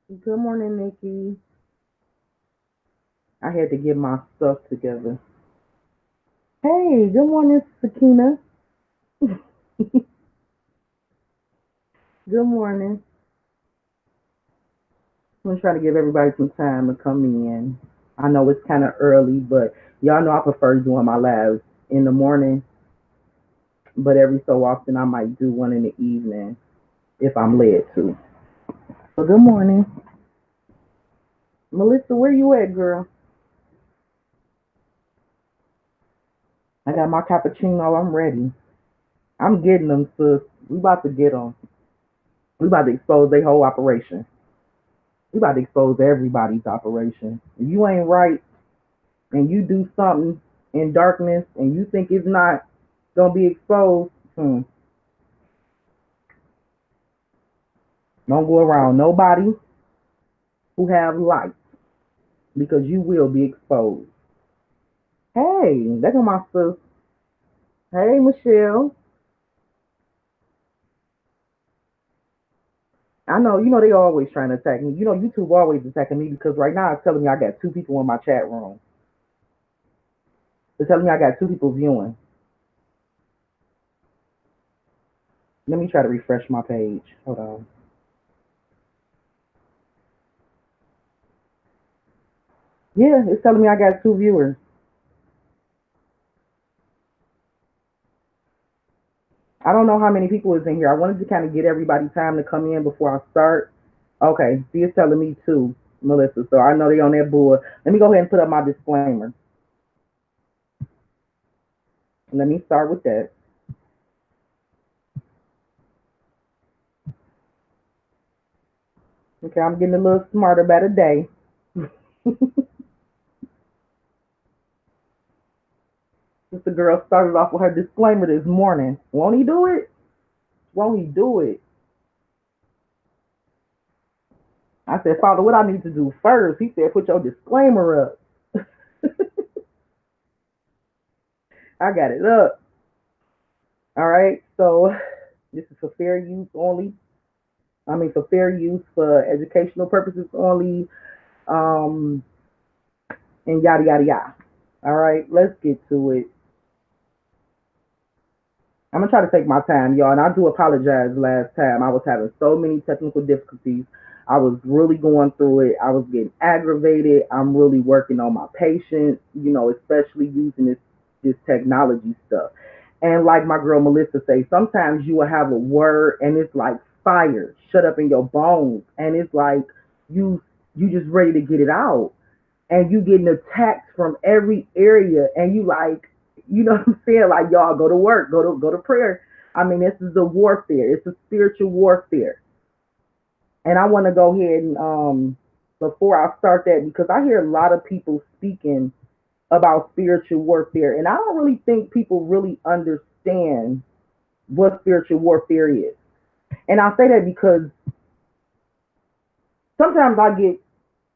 Good morning, Nikki. I had to get my stuff together. Hey, good morning, Sakina. Good morning. I'm gonna try to give everybody some time to come in. I know it's kind of early, but y'all know I prefer doing my lives in the morning, but every so often I might do one in the evening if I'm led to. So good morning. Melissa, where you at, girl? I got my cappuccino. I'm ready. I'm getting them, sis. We about to get them. We about to expose their whole operation. We about to expose everybody's operation. If you ain't right and you do something in darkness and you think it's not gonna be exposed, don't go around nobody who have light because you will be exposed. Hey, that's my sis. Hey, Michelle. I know, they always trying to attack me. YouTube always attacking me because right now it's telling me I got two people in my chat room. It's telling me I got two people viewing. Let me try to refresh my page. Hold on. Yeah, it's telling me I got two viewers. I don't know how many people is in here. I wanted to kind of get everybody time to come in before I start. Okay, see, it's telling me too, Melissa. So I know they on that board. Let me go ahead and put up my disclaimer. Let me start with that. Okay, I'm getting a little smarter by the day. Since the girl started off with her disclaimer this morning. Won't he do it? Won't he do it? I said, Father, what I need to do first? He said, put your disclaimer up. I got it up. All right, so this is for fair use only. I mean, for fair use for educational purposes only. Um, and yada yada yada. All right, let's get to it. I'm gonna try to take my time, y'all, and I do apologize. Last time I was having so many technical difficulties. I was really going through it. I was getting aggravated. I'm really working on my patience, especially using this technology stuff. And like my girl Melissa say, sometimes you will have a word and it's like fire shut up in your bones, and it's like you you just ready to get it out, and you getting attacked from every area, and you like, what I'm saying? Like, y'all go to work, go to prayer. I mean, this is a warfare. It's a spiritual warfare. And I want to go ahead and before I start that, because I hear a lot of people speaking about spiritual warfare, and I don't really think people really understand what spiritual warfare is. And I say that because sometimes I get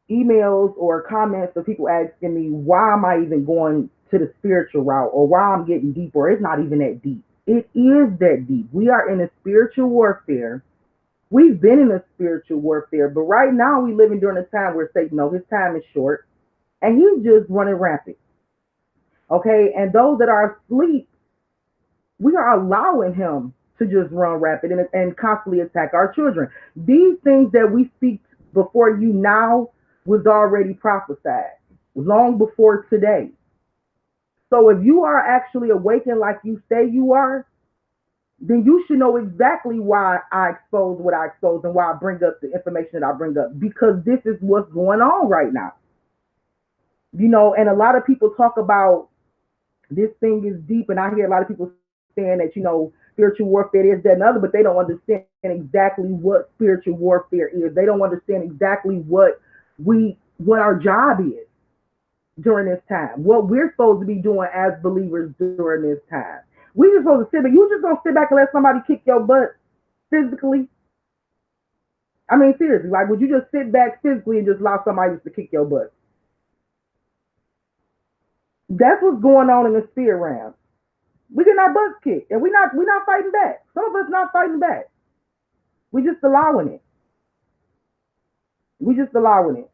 emails or comments of people asking me why am I even going to the spiritual route, or why I'm getting deep, or it's not even that deep. It is that deep. We are in a spiritual warfare. We've been in a spiritual warfare, but right now we living during a time where Satan knows his time is short and he's just running rampant. Okay, and those that are asleep, we are allowing him to just run rapid and constantly attack our children. These things that we speak before you now was already prophesied long before today. So if you are actually awakened like you say you are, then you should know exactly why I expose what I expose and why I bring up the information that I bring up, because this is what's going on right now. And a lot of people talk about this thing is deep, and I hear a lot of people saying that, spiritual warfare is that and other, but they don't understand exactly what spiritual warfare is. They don't understand exactly what our job is during this time, what we're supposed to be doing as believers during this time. We just supposed to sit back. You just gonna sit back and let somebody kick your butt physically? I mean, seriously, like, would you just sit back physically and just allow somebody just to kick your butt? That's what's going on in the spirit realm. We getting our butts kicked, and we're not fighting back. Some of us not fighting back. We just allowing it. We just allowing it.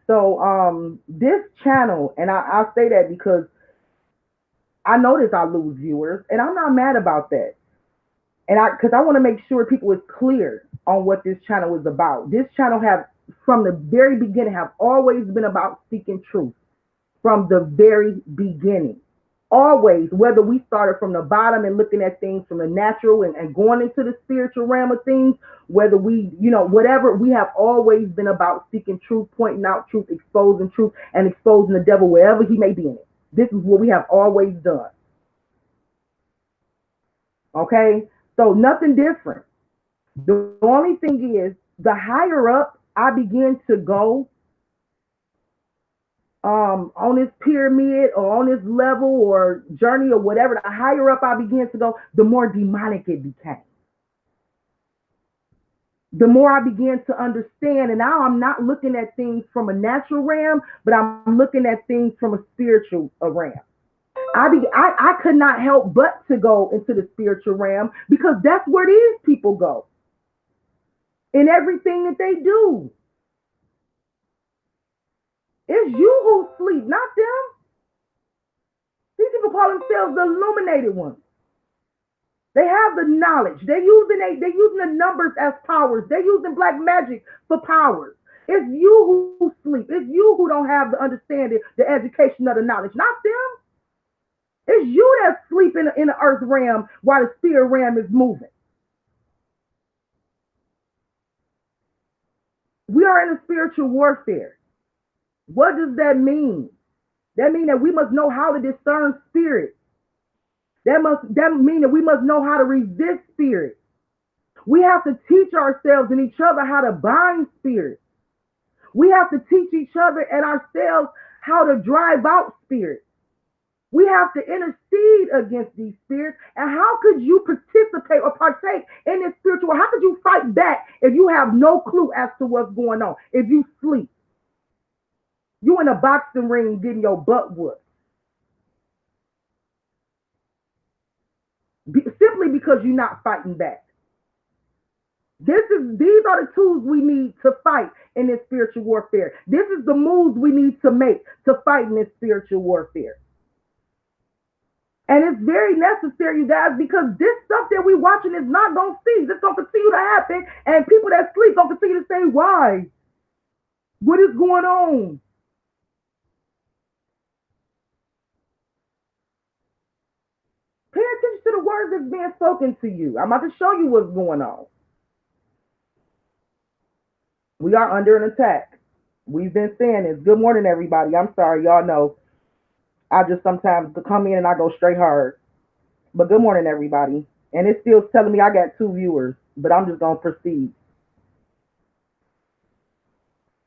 So this channel, and I say that because I notice I lose viewers, and I'm not mad about that. And because I want to make sure people is clear on what this channel is about. This channel have from the very beginning have always been about seeking truth from the very beginning. Always, whether we started from the bottom and looking at things from the natural and going into the spiritual realm of things, whether we, whatever, we have always been about seeking truth, pointing out truth, exposing truth, and exposing the devil wherever he may be in it. This is what we have always done. Okay? So nothing different. The only thing is, the higher up I begin to go on this pyramid or on this level or journey or whatever, the higher up I began to go, the more demonic it became. The more I began to understand, and now I'm not looking at things from a natural realm, but I'm looking at things from a spiritual realm. I could not help but to go into the spiritual realm because that's where these people go in everything that they do. It's you who sleep, not them. These people call themselves the illuminated ones. They have the knowledge. They're using the numbers as powers. They're using black magic for powers. It's you who sleep. It's you who don't have the understanding, the education of the knowledge, not them. It's you that sleep in the earth realm while the spirit realm is moving. We are in a spiritual warfare. What does that mean? That means that we must know how to discern spirit. That mean that we must know how to resist spirit. We have to teach ourselves and each other how to bind spirit. We have to teach each other and ourselves how to drive out spirit. We have to intercede against these spirits. And how could you participate or partake in this spiritual? How could you fight back if you have no clue as to what's going on? If you sleep, you in a boxing ring getting your butt whooped. Simply because you're not fighting back. These are the tools we need to fight in this spiritual warfare. This is the moves we need to make to fight in this spiritual warfare. And it's very necessary, you guys, because this stuff that we're watching is not going to cease. It's going to continue to happen. And people that sleep going to continue to say, why? What is going on? Pay attention to the words that's being spoken to you. I'm about to show you what's going on. We are under an attack. We've been saying this. Good morning, everybody. I'm sorry, y'all know I just sometimes come in and I go straight hard. But good morning, everybody. And it's still telling me I got 2 viewers, but I'm just going to proceed.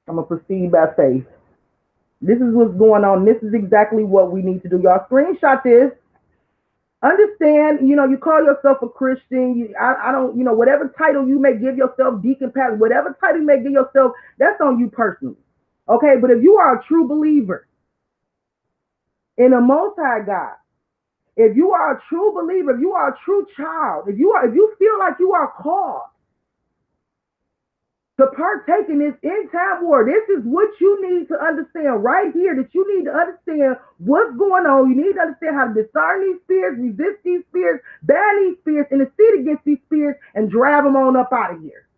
I'm going to proceed by faith. This is what's going on. This is exactly what we need to do. Y'all screenshot this. Understand, you call yourself a Christian. I don't, whatever title you may give yourself, deacon, pastor, whatever title you may give yourself, that's on you personally. Okay, but if you are a true believer in a Most High God, if you are a true believer, if you are a true child, if you feel like you are called to partake in this end time war, this is what you need to understand right here, that you need to understand what's going on. You need to understand how to discern these spirits, resist these spirits, ban these spirits, intercede against these spirits, and drive them on up out of here.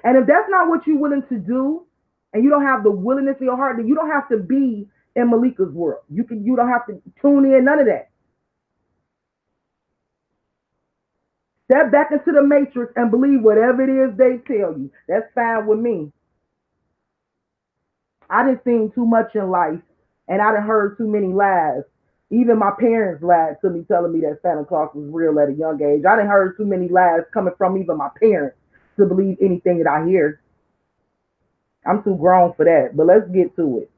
And if that's not what you're willing to do, and you don't have the willingness in your heart, then you don't have to be in Malika's world. You don't have to tune in, none of that. Step back into the matrix and believe whatever it is they tell you. That's fine with me. I done seen too much in life, and I done heard too many lies. Even my parents lied to me, telling me that Santa Claus was real at a young age. I done heard too many lies coming from even my parents to believe anything that I hear. I'm too grown for that, but let's get to it.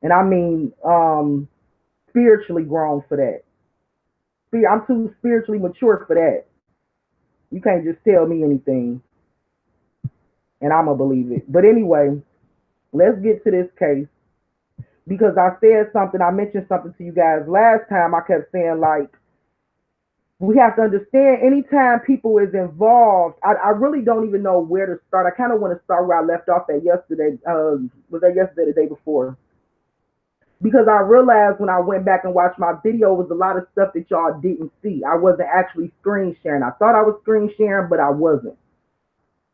And I mean spiritually grown for that. I'm too spiritually mature for that. You can't just tell me anything and I'm going to believe it. But anyway, let's get to this case, because I said something, I mentioned something to you guys last time. I kept saying, like, We have to understand anytime people is involved, I really don't even know where to start. I kind of want to start where I left off at yesterday. Was that yesterday, the day before? Because I realized when I went back and watched my video was a lot of stuff that y'all didn't see. I wasn't actually screen sharing. I thought I was screen sharing, but I wasn't.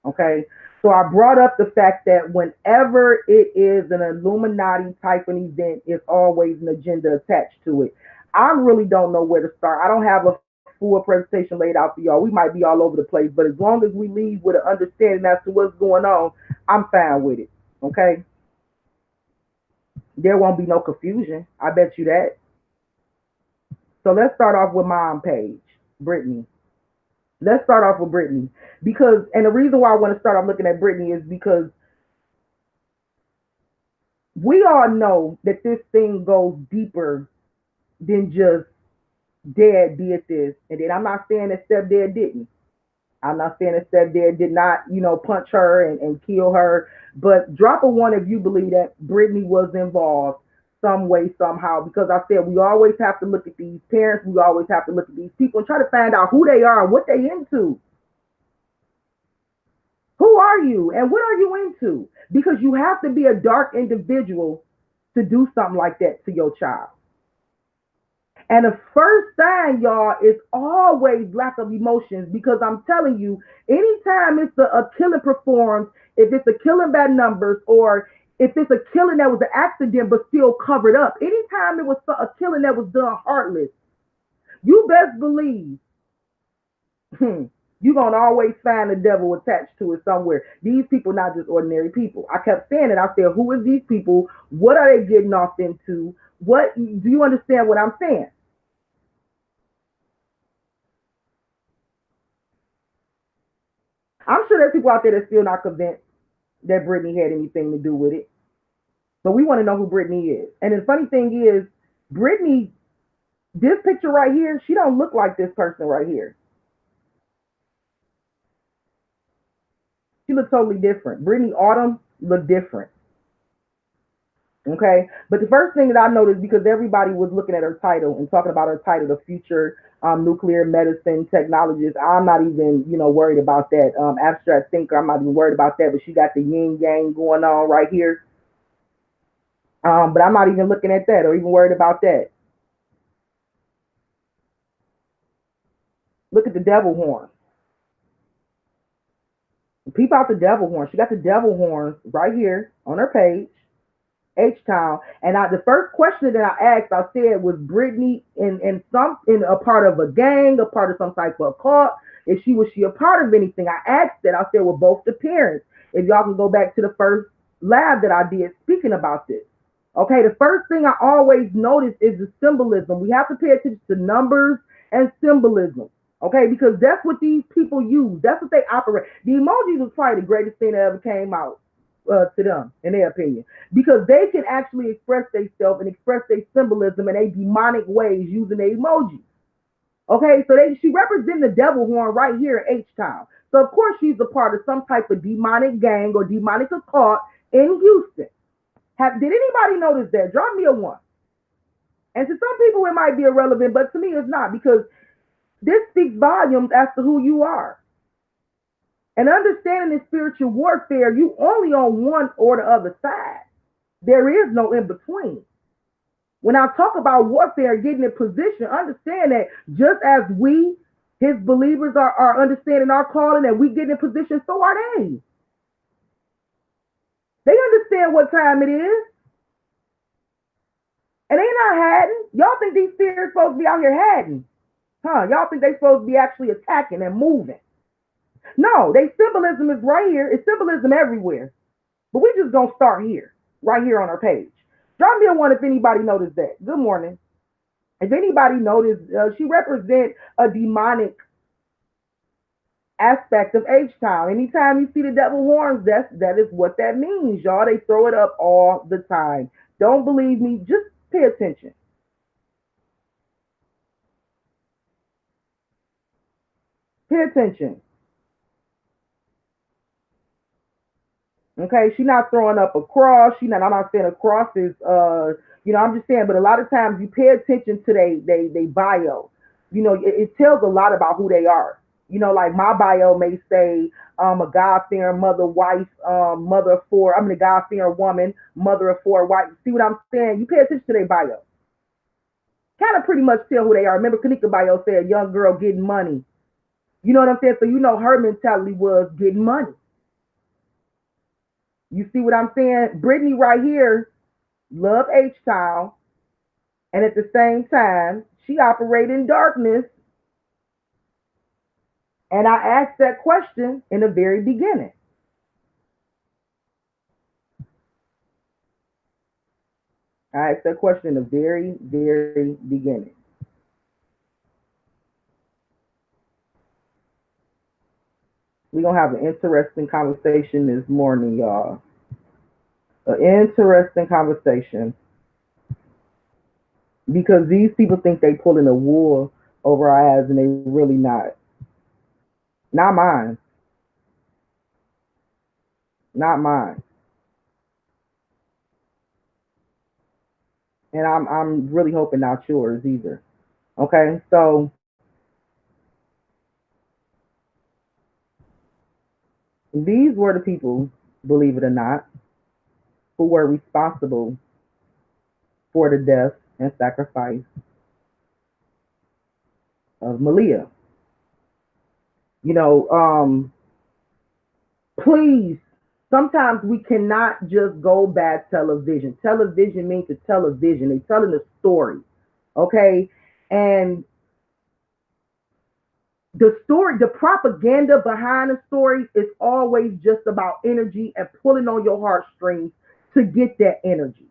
Okay. So I brought up the fact that whenever it is an Illuminati type of event, it's always an agenda attached to it. I really don't know where to start. I don't have a full presentation laid out for y'all. We might be all over the place, but as long as we leave with an understanding as to what's going on, I'm fine with it. Okay. There won't be no confusion. I bet you that. So let's start off with mom page, Brittany. Let's start off with Brittany because, and the reason why I want to start off looking at Brittany is because we all know that this thing goes deeper than just dad did this, and then I'm not saying that stepdad didn't. I'm not saying that stepdad did not, punch her and kill her, but drop a one if you believe that Brittany was involved some way, somehow. Because I said we always have to look at these parents, we always have to look at these people and try to find out who they are and what they into. Who are you and what are you into? Because you have to be a dark individual to do something like that to your child. And the first sign, y'all, is always lack of emotions because I'm telling you, anytime it's a killing performed, if it's a killing by numbers or if it's a killing that was an accident but still covered up, anytime it was a killing that was done heartless, you best believe you're going to always find the devil attached to it somewhere. These people not just ordinary people. I kept saying it. I said, who is these people? What are they getting off into? What do you understand what I'm saying? I'm sure there's people out there that's still not convinced that Brittany had anything to do with it. But we want to know who Brittany is. And the funny thing is, Brittany, this picture right here, she don't look like this person right here. She looks totally different. Brittany Autumn looked different. Okay. But the first thing that I noticed, because everybody was looking at her title and talking about her title, the future nuclear medicine technologist. I'm not even, worried about that. Abstract thinker, I'm not even worried about that. But she got the yin yang going on right here. But I'm not even looking at that or even worried about that. Look at the devil horn. Peep out the devil horn. She got the devil horns right here on her page. H Town. And the first question that I asked, I said, was Brittany in a part of a gang, a part of some type of cult? If she a part of anything? I asked that. I said, well, both the parents. If y'all can go back to the first live that I did speaking about this. Okay, the first thing I always notice is the symbolism. We have to pay attention to numbers and symbolism. Okay, because that's what these people use. That's what they operate. The emojis was probably the greatest thing that ever came out to them, in their opinion, because they can actually express themselves and express their symbolism in a demonic ways using the emojis. Okay, so she represents the devil horn right here in H Town. So of course she's a part of some type of demonic gang or demonic occult in Houston. Did anybody notice that? Drop me a one. And to some people it might be irrelevant, but to me it's not, because this speaks volumes as to who you are. And understanding this spiritual warfare, you only on one or the other side. There is no in between. When I talk about warfare, getting in position, understand that just as we, his believers, are understanding our calling and we get in position, so are they. They understand what time it is. And they not hiding. Y'all think these spirits supposed to be out here hiding? Huh? Y'all think they supposed to be actually attacking and moving? No, they symbolism is right here. It's symbolism everywhere. But we just gonna start here, right here on our page. Drop me a one if anybody noticed that. Good morning. If anybody noticed, she represents a demonic aspect of H Town. Anytime you see the devil horns, that is what that means, y'all. They throw it up all the time. Don't believe me? Just pay attention. Pay attention. Okay, she's not throwing up a cross. I'm not saying a cross is I'm just saying, but a lot of times you pay attention to they bio. it tells a lot about who they are. Like my bio may say, a God-fearing mother, wife, mother of four. A God-fearing woman, mother of four, wife. See what I'm saying? You pay attention to their bio. Kind of pretty much tell who they are. Remember, Kanika bio said, young girl getting money. You know what I'm saying? So her mentality was getting money. You see what I'm saying? Brittany right here, love H-Town, and at the same time, she operated in darkness. And I asked that question in the very beginning. I asked that question in the very, very beginning. We're going to have an interesting conversation this morning, y'all. An interesting conversation. Because these people think they pulling a wool over our eyes and they really not. Not mine. Not mine. And I'm really hoping not yours either. Okay, so these were the people, believe it or not, who were responsible for the death and sacrifice of Maleah. You know, please, sometimes we cannot just go by television. Television means to tell a vision. They're telling a story, okay? And the story, the propaganda behind the story is always just about energy and pulling on your heartstrings to get that energy.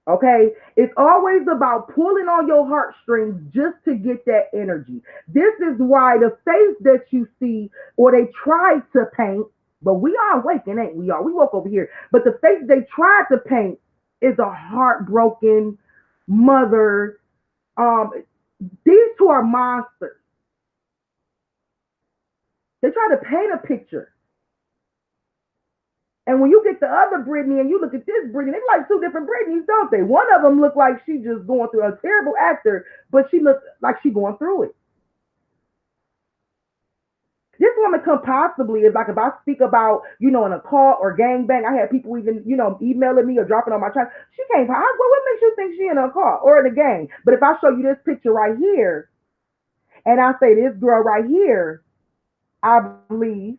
Okay, it's always about pulling on your heartstrings just to get that energy. This is why the face that you see, or they tried to paint, but we are awakened, ain't we? Are we woke over here? But the face they tried to paint is a heartbroken mother. These two are monsters. They try to paint a picture. And when you get the other Brittany and you look at this Brittany, they like two different Brittany's, don't they? One of them look like she just going through a terrible actor, but she looks like she going through it. This woman could possibly, if I speak about, in a call or gangbang, I had people even, emailing me or dropping on my chat. She can't, what makes you think she in a call or in a gang? But if I show you this picture right here, and I say this girl right here, I believe,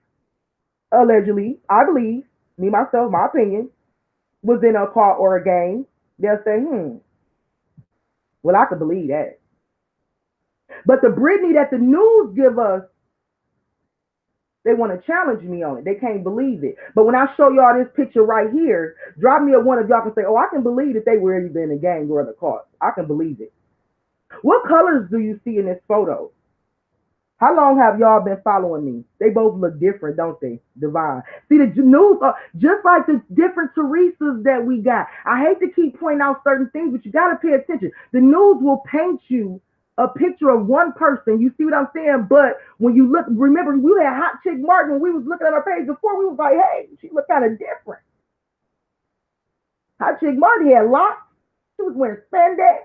allegedly, I believe, me, myself, my opinion, was in a car or a gang, they'll say, well, I could believe that. But the Brittany that the news give us, they want to challenge me on it. They can't believe it. But when I show y'all this picture right here, drop me a one of y'all can say, oh, I can believe that they were either in a gang or in a car. I can believe it. What colors do you see in this photo? How long have y'all been following me? They both look different, don't they? Divine. See, the news are just like the different Teresas that we got. I hate to keep pointing out certain things, but you got to pay attention. The news will paint you a picture of one person. You see what I'm saying? But when you look, remember, we had Hot Chick Martin when we was looking at her page before. We was like, hey, she looked kind of different. Hot Chick Martin had locks. She was wearing spandex.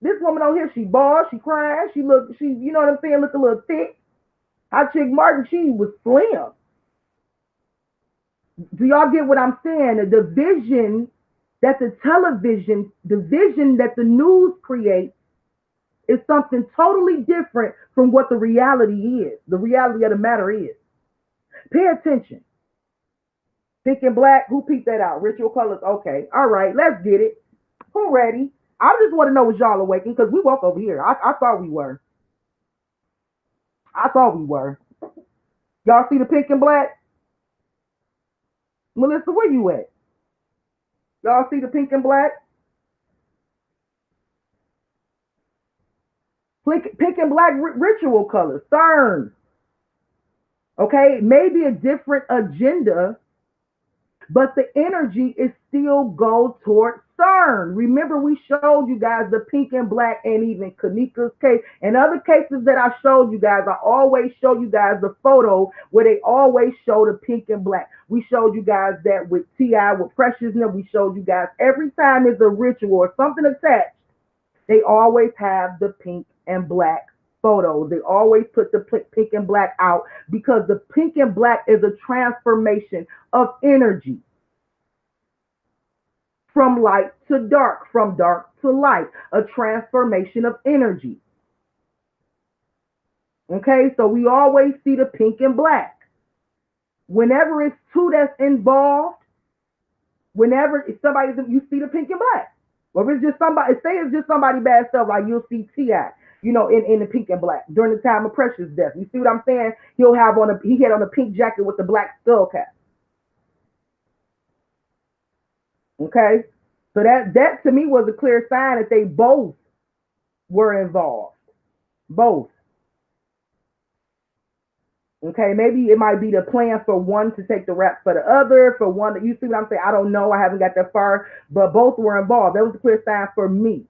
This woman on here, she bald, she crying, she you know what I'm saying, look a little thick. Hot Chick Martin, she was slim. Do y'all get what I'm saying? The vision that the television, the vision that the news creates is something totally different from what the reality is. The reality of the matter is. Pay attention. Pink and black, who peeped that out? Ritual colors, okay. All right, let's get it. Who ready? I just want to know was y'all awakened because we woke over here. I thought we were. I thought we were. Y'all see the pink and black? Melissa, where you at? Y'all see the pink and black? Pink and black ritual colors. CERN. Okay, maybe a different agenda, but the energy is still goes toward CERN. Remember, we showed you guys the pink and black, and even Kanika's case and other cases that I showed you guys. I always show you guys the photo where they always show the pink and black. We showed you guys that with T.I., with Precious, and we showed you guys every time there's a ritual or something attached, They always have the pink and black photos. They always put the pink and black out because the pink and black is a transformation of energy from light to dark, from dark to light, a transformation of energy. Okay, so we always see the pink and black. Whenever it's two that's involved, whenever it's somebody, you see the pink and black. Or if it's just somebody, say it's just somebody bad stuff, like you'll see T.I., in the pink and black during the time of Precious death. You see what I'm saying? He had on a pink jacket with the black skull cap. Okay, so that to me was a clear sign that they both were involved, both. Okay, maybe it might be the plan for one to take the rap for the other, for one that, you see what I'm saying? I don't know. I haven't got that far, but both were involved. That was a clear sign for me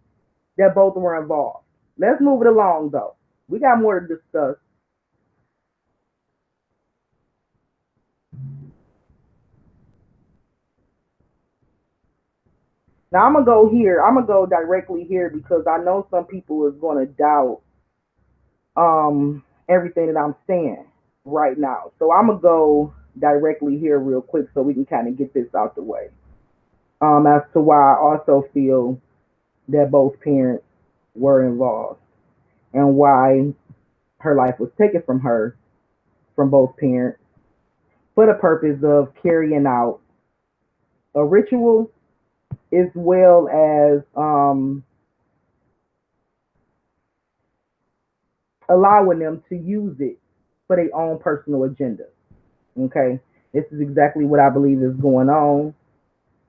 that both were involved. Let's move it along though. We got more to discuss. Now I'm gonna go here. I'm gonna go directly here because I know some people is gonna doubt everything that I'm saying right now. So I'm gonna go directly here real quick so we can kind of get this out the way. As to why I also feel that both parents were involved and why her life was taken from her from both parents for the purpose of carrying out a ritual as well as allowing them to use it for their own personal agenda. Okay, this is exactly what I believe is going on.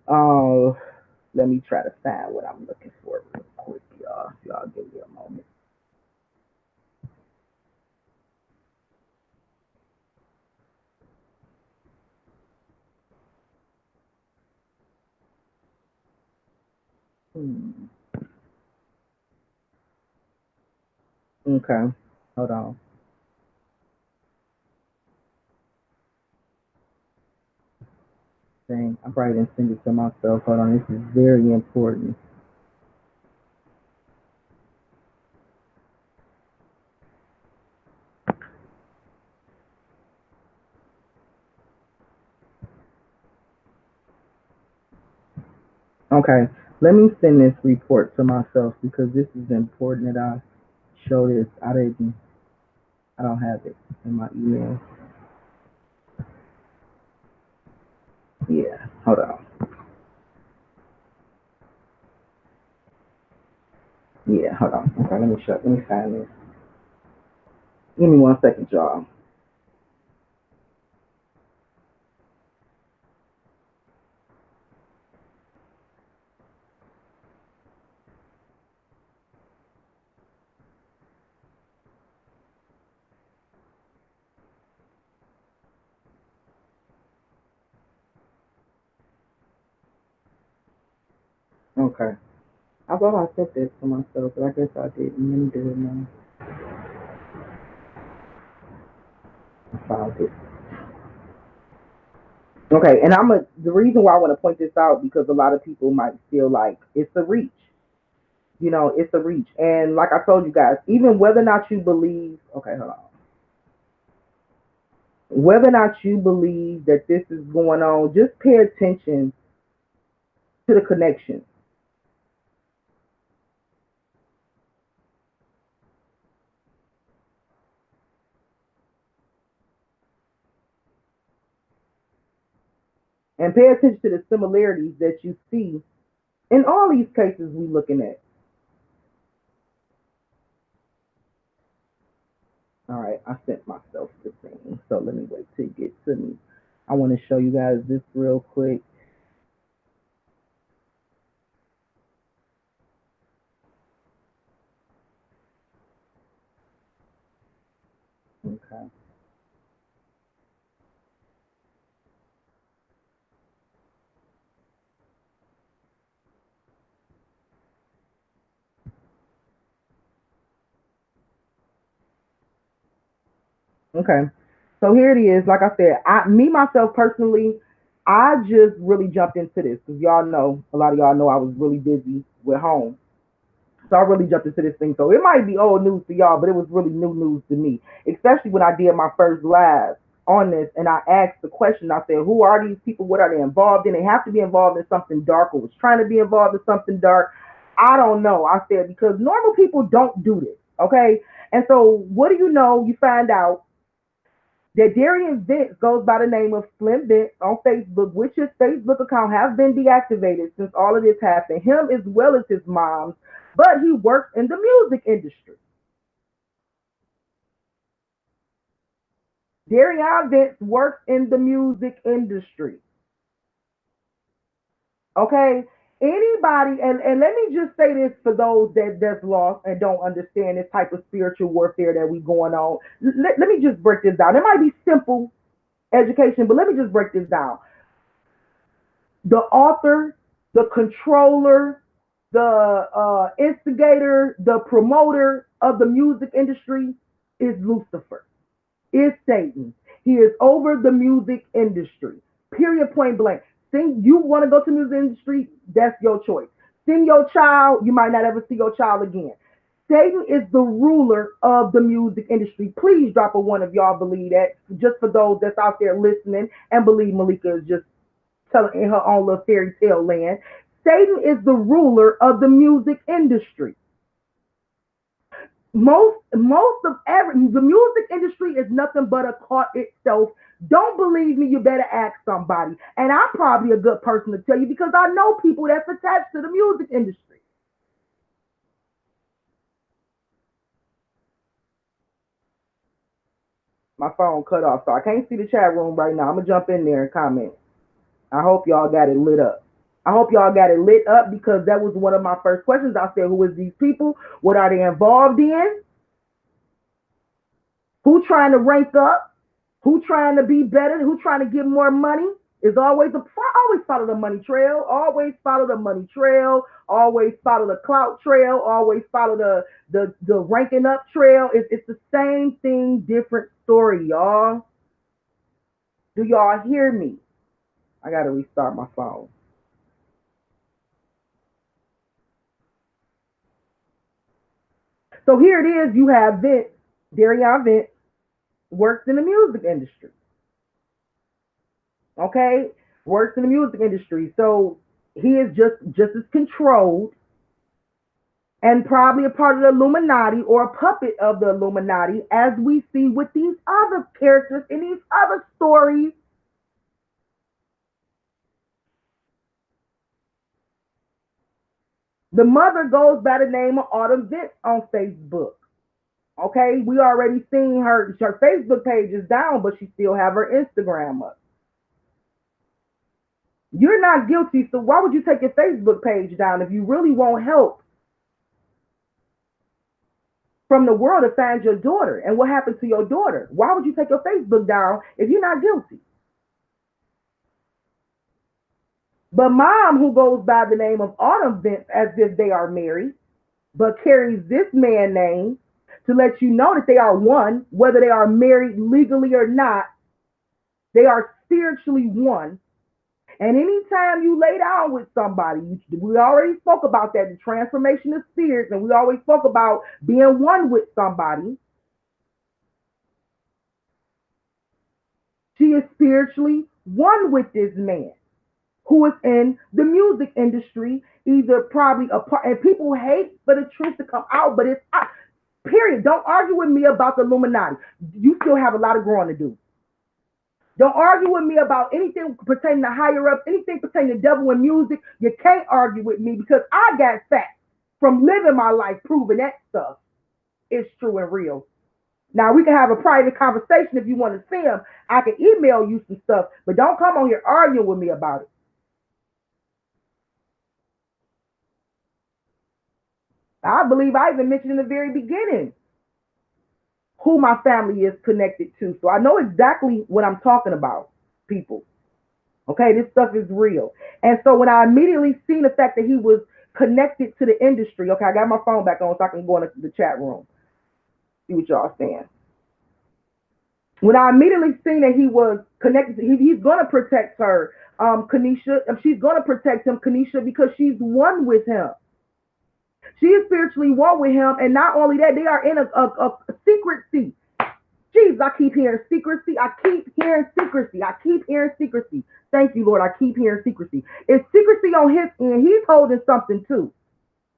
Uh, Let me try to find what I'm looking for real quick, y'all. Y'all give me a moment. Hmm. Okay, hold on. Dang, I probably didn't send it to myself. Hold on, this is very important. Okay, let me send this report to myself because this is important that I show this. I don't have it in my email. Yeah, hold on. Yeah, hold on. Okay, let me find this. Give me 1 second, y'all. Okay. I thought I sent this to myself, but I guess I didn't. Let me do it now. I found it. Okay, and the reason why I want to point this out because a lot of people might feel like it's a reach. It's a reach. And like I told you guys, even whether or not you believe, okay, hold on. Whether or not you believe that this is going on, just pay attention to the connection and pay attention to the similarities that you see in all these cases we looking at. All right, I sent myself the thing, so let me wait till it gets to me. I want to show you guys this real quick. Okay. Okay. So here it is. Like I said, me myself personally, I just really jumped into this because y'all know, a lot of y'all know I was really busy with home. So I really jumped into this thing. So it might be old news to y'all, but it was really new news to me, especially when I did my first live on this and I asked the question. I said, who are these people? What are they involved in? They have to be involved in something dark or was trying to be involved in something dark. I don't know. I said, because normal people don't do this. Okay. And so what do you know? You find out that Darian Vince goes by the name of Slim Vince on Facebook, which his Facebook account has been deactivated since all of this happened. Him as well as his mom's, but he works in the music industry. Darian Vince works in the music industry. Okay? Anybody, and let me just say this for those that's lost and don't understand this type of spiritual warfare that we going on. Let me just break this down. It might be simple education, but let me just break this down. The author, the controller, the instigator, the promoter of the music industry is Lucifer, is Satan. He is over the music industry. Period, point blank. Sing, you want to go to the music industry, that's your choice. Sing your child, you might not ever see your child again. Satan is the ruler of the music industry. Please drop a one if y'all believe that. Just for those that's out there listening and believe Malika is just telling in her own little fairy tale land. Satan is the ruler of the music industry. Most of every the music industry is nothing but a cult itself. Don't believe me, you better ask somebody. And I'm probably a good person to tell you because I know people that's attached to the music industry. My phone cut off, so I can't see the chat room right now. I'm gonna jump in there and comment. I hope y'all got it lit up. I hope y'all got it lit up because that was one of my first questions. I said, who is these people? What are they involved in? Who trying to rank up? Who trying to be better? Who trying to get more money? Is always a always follow the money trail. Always follow the money trail. Always follow the clout trail. Always follow the ranking up trail. It's the same thing, different story, y'all. Do y'all hear me? I gotta restart my phone. So here it is. You have Vince, Darian Vince, works in the music industry. Okay, works in the music industry. So he is just as controlled and probably a part of the Illuminati or a puppet of the Illuminati as we see with these other characters in these other stories. The mother goes by the name of Autumn Vince on Facebook. Okay, we already seen her Facebook page is down, but she still have her Instagram up. You're not guilty, so why would you take your Facebook page down if you really want help from the world to find your daughter and what happened to your daughter? Why would you take your Facebook down if you're not guilty? But mom, who goes by the name of Autumn Vince as if they are married, but carries this man name to let you know that they are one, whether they are married legally or not, they are spiritually one. And anytime you lay down with somebody, we already spoke about that, the transformation of spirits, and we always spoke about being one with somebody. She is spiritually one with this man who is in the music industry, either probably a part, and people hate for the truth to come out, but it's period. Don't argue with me about the Illuminati. You still have a lot of growing to do. Don't argue with me about anything pertaining to higher up, anything pertaining to devil and music. You can't argue with me because I got facts from living my life proving that stuff is true and real. Now we can have a private conversation if you want to see them. I can email you some stuff, but don't come on here arguing with me about it. I believe I even mentioned in the very beginning who my family is connected to. So I know exactly what I'm talking about, people. Okay, this stuff is real. And so when I immediately seen the fact that he was connected to the industry, okay, I got my phone back on so I can go into the chat room, see what y'all saying. When I immediately seen that he was connected, he's going to protect her, Kanisha. She's going to protect him, Kanisha, because she's one with him. She is spiritually one with him, and not only that, they are in a secrecy. Jesus, I keep hearing secrecy. I keep hearing secrecy. I keep hearing secrecy. Thank you, Lord. I keep hearing secrecy. It's secrecy on his end. He's holding something too.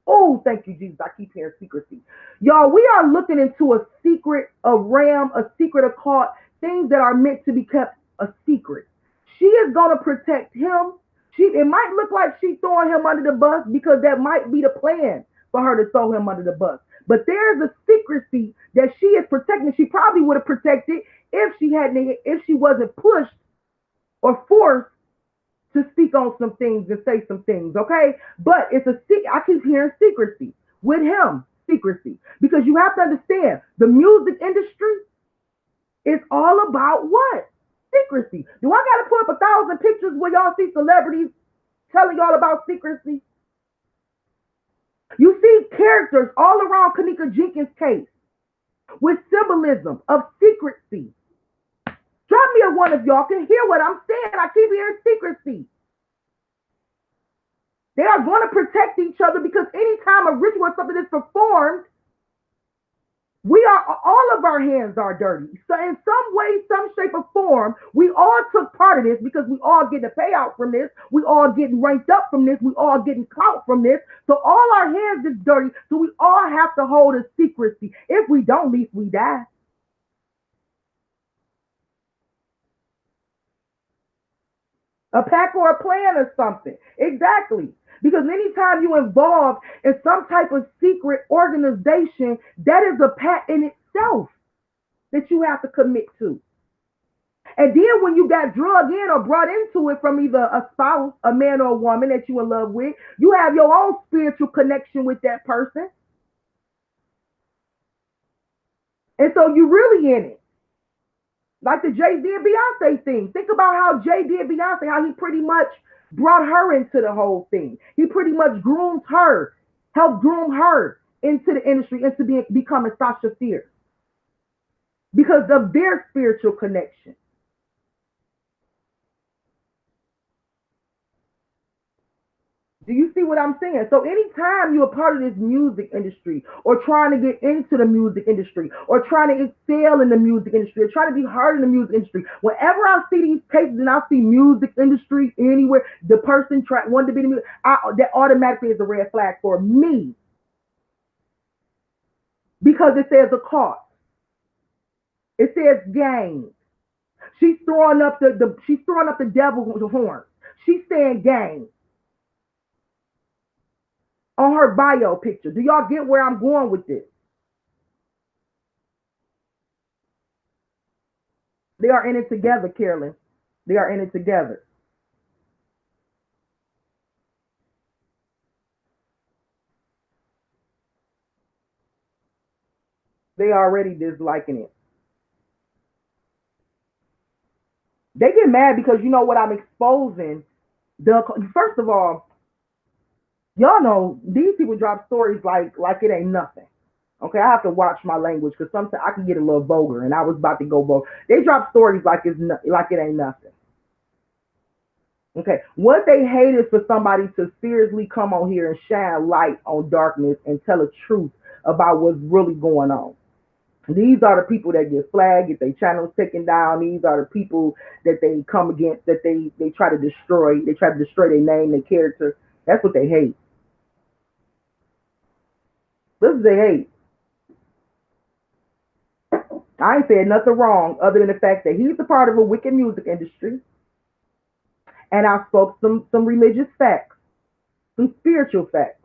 Oh, thank you, Jesus. I keep hearing secrecy. Y'all, we are looking into a secret, a realm, a secret occult, things that are meant to be kept a secret. She is going to protect him. It might look like she's throwing him under the bus because that might be the plan for her to throw him under the bus. But there's a secrecy that she is protecting. She probably would have protected if she wasn't pushed or forced to speak on some things and say some things, okay? But it's a secret. I keep hearing secrecy with him, secrecy, because you have to understand the music industry is all about what? Secrecy. Do I got to put up 1,000 pictures where y'all see celebrities telling y'all about secrecy? You see characters all around Kanika Jenkins' case with symbolism of secrecy. Drop me a one if y'all can hear what I'm saying. I keep hearing secrecy. They are going to protect each other because anytime a ritual or something is performed, all of our hands are dirty. So in some way, some shape or form, we all took part of this because we all getting a payout from this. We all getting ranked up from this. We all getting clout from this. So all our hands is dirty. So we all have to hold a secrecy. If we don't, at least we die. A pack or a plan or something. Exactly. Because anytime you involve in some type of secret organization, that is a pact in itself that you have to commit to. And then when you got drugged in or brought into it from either a spouse, a man or a woman that you in love with, you have your own spiritual connection with that person. And so you really in it. Like the Jay-Z and Beyonce thing. Think about how Jay did Beyonce, how he pretty much brought her into the whole thing. He pretty much groomed her, helped groom her into the industry, into becoming Sasha Fierce because of their spiritual connection. Do you see what I'm saying? So anytime you're a part of this music industry or trying to get into the music industry or trying to excel in the music industry or trying to be heard in the music industry, whenever I see these cases and I see music industry anywhere, the person wanted to be the music, that automatically is a red flag for me because it says a cost. It says gain. She's throwing up she's throwing up the devil's horn. She's saying gain on her bio picture. Do y'all get where I'm going with this? They are in it together, Carolyn. They are in it together. They already disliking it. They get mad because you know what I'm exposing. First of all, y'all know these people drop stories like it ain't nothing. Okay, I have to watch my language because sometimes I can get a little vulgar, and I was about to go vulgar. They drop stories like it ain't nothing. Okay, what they hate is for somebody to seriously come on here and shine light on darkness and tell the truth about what's really going on. These are the people that get flagged, get their channels taken down. These are the people that they come against, that they try to destroy. They try to destroy their name, their character. That's what they hate. This is they hate. I ain't said nothing wrong other than the fact that he's a part of a wicked music industry. And I spoke some religious facts, some spiritual facts.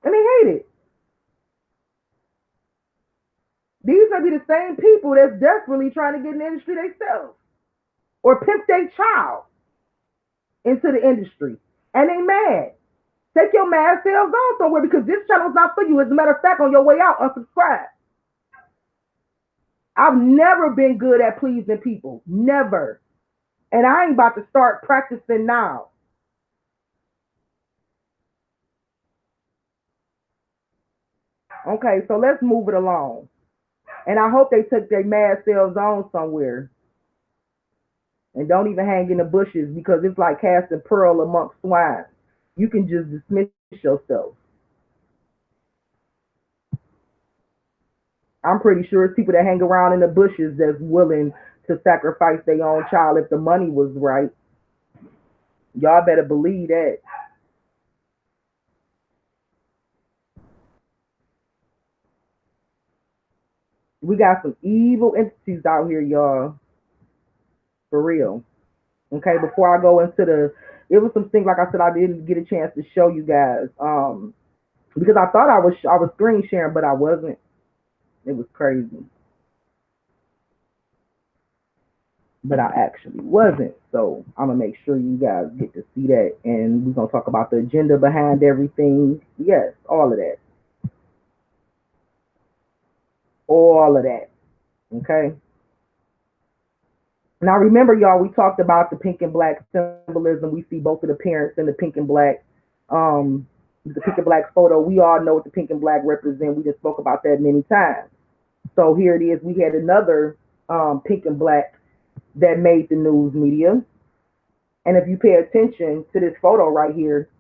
And they hate it. These may be the same people that's desperately trying to get in the industry themselves or pimp their child into the industry. And they mad. Take your mad selves on somewhere because this channel is not for you. As a matter of fact, on your way out, unsubscribe. I've never been good at pleasing people. Never. And I ain't about to start practicing now. Okay, so let's move it along. And I hope they took their mad selves on somewhere. And don't even hang in the bushes because it's like casting pearl amongst swine. You can just dismiss yourself. I'm pretty sure it's people that hang around in the bushes that's willing to sacrifice their own child if the money was right. Y'all better believe that. We got some evil entities out here, y'all. For real. Okay, before I go into it was some things like I said I didn't get a chance to show you guys. Because I thought I was screen sharing, but I wasn't. It was crazy. But I actually wasn't. So I'm gonna make sure you guys get to see that, and we're gonna talk about the agenda behind everything. Yes, all of that, all of that. Okay. Now remember, y'all, we talked about the pink and black symbolism. We see both of the parents in um, the pink and black photo. We all know what the pink and black represent. We just spoke about that many times. So here it is. We had another pink and black that made the news media. And if you pay attention to this photo right here,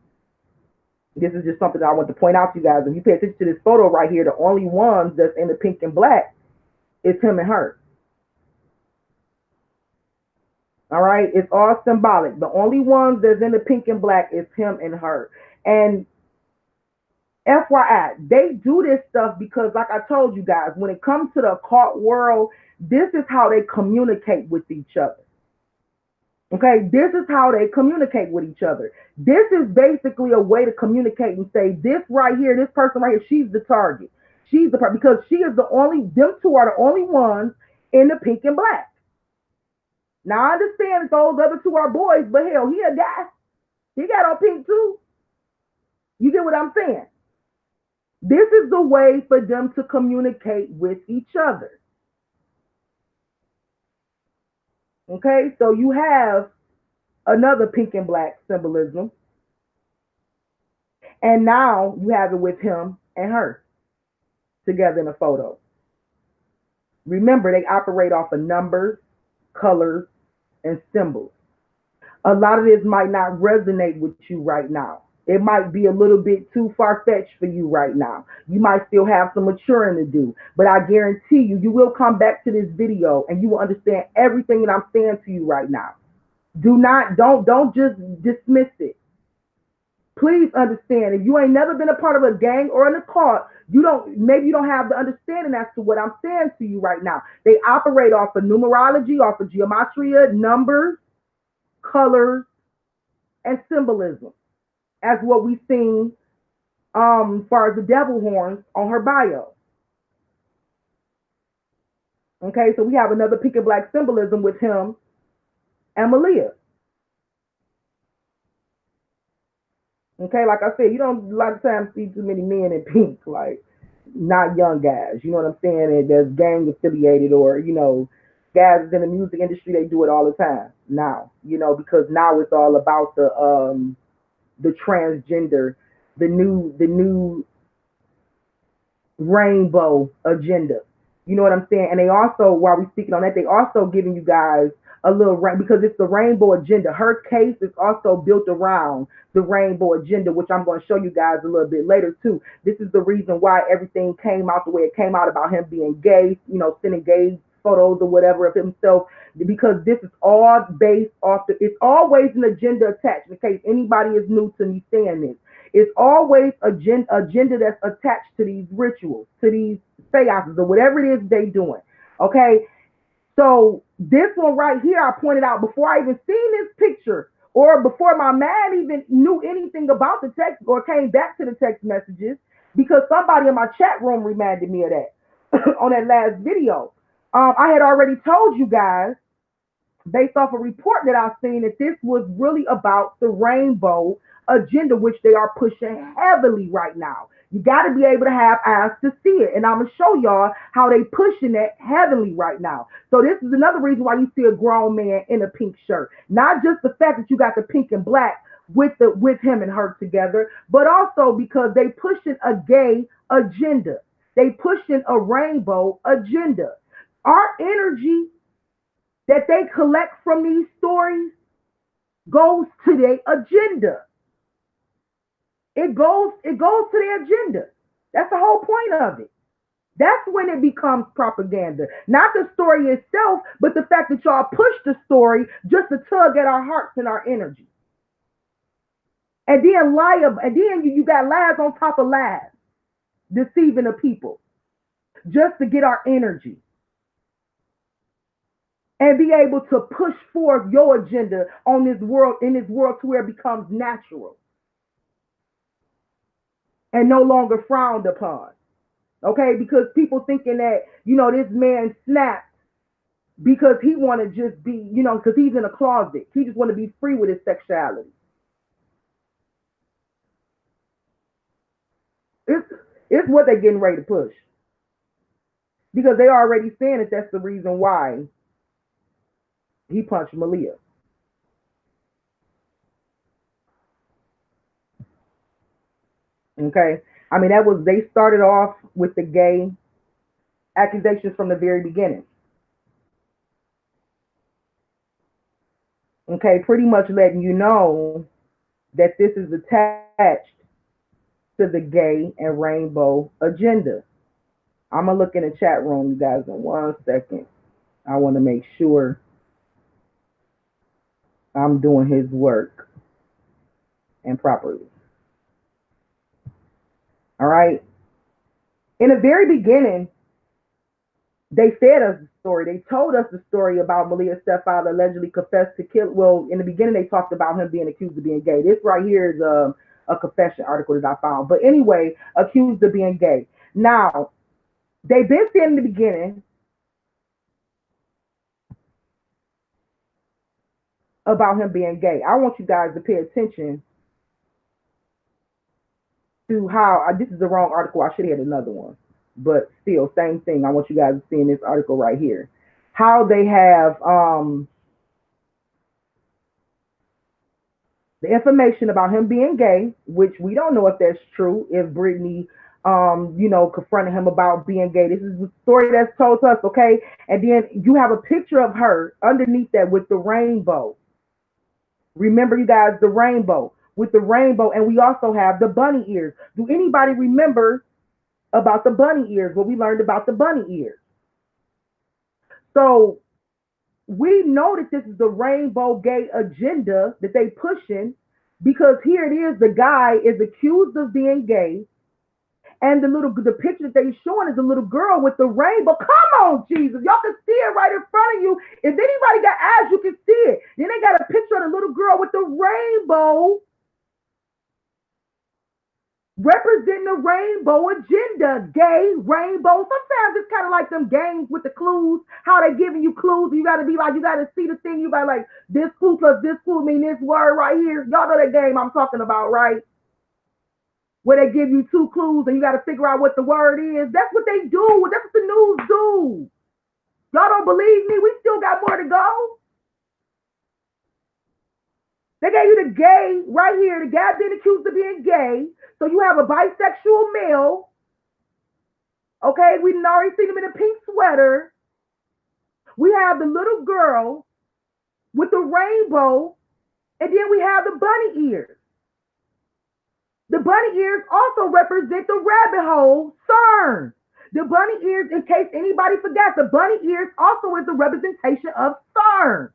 this is just something that I want to point out to you guys. If you pay attention to this photo right here, the only ones that's in the pink and black is him and her. All right, it's all symbolic. The only ones that's in the pink and black is him and her. And FYI, they do this stuff because, like I told you guys, when it comes to the occult world, this is how they communicate with each other. Okay, this is how they communicate with each other. This is basically a way to communicate and say, this right here, this person right here, she's the target. She's the part because she is the only, them two are the only ones in the pink and black. Now I understand that those other two are boys, but hell, he a guy. He got on pink too. You get what I'm saying? This is the way for them to communicate with each other. Okay, so you have another pink and black symbolism. And now you have it with him and her together in a photo. Remember, they operate off of numbers, colors, and symbols. A lot of this might not resonate with you right now. It might be a little bit too far fetched for you right now. You might still have some maturing to do, but I guarantee you, you will come back to this video and you will understand everything that I'm saying to you right now. Don't just dismiss it. Please understand, if you ain't never been a part of a gang or in a cult, you don't have the understanding as to what I'm saying to you right now. They operate off of numerology, off of geometria, numbers, colors, and symbolism, as what we've seen as far as the devil horns on her bio. Okay, so we have another pink and black symbolism with him and Maleah. Okay, like I said, you don't a lot of times see too many men in pink, like not young guys. You know what I'm saying? And that's gang affiliated or guys in the music industry. They do it all the time now. Because now it's all about the transgender, the new rainbow agenda. You know what I'm saying? And they also, while we're speaking on that, they also giving you guys a little because it's the rainbow agenda. Her case is also built around the rainbow agenda, which I'm going to show you guys a little bit later too. This is the reason why everything came out the way it came out about him being gay, sending gay photos or whatever of himself, because this is all based off it's always an agenda attached. In case anybody is new to me saying this, it's always agenda that's attached to these rituals, to these seances, or whatever it is they doing. Okay, so this one right here, I pointed out before I even seen this picture, or before my man even knew anything about the text or came back to the text messages, because somebody in my chat room reminded me of that on that last video. I had already told you guys, based off a report that I've seen, that this was really about the rainbow agenda, which they are pushing heavily right now. You got to be able to have eyes to see it. And I'm going to show y'all how they pushing that heavily right now. So this is another reason why you see a grown man in a pink shirt. Not just the fact that you got the pink and black with him and her together, but also because they pushing a gay agenda. They pushing a rainbow agenda. Our energy that they collect from these stories goes to their agenda. It goes to their agenda. That's the whole point of it. That's when it becomes propaganda. Not the story itself, but the fact that y'all push the story just to tug at our hearts and our energy. And then and then you got lies on top of lies, deceiving the people just to get our energy and be able to push forth your agenda on this world, in this world, to where it becomes natural and no longer frowned upon. Okay, because people thinking that, this man snapped because he want to just be, because he's in a closet. He just want to be free with his sexuality. It's it's what they're getting ready to push, because they already saying that that's the reason why he punched Maleah. Okay, I mean, they started off with the gay accusations from the very beginning. Okay, pretty much letting you know that this is attached to the gay and rainbow agenda. I'm gonna look in the chat room, you guys, in 1 second. I want to make sure I'm doing his work and properly. All right. In the very beginning, they fed us the story. They told us the story about Maleah's stepfather allegedly confessed to kill. Well, in the beginning, they talked about him being accused of being gay. This right here is a confession article that I found. But anyway, accused of being gay. Now, they've been saying in the beginning about him being gay. I want you guys to pay attention to how this is the wrong article. I should have had another one, but still, same thing. I want you guys to see in this article right here how they have the information about him being gay, which we don't know if that's true. If Brittany, confronted him about being gay, this is the story that's told to us. Okay, and then you have a picture of her underneath that with the rainbow. Remember, you guys, the rainbow with the rainbow, and we also have the bunny ears. Do anybody remember about the bunny ears? What we learned about the bunny ears. So we know that this is the rainbow gay agenda that they pushing, because here it is, the guy is accused of being gay, and the picture that they showing is a little girl with the rainbow. Come on, Jesus, y'all can see it right in front of you. If anybody got eyes, you can see it. Then they got a picture of the little girl with the rainbow, representing the rainbow agenda, gay rainbow. Sometimes it's kind of like them games with the clues, how they giving you clues. You got to be like, you got to see the thing. You got like, this clue plus this clue mean this word right here. Y'all know that game I'm talking about, right? Where they give you two clues and you got to figure out what the word is. That's what they do. That's what the news do. Y'all don't believe me? We still got more to go. They gave you the gay right here. The guy being accused of being gay. So you have a bisexual male. Okay, we done already seen him in a pink sweater. We have the little girl with the rainbow, and then we have the bunny ears. The bunny ears also represent the rabbit hole, CERN. The bunny ears, in case anybody forgot, the bunny ears also is the representation of CERN.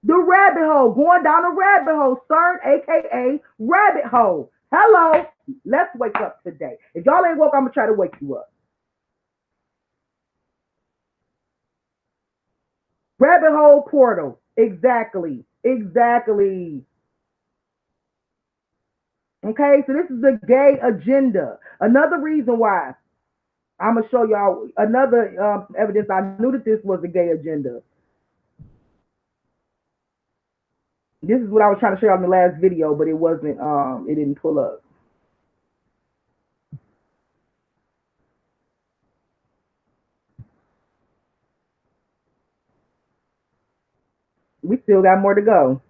The rabbit hole, going down the rabbit hole, CERN, aka rabbit hole. Hello, let's wake up today. If y'all ain't woke, I'm gonna try to wake you up. Rabbit hole portal. Exactly. Exactly. Okay, so this is the gay agenda. Another reason why I'm gonna show y'all another evidence. I knew that this was a gay agenda. This is what I was trying to show y'all in the last video, but it wasn't. It didn't pull up. We still got more to go.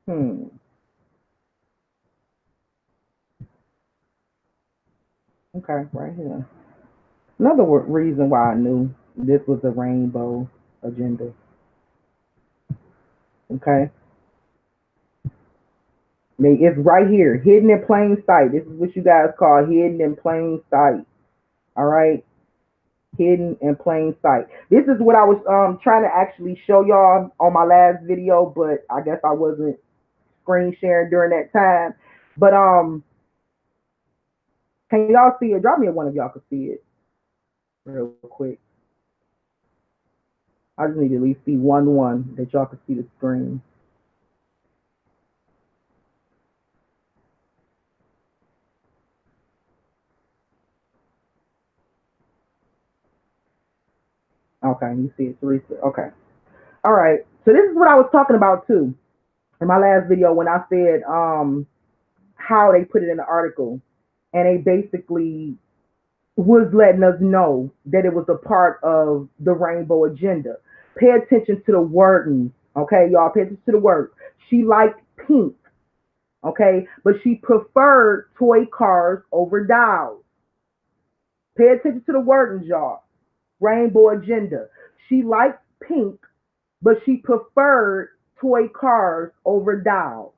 Hmm. Okay, right here. Another reason why I knew this was a rainbow agenda. Okay, it's right here, hidden in plain sight. This is what you guys call hidden in plain sight. All right, hidden in plain sight. This is what I was trying to actually show y'all on my last video, but I guess I wasn't screen sharing during that time. But can y'all see it? Drop me a one if y'all can see it real quick. I just need to at least see one that y'all can see the screen. Okay, you see it, Teresa. Okay. All right. So this is what I was talking about too in my last video when I said how they put it in the article, and they basically was letting us know that it was a part of the rainbow agenda. Pay attention to the wording, okay, y'all. Pay attention to the word. She liked pink, okay, but she preferred toy cars over dolls. Pay attention to the wording, y'all. Rainbow agenda. She liked pink, but she preferred toy cars over dolls.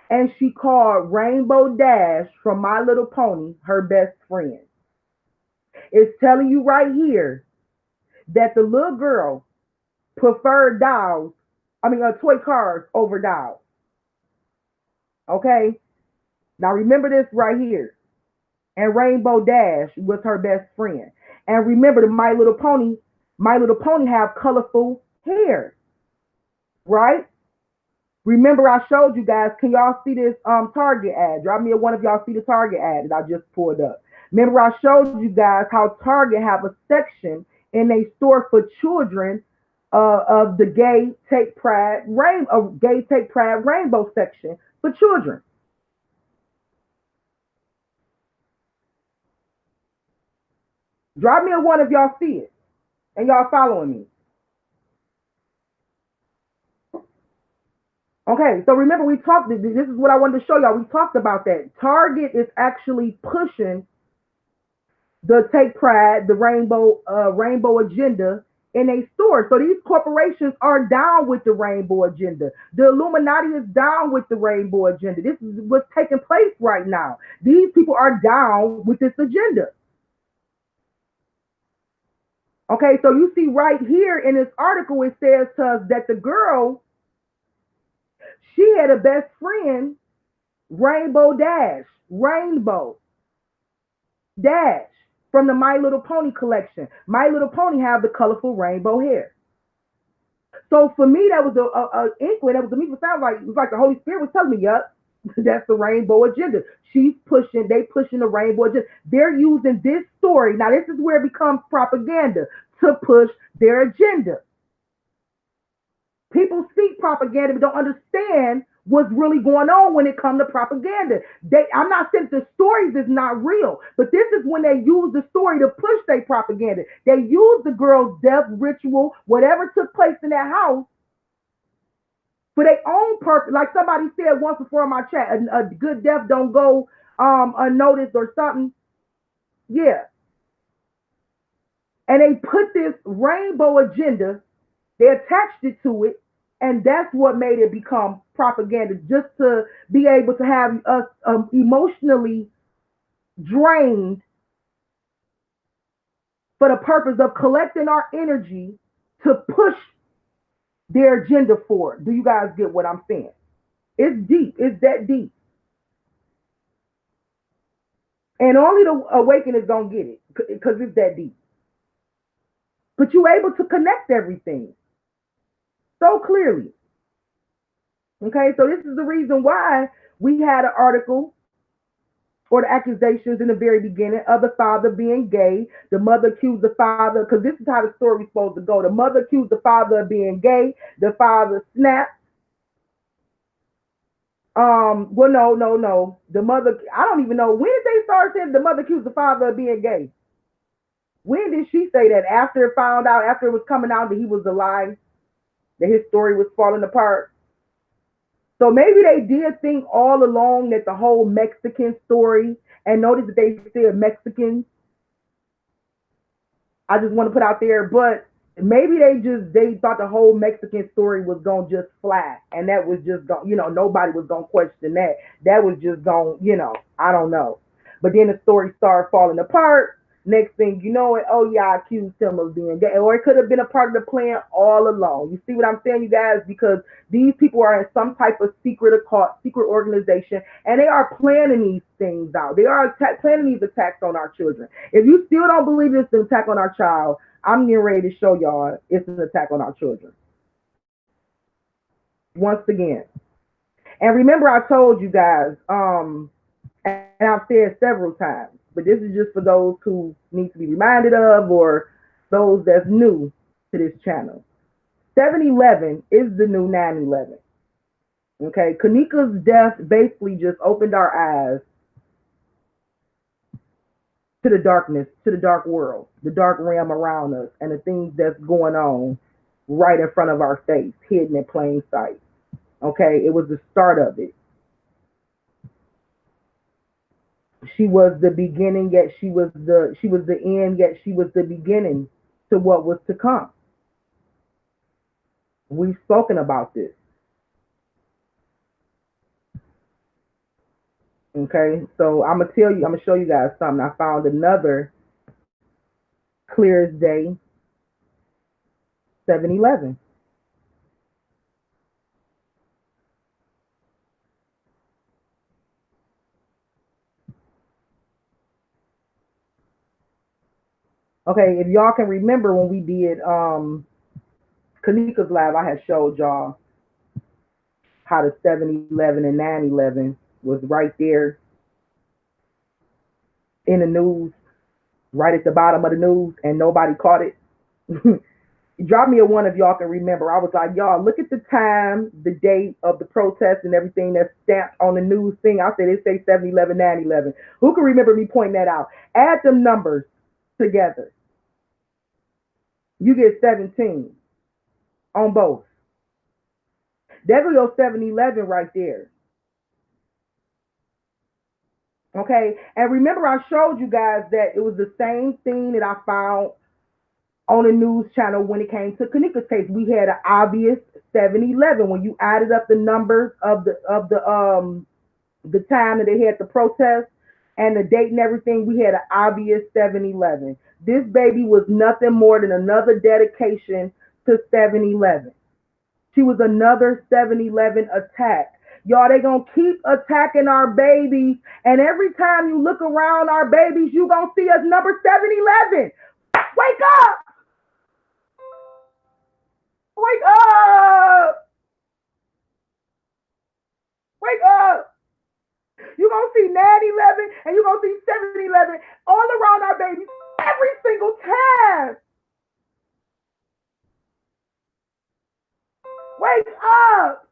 And she called Rainbow Dash from My Little Pony her best friend. It's telling you right here that the little girl preferred toy cars over dolls. Okay? Now remember this right here. And Rainbow Dash was her best friend. And remember the My Little Pony have colorful hair, right? Remember I showed you guys, can y'all see this Target ad? Drop me a one if y'all see the Target ad that I just pulled up. Remember I showed you guys how Target have a section in a store for children of the Gay Take Pride Rainbow section for children. Drop me a one if y'all see it and y'all following me. Okay, so remember we talked. This is what I wanted to show y'all. We talked about that. Target is actually pushing the Take Pride, the rainbow agenda in a store. So these corporations are down with the rainbow agenda. The Illuminati is down with the rainbow agenda. This is what's taking place right now. These people are down with this agenda. Okay, so you see right here in this article, it says to us that the girl, she had a best friend, Rainbow Dash from the My Little Pony collection. My Little Pony have the colorful rainbow hair. So for me, that was a inkling. That was to me. It sounds like it was like the Holy Spirit was telling me, "Yup, that's the rainbow agenda." They pushing the rainbow agenda. They're using this story. Now this is where it becomes propaganda to push their agenda. People speak propaganda but don't understand what's really going on when it comes to propaganda. I'm not saying the stories is not real, but this is when they use the story to push their propaganda. They use the girl's death ritual, whatever took place in that house, for their own purpose. Like somebody said once before in my chat, a good death don't go unnoticed or something. Yeah. And they put this rainbow agenda, they attached it to it, and that's what made it become propaganda, just to be able to have us emotionally drained for the purpose of collecting our energy to push their agenda forward. Do you guys get what I'm saying? It's deep. It's that deep. And only the awakened is going to get it because it's that deep. But you're able to connect everything so clearly. Okay, so this is the reason why we had an article or the accusations in the very beginning of the father being gay. The mother accused the father, because this is how the story was supposed to go. The mother accused the father of being gay. The father snapped. Well, no. The mother, I don't even know. When did they start saying the mother accused the father of being gay? When did she say that? After it found out, after it was coming out that he was alive, that his story was falling apart? So maybe they did think all along that the whole Mexican story, and notice that they said Mexicans. I just want to put out there, but maybe they thought the whole Mexican story was gonna just fly, and that was just going, nobody was gonna question that. That was just going, I don't know. But then the story started falling apart. Next thing you know it, oh yeah, I accused him of being gay, or it could have been a part of the plan all along. You see what I'm saying, you guys? Because these people are in some type of secret occult, secret organization, and they are planning these things out. They are planning these attacks on our children. If you still don't believe it's an attack on our child, I'm getting ready to show y'all it's an attack on our children. Once again. And remember I told you guys, and I've said several times, but this is just for those who need to be reminded of or those that's new to this channel. 7-Eleven is the new 9/11. Okay, Kanika's death basically just opened our eyes to the darkness, to the dark world, the dark realm around us, and the things that's going on right in front of our face, hidden in plain sight. Okay, it was the start of it. She was the beginning, yet she was the end, yet she was the beginning to what was to come. We've spoken about this. Okay, so I'm gonna show you guys something. I found another clear as day 7-Eleven. Okay, if y'all can remember when we did Kanika's live, I had showed y'all how the 7-Eleven and 9/11 was right there in the news, right at the bottom of the news, and nobody caught it. Drop me a one if y'all can remember. I was like, y'all, look at the time, the date of the protest and everything that's stamped on the news thing. I said it say 7-Eleven, 9/11. Who can remember me pointing that out? Add them numbers together. You get 17 on both. There goes your 7-Eleven right there. Okay. And remember, I showed you guys that it was the same thing that I found on the news channel when it came to Kanika's case. We had an obvious 7-Eleven. When you added up the numbers of the time that they had the protest and the date and everything, we had an obvious 7-Eleven. This baby was nothing more than another dedication to 7-Eleven. She was another 7-Eleven attack. Y'all, they gonna keep attacking our babies, and every time you look around our babies, you gonna see us number 7-Eleven. Wake up! Wake up! Wake up! You gonna see 9/11 and you gonna see 7-Eleven all around our babies every single time. Wake up!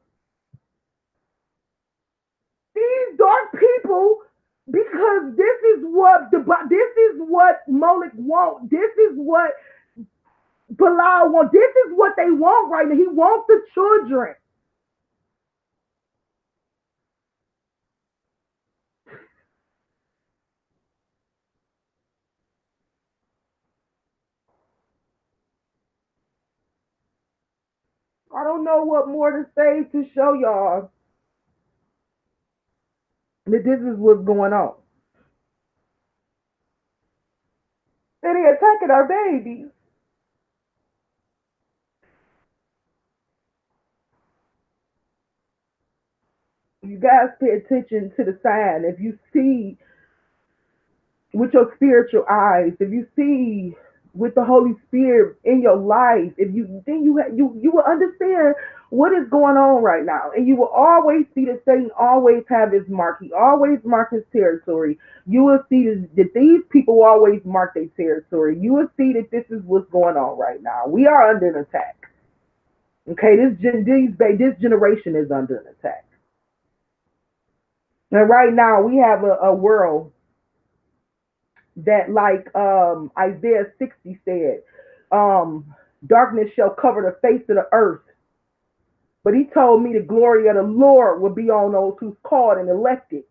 These dark people, because this is what Moloch wants. This is what Bilal wants. This is what they want right now. He wants the children. I don't know what more to say to show y'all that this is what's going on. And they attacking our babies. You guys pay attention to the sign. If you see with your spiritual eyes, if you see with the Holy Spirit in your life, if you then you will understand what is going on right now, and you will always see that Satan always have his mark. He always mark his territory. You will see that these people always mark their territory. You will see that this is what's going on right now. We are under an attack. Okay, this generation is under an attack, and right now we have a world that, like Isaiah 60 said, darkness shall cover the face of the earth, But he told me the glory of the Lord will be on those who's called and elected.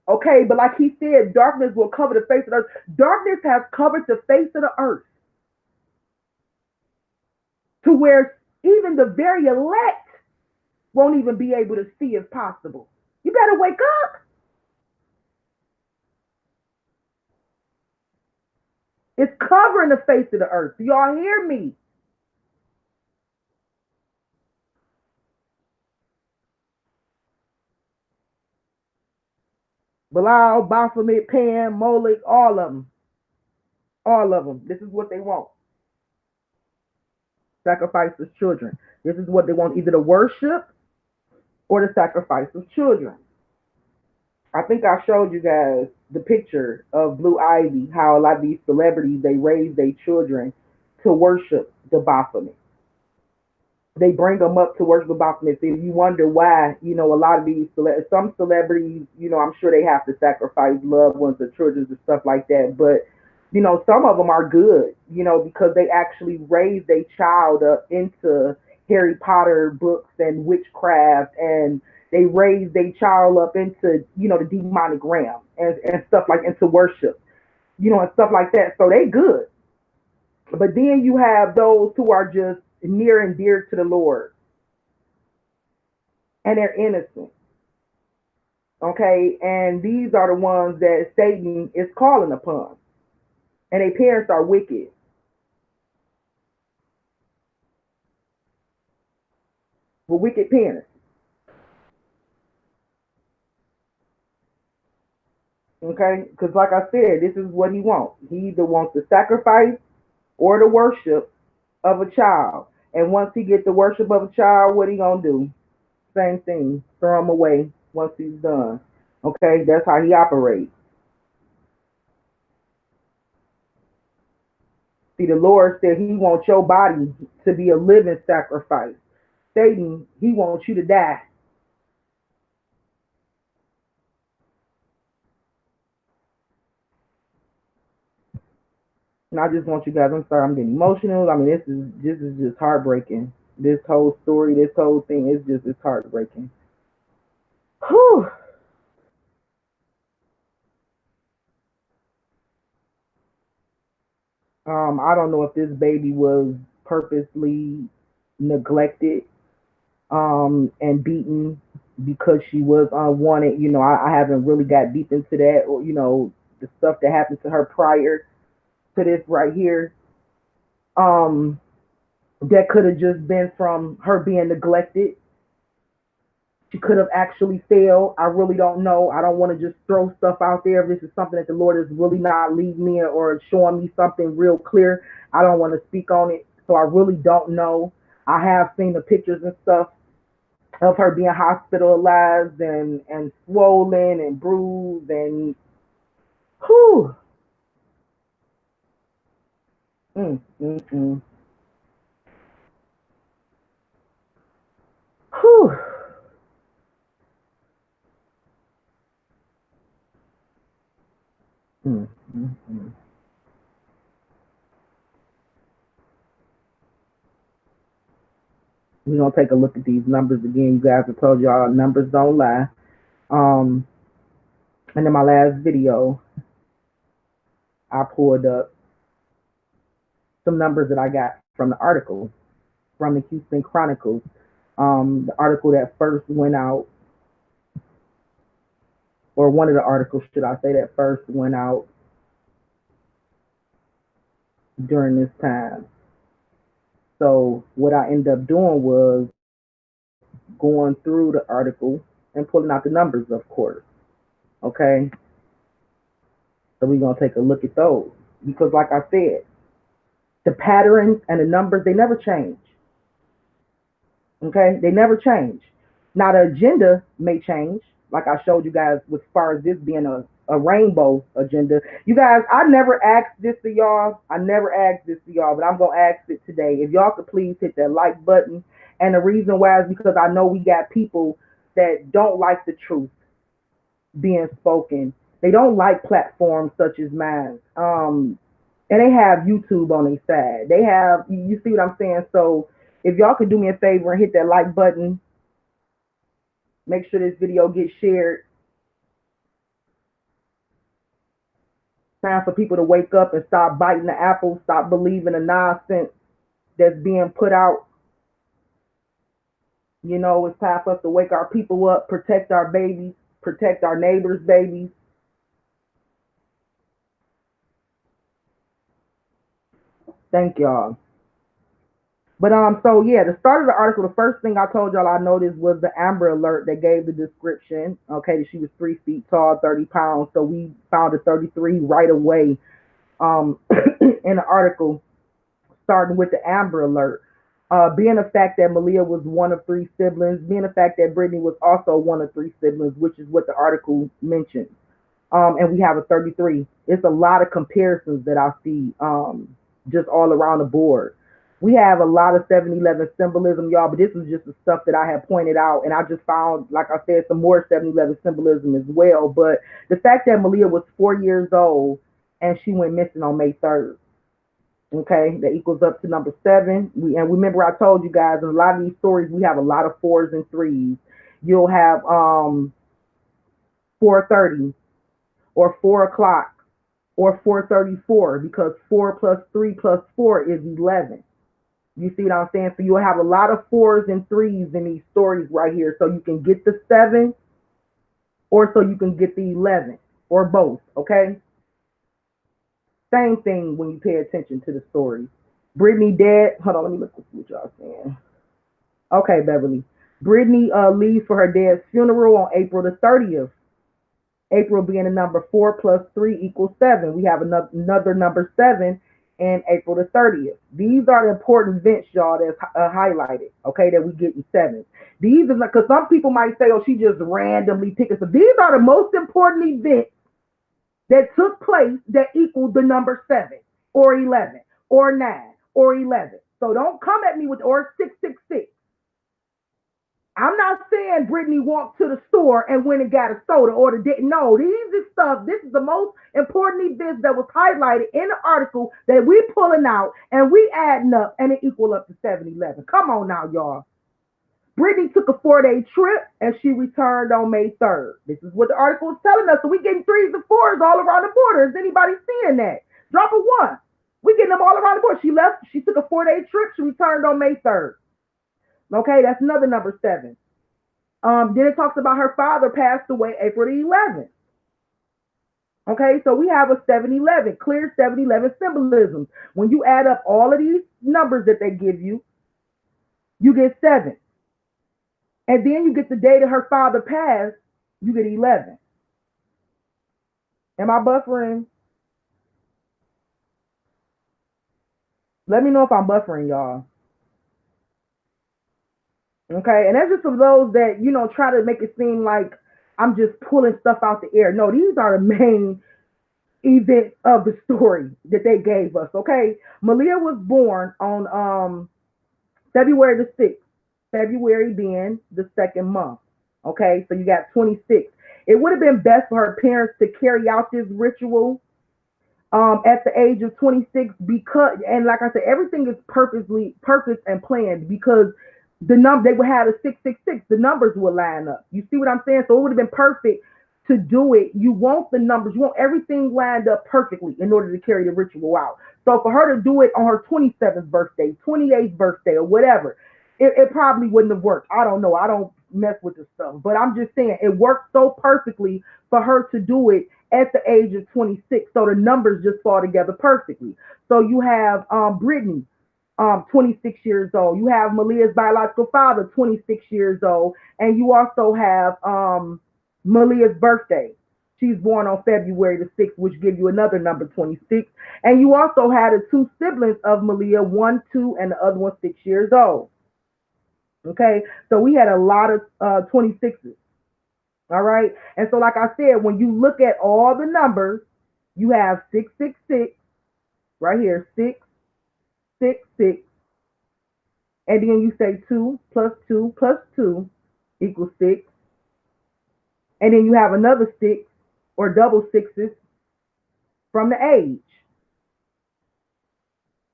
Okay, but like he said, darkness will cover the face of the earth. Darkness has covered the face of the earth to where even the very elect won't even be able to see if possible. You better wake up. It's covering the face of the earth. Do y'all hear me? Bilal, Baphomet, Pan, Moloch, all of them. All of them. This is what they want. Sacrifice of children. This is what they want, either the worship or the sacrifice of children. I think I showed you guys the picture of Blue Ivy, how a lot of these celebrities, they raise their children to worship the Baphomet. They bring them up to worship the Baphomet. And you wonder why, a lot of these, some celebrities, I'm sure they have to sacrifice loved ones or children and stuff like that. But, some of them are good, because they actually raise their child up into Harry Potter books and witchcraft, and they raise their child up into, the demonic realm and stuff like into worship, and stuff like that. So they good. But then you have those who are just near and dear to the Lord, and they're innocent. Okay, and these are the ones that Satan is calling upon, and their parents are wicked. With wicked parents. Okay, because like I said, this is what he wants. He either wants the sacrifice or the worship of a child. And once he gets the worship of a child, what he gonna do? Same thing, throw him away once he's done. Okay, that's how he operates. See, the Lord said he wants your body to be a living sacrifice. Satan, he wants you to die. And I just want you guys, I'm sorry, I'm getting emotional. I mean, this is just heartbreaking. This whole story, this whole thing is just it's heartbreaking. Whew. I don't know if this baby was purposely neglected and beaten because she was unwanted. I haven't really got deep into that, or the stuff that happened to her prior to this right here. Um, that could have just been from her being neglected. She could have actually failed. I really don't know. I don't want to just throw stuff out there. If this is something that the Lord is really not leading me or showing me something real clear, I don't want to speak on it. So I really don't know. I have seen the pictures and stuff of her being hospitalized and swollen and bruised and whew, mm, mm, mm, whew, mm, mm, mm. We're gonna take a look at these numbers again. You guys, I told y'all numbers don't lie. Um, and in my last video, I pulled up some numbers that I got from the article from the Houston Chronicles. The article that first went out, or one of the articles, should I say, that first went out during this time. So what I ended up doing was going through the article and pulling out the numbers, of course. Okay, so we're gonna take a look at those because, like I said, the patterns and the numbers, they never change. Okay, they never change. Now the agenda may change, like I showed you guys, as far as this being a rainbow agenda. You guys, I never asked this to y'all. I never asked this to y'all, but I'm gonna ask it today. If y'all could please hit that like button. And the reason why is because I know we got people that don't like the truth being spoken. They don't like platforms such as mine. And they have YouTube on their side. They have, you see what I'm saying? So If y'all could do me a favor and hit that like button, make sure this video gets shared. Time for people to wake up and stop biting the apple, stop believing the nonsense that's being put out. You know, it's time for us to wake our people up, protect our babies, protect our neighbors' babies. Thank y'all. But so yeah, the start of the article, the first thing I told y'all I noticed was the Amber Alert that gave the description. Okay, she was 3 feet tall, 30 pounds. So we found a 33 right away. In the article, starting with the Amber Alert. Being the fact that Maleah was one of three siblings, being the fact that Brittany was also one of three siblings, which is what the article mentions. And we have a 33. It's a lot of comparisons that I see just all around the board. We have a lot of 7-Eleven symbolism, y'all, but this is just the stuff that I had pointed out. And I just found, like I said, some more 7-Eleven symbolism as well. But the fact that Maleah was 4 years old and she went missing on May 3rd. Okay, that equals up to number 7. And remember, I told you guys in a lot of these stories, we have a lot of 4s and 3s. You'll have 4:30 or 4 o'clock or 4:34 because 4 plus 3 plus 4 is 11. You see what I'm saying? So you'll have a lot of 4s and 3s in these stories right here. So you can get the 7 or so you can get the 11 or both. Okay. Same thing when you pay attention to the story. Brittany dead. Hold on, let me look at what y'all saying. Okay, Beverly. Brittany leaves for her dad's funeral on April the 30th. April being a number 4 plus 3 equals 7. We have another number 7 and April the 30th. These are the important events, y'all, that's highlighted, okay, that we get in 7. These are, because some people might say, oh, she just randomly picked it. So these are the most important events that took place that equaled the number 7 or 11 or 9 or 11. So don't come at me with or 666. I'm not saying Brittany walked to the store and went and got a soda or the didn't. No, these is stuff. This is the most important events that was highlighted in the article that we pulling out and we adding up and it equal up to 7-11. Come on now, y'all. Brittany took a 4-day trip and she returned on May 3rd. This is what the article is telling us. So we getting 3s and 4s all around the border. Is anybody seeing that? Drop a 1. We getting them all around the board. She left. She took a 4-day trip. She returned on May 3rd. Okay, that's another number 7. Then it talks about her father passed away April the 11th. Okay, so we have a 7-11, clear 7-11 symbolism. When you add up all of these numbers that they give you, you get 7. And then you get the day that her father passed, you get 11. Am I buffering? Let me know if I'm buffering, y'all. Okay, and that's just for those that, you know, try to make it seem like I'm just pulling stuff out the air. No, these are the main events of the story that they gave us. Okay, Maleah was born on February the 6th, February being the second month. Okay, so you got 26. It would have been best for her parents to carry out this ritual at the age of 26 because, and like I said, everything is purpose and planned because the number they would have a 666, the numbers will line up. You see what I'm saying? So it would have been perfect to do it. You want the numbers, you want everything lined up perfectly in order to carry the ritual out. So for her to do it on her 27th birthday, 28th birthday, or whatever, it probably wouldn't have worked. I don't know. I don't mess with this stuff, but I'm just saying it worked so perfectly for her to do it at the age of 26. So the numbers just fall together perfectly. So you have Brittany, 26 years old. You have Maleah's biological father, 26 years old. And you also have Maleah's birthday. She's born on February the 6th, which gives you another number, 26. And you also had the 2 siblings of Maleah, 1, 2, and the other one 6 years old. Okay, so we had a lot of 26s. All right, and so like I said, when you look at all the numbers, you have 666 right here, 666, and then you say 2 plus 2 plus 2 equals 6, and then you have another 6 or double sixes from the age.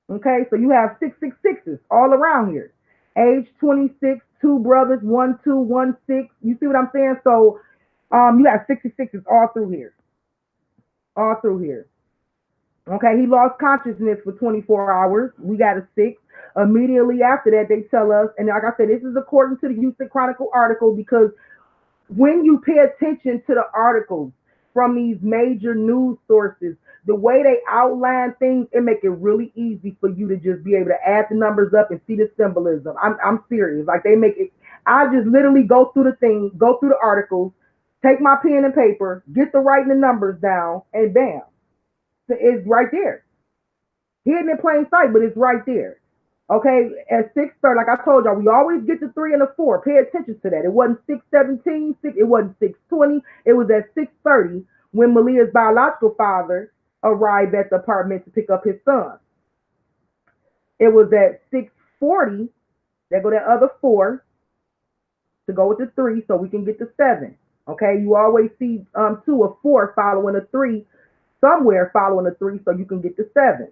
Okay, so you have 666s all around here. age 26, two brothers, 1 2, 1 6. You see what I'm saying? So you got 66s all through here. All through here. Okay, he lost consciousness for 24 hours. We got a 6. Immediately after that, they tell us, and like I said, this is according to the Houston Chronicle article, because when you pay attention to the articles from these major news sources, the way they outline things, it make it really easy for you to just be able to add the numbers up and see the symbolism. I'm serious. Like they make it. I just literally go through the thing, go through the articles, take my pen and paper, get the writing the numbers down, and bam, it's right there. Hidden in plain sight, but it's right there. Okay, at 6:30, like I told y'all, we always get the 3 and the 4. Pay attention to that. It wasn't 6:17, it wasn't 6:20. It was at 6:30 when Maleah's biological father arrived at the apartment to pick up his son. It was at 6:40. There go that other 4 to go with the 3, so we can get the 7. Okay, you always see 2 or 4 following a 3, somewhere following a 3, so you can get the 7.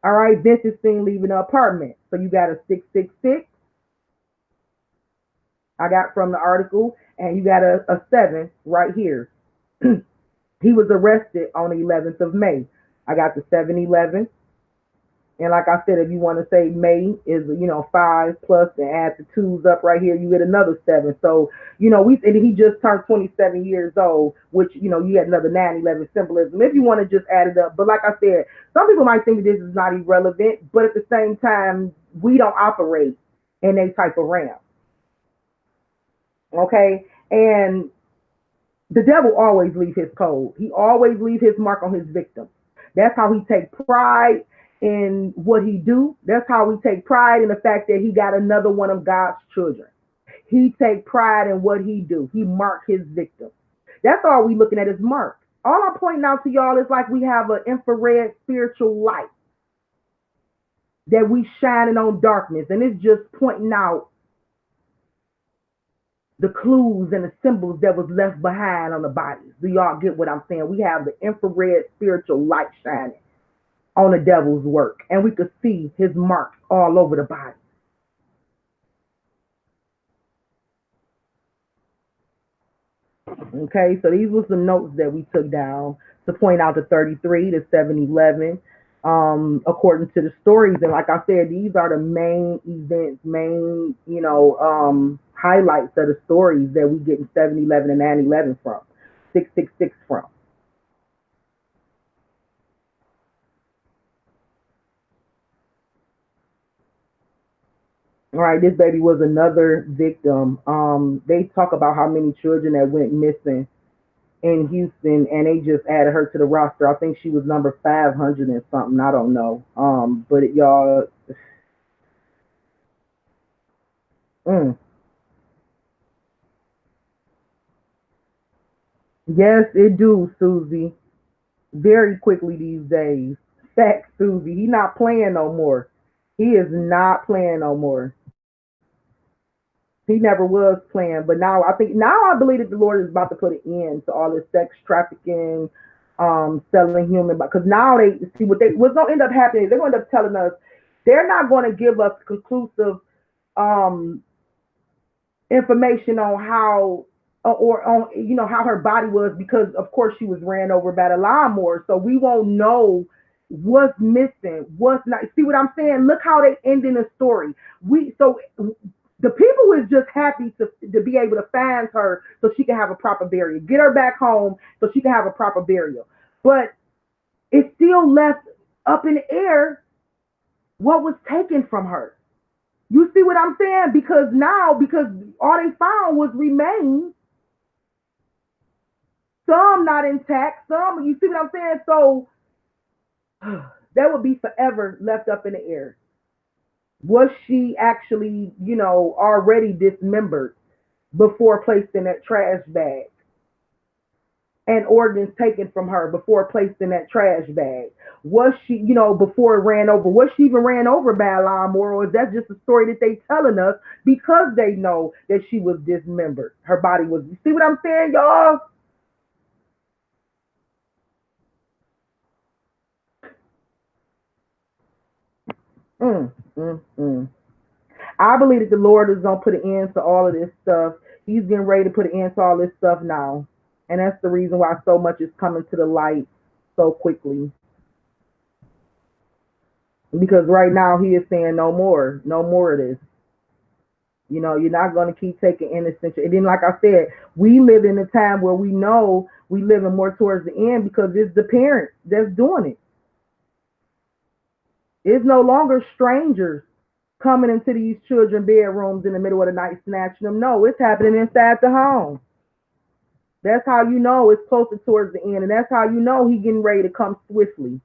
All right, Vince is seen leaving the apartment. So you got a 666. I got from the article, and you got a 7 right here. He was arrested on the 11th of May. I got the 711. And like I said, if you want to say May is, 5 plus and add the twos up right here, you get another 7. So, and he just turned 27 years old, which, you had another 911 symbolism if you want to just add it up. But like I said, some people might think this is not irrelevant, but at the same time, we don't operate in a type of realm. Okay. And the devil always leave his code. He always leave his mark on his victim. That's how he take pride in what he do. That's how he take pride in the fact that he got another one of God's children. He take pride in what he do. He mark his victim. That's all we looking at is mark. All I'm pointing out to y'all is like we have an infrared spiritual light that we shining on darkness, and it's just pointing out the clues and the symbols that was left behind on the bodies. Do y'all get what I'm saying? We have the infrared spiritual light shining on the devil's work, and we could see his marks all over the body. Okay, so these were some notes that we took down to point out the 33, the 711, according to the stories. And like I said, these are the main events, main, highlights of the stories that we get in 711 and 911 from, 666 from. All right, this baby was another victim. They talk about how many children that went missing in Houston, and they just added her to the roster. I think she was number 500 and something. I don't know. Y'all, mm, yes, it do, Susie. Very quickly these days. Fact, Susie. He not playing no more. He is not playing no more. He never was playing, but now I believe that the Lord is about to put an end to all this sex trafficking, selling human. Because now they see what's gonna end up happening. They're gonna end up telling us they're not going to give us conclusive um, information on how or on how her body was, because of course she was ran over by the lawnmower, so we won't know what's missing, what's not. See what I'm saying? Look how they end in the story. We so the people is just happy to be able to find her so she can have a proper burial, get her back home so she can have a proper burial. But it's still left up in the air what was taken from her. You see what I'm saying? Because all they found was remains, some not intact, some, you see what I'm saying? So that would be forever left up in the air. Was she actually, already dismembered before placed in that trash bag? And organs taken from her before placed in that trash bag? Was she, before it ran over? Was she even ran over by a lawnmower, or is that just a story that they telling us because they know that she was dismembered? Her body was. You see what I'm saying, y'all? Mm, mm, mm. I believe that the Lord is gonna put an end to all of this stuff. He's getting ready to put an end to all this stuff now, and that's the reason why so much is coming to the light so quickly. Because right now He is saying no more, no more of this. You're not going to keep taking innocent. And then, like I said, we live in a time where we know we living more towards the end because it's the parents that's doing it. It's no longer strangers coming into these children bedrooms in the middle of the night snatching them. No, it's happening inside the home. That's how you know it's closer towards the end, and that's how you know He getting ready to come swiftly.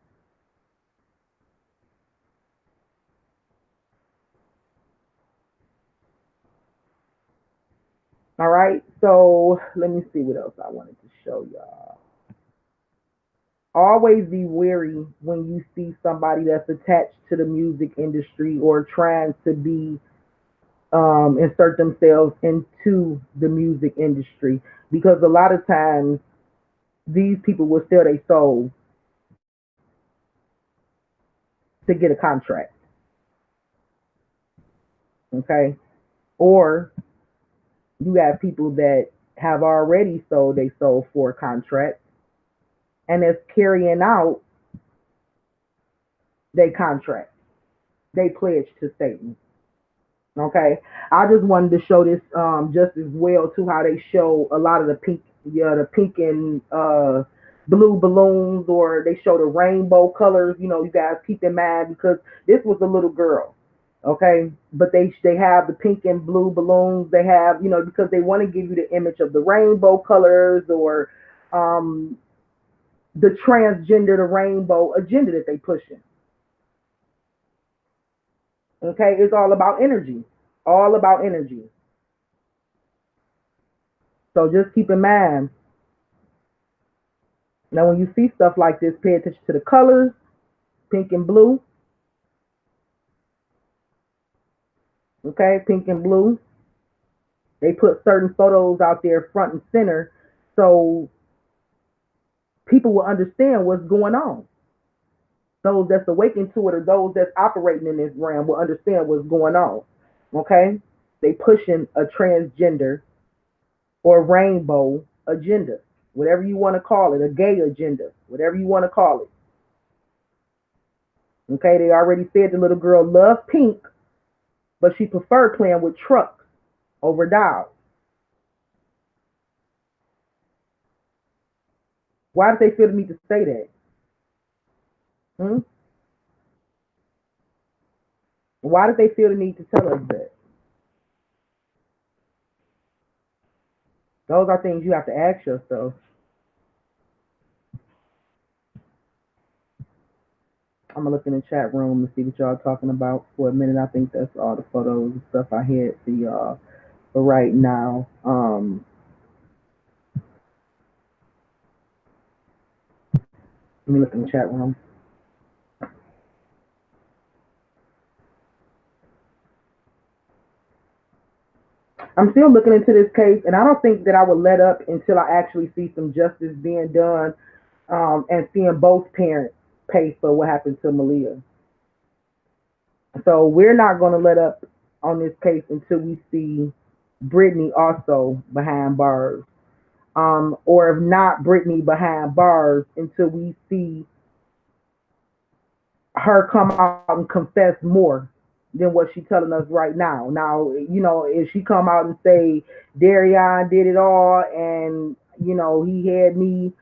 All right. So let me see what else I wanted to show y'all. Always be wary when you see somebody that's attached to the music industry or trying to be insert themselves into the music industry, because a lot of times these people will sell their soul to get a contract. Okay. Or you have people that have already sold their soul for a contract and is carrying out their contract. They pledge to Satan. Okay, I just wanted to show this just as well too, how they show a lot of the pink, yeah, the pink and blue balloons, or they show the rainbow colors. You guys keep in mind because this was a little girl. Okay, but they have the pink and blue balloons. They have because they want to give you the image of the rainbow colors, or um the transgender, the rainbow agenda that they pushing. Okay, it's all about energy, all about energy. So just keep in mind. Now, when you see stuff like this, pay attention to the colors, pink and blue. Okay, pink and blue. They put certain photos out there front and center so people will understand what's going on. Those that's awakened to it, or those that's operating in this realm, will understand what's going on. Okay? They pushing a transgender or rainbow agenda, whatever you want to call it, a gay agenda, whatever you want to call it. Okay, they already said the little girl loved pink, but she preferred playing with trucks over dolls. Why did they feel the need to say that? Hmm? Why did they feel the need to tell us that? Those are things you have to ask yourself. I'm gonna look in the chat room and see what y'all talking about for a minute. I think that's all the photos and stuff I had for y'all for right now. Let me look in the chat room. I'm still looking into this case, and I don't think that I would let up until I actually see some justice being done, and seeing both parents pay for what happened to Maleah. So we're not going to let up on this case until we see Brittany also behind bars, or if not Brittany behind bars, until we see her come out and confess more than what she's telling us right now. Now, if she come out and say Darion did it all, and he had me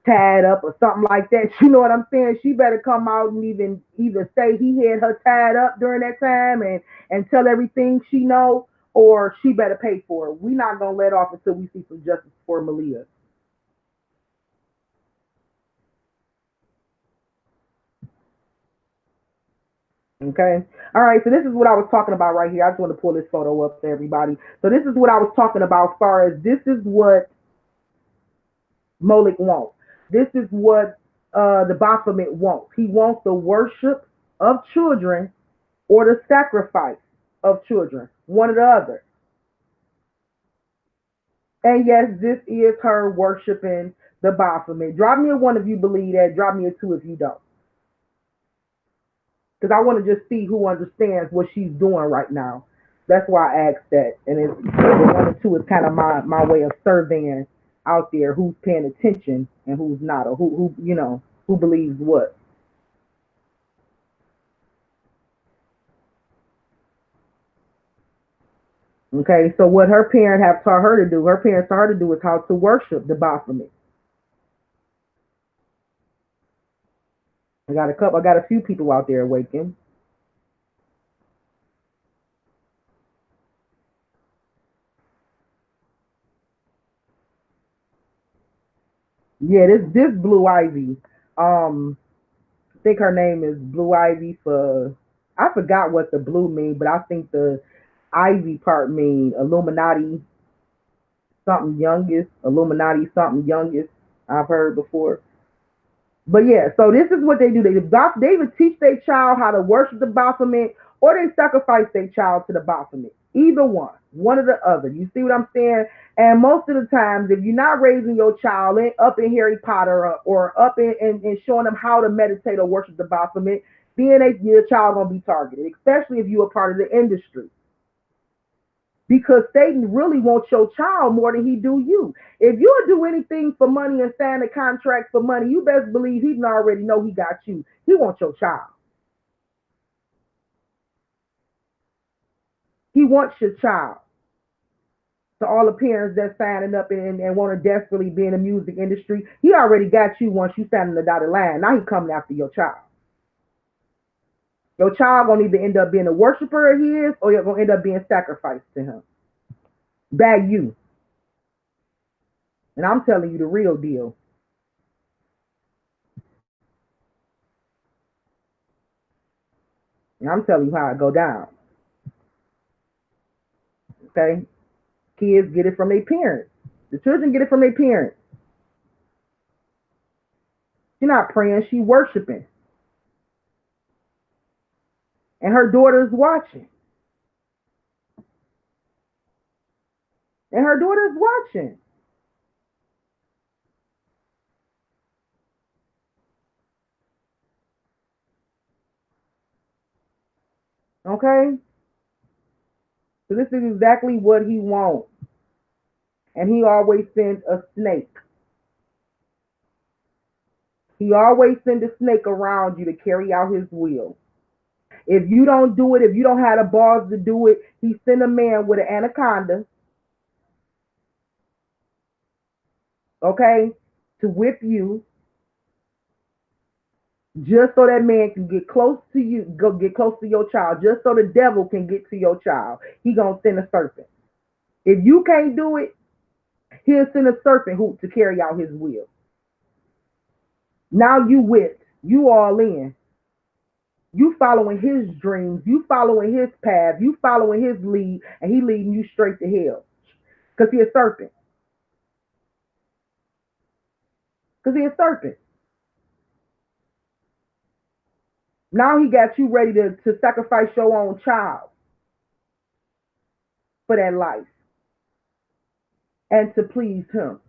tied up or something like that, you know what I'm saying? She better come out and even either say he had her tied up during that time and tell everything she know, or she better pay for it. We're not gonna let off until we see some justice for Maleah. Okay. All right. So this is what I was talking about right here. I just want to pull this photo up for everybody. So this is what I was talking about as far as this is what Moloch wants. This is what the Baphomet wants. He wants the worship of children or the sacrifice of children, one or the other. And yes, this is her worshiping the Baphomet. Drop me a one if you believe that. Drop me a two if you don't. Because I want to just see who understands what she's doing right now. That's why I asked that. And it's the one and two is kind of my way of surveying out there who's paying attention and who's not, or who who believes what. Okay, so what her parent have taught her to do, her parents taught her to do is how to worship the Baphomet. I got a few people out there awakened. Yeah, this Blue Ivy. I think her name is Blue Ivy for I forgot what the blue mean, but I think the Ivy part mean Illuminati something youngest, Illuminati something youngest. I've heard before. But yeah, so this is what they do. They would teach their child how to worship the Baphomet, or they sacrifice their child to the Baphomet. Either one or the other. You see what I'm saying? And most of the times, if you're not raising your child up in Harry Potter, or up in showing them how to meditate or worship the Baphomet, then your child gonna be targeted, especially if you're a part of the industry. Because Satan really wants your child more than he do you. If you'll do anything for money and sign a contract for money, you best believe he already know he got you. He wants your child. He wants your child. To all the parents that's signing up and want to desperately be in the music industry, he already got you once you sign in the dotted line. Now he coming after your child. Your child gonna either end up being a worshiper of his, or you're gonna end up being sacrificed to him. By you. And I'm telling you the real deal. And I'm telling you how it go down. Okay? Kids get it from their parents. The children get it from their parents. She's not praying, she worshiping. And her daughter's watching. And her daughter's watching. Okay? So this is exactly what he wants. And he always sends a snake. He always sends a snake around you to carry out his will. If you don't do it, if you don't have the balls to do it, he send a man with an anaconda, okay, to whip you, just so that man can get close to you, go get close to your child, just so the devil can get to your child. He gonna send a serpent. If you can't do it, he'll send a serpent who to carry out his will. Now you whipped, you all in. You following his dreams, you following his path, you following his lead, and he leading you straight to hell. Because he a serpent. Because he a serpent. Now he got you ready to sacrifice your own child for that life and to please him.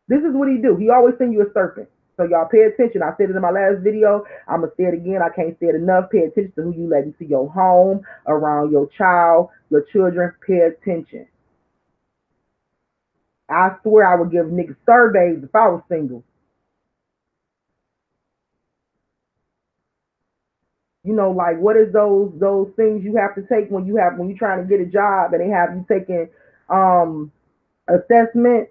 This is what he do. He always send you a serpent. So y'all pay attention. I said it in my last video. I'm going to say it again. I can't say it enough. Pay attention to who you let into your home, around your child, your children. Pay attention. I swear I would give niggas surveys if I was single. You know, like what is those things you have to take when you're trying to get a job and they have you taking assessment,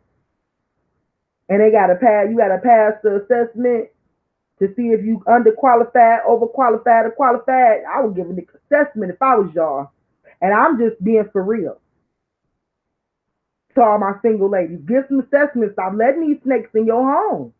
and they gotta pass you gotta pass the assessment to see if you underqualified, overqualified, or qualified. I would give an assessment if I was y'all. And I'm just being for real. To all my single ladies, give some assessments. Stop letting these snakes in your home.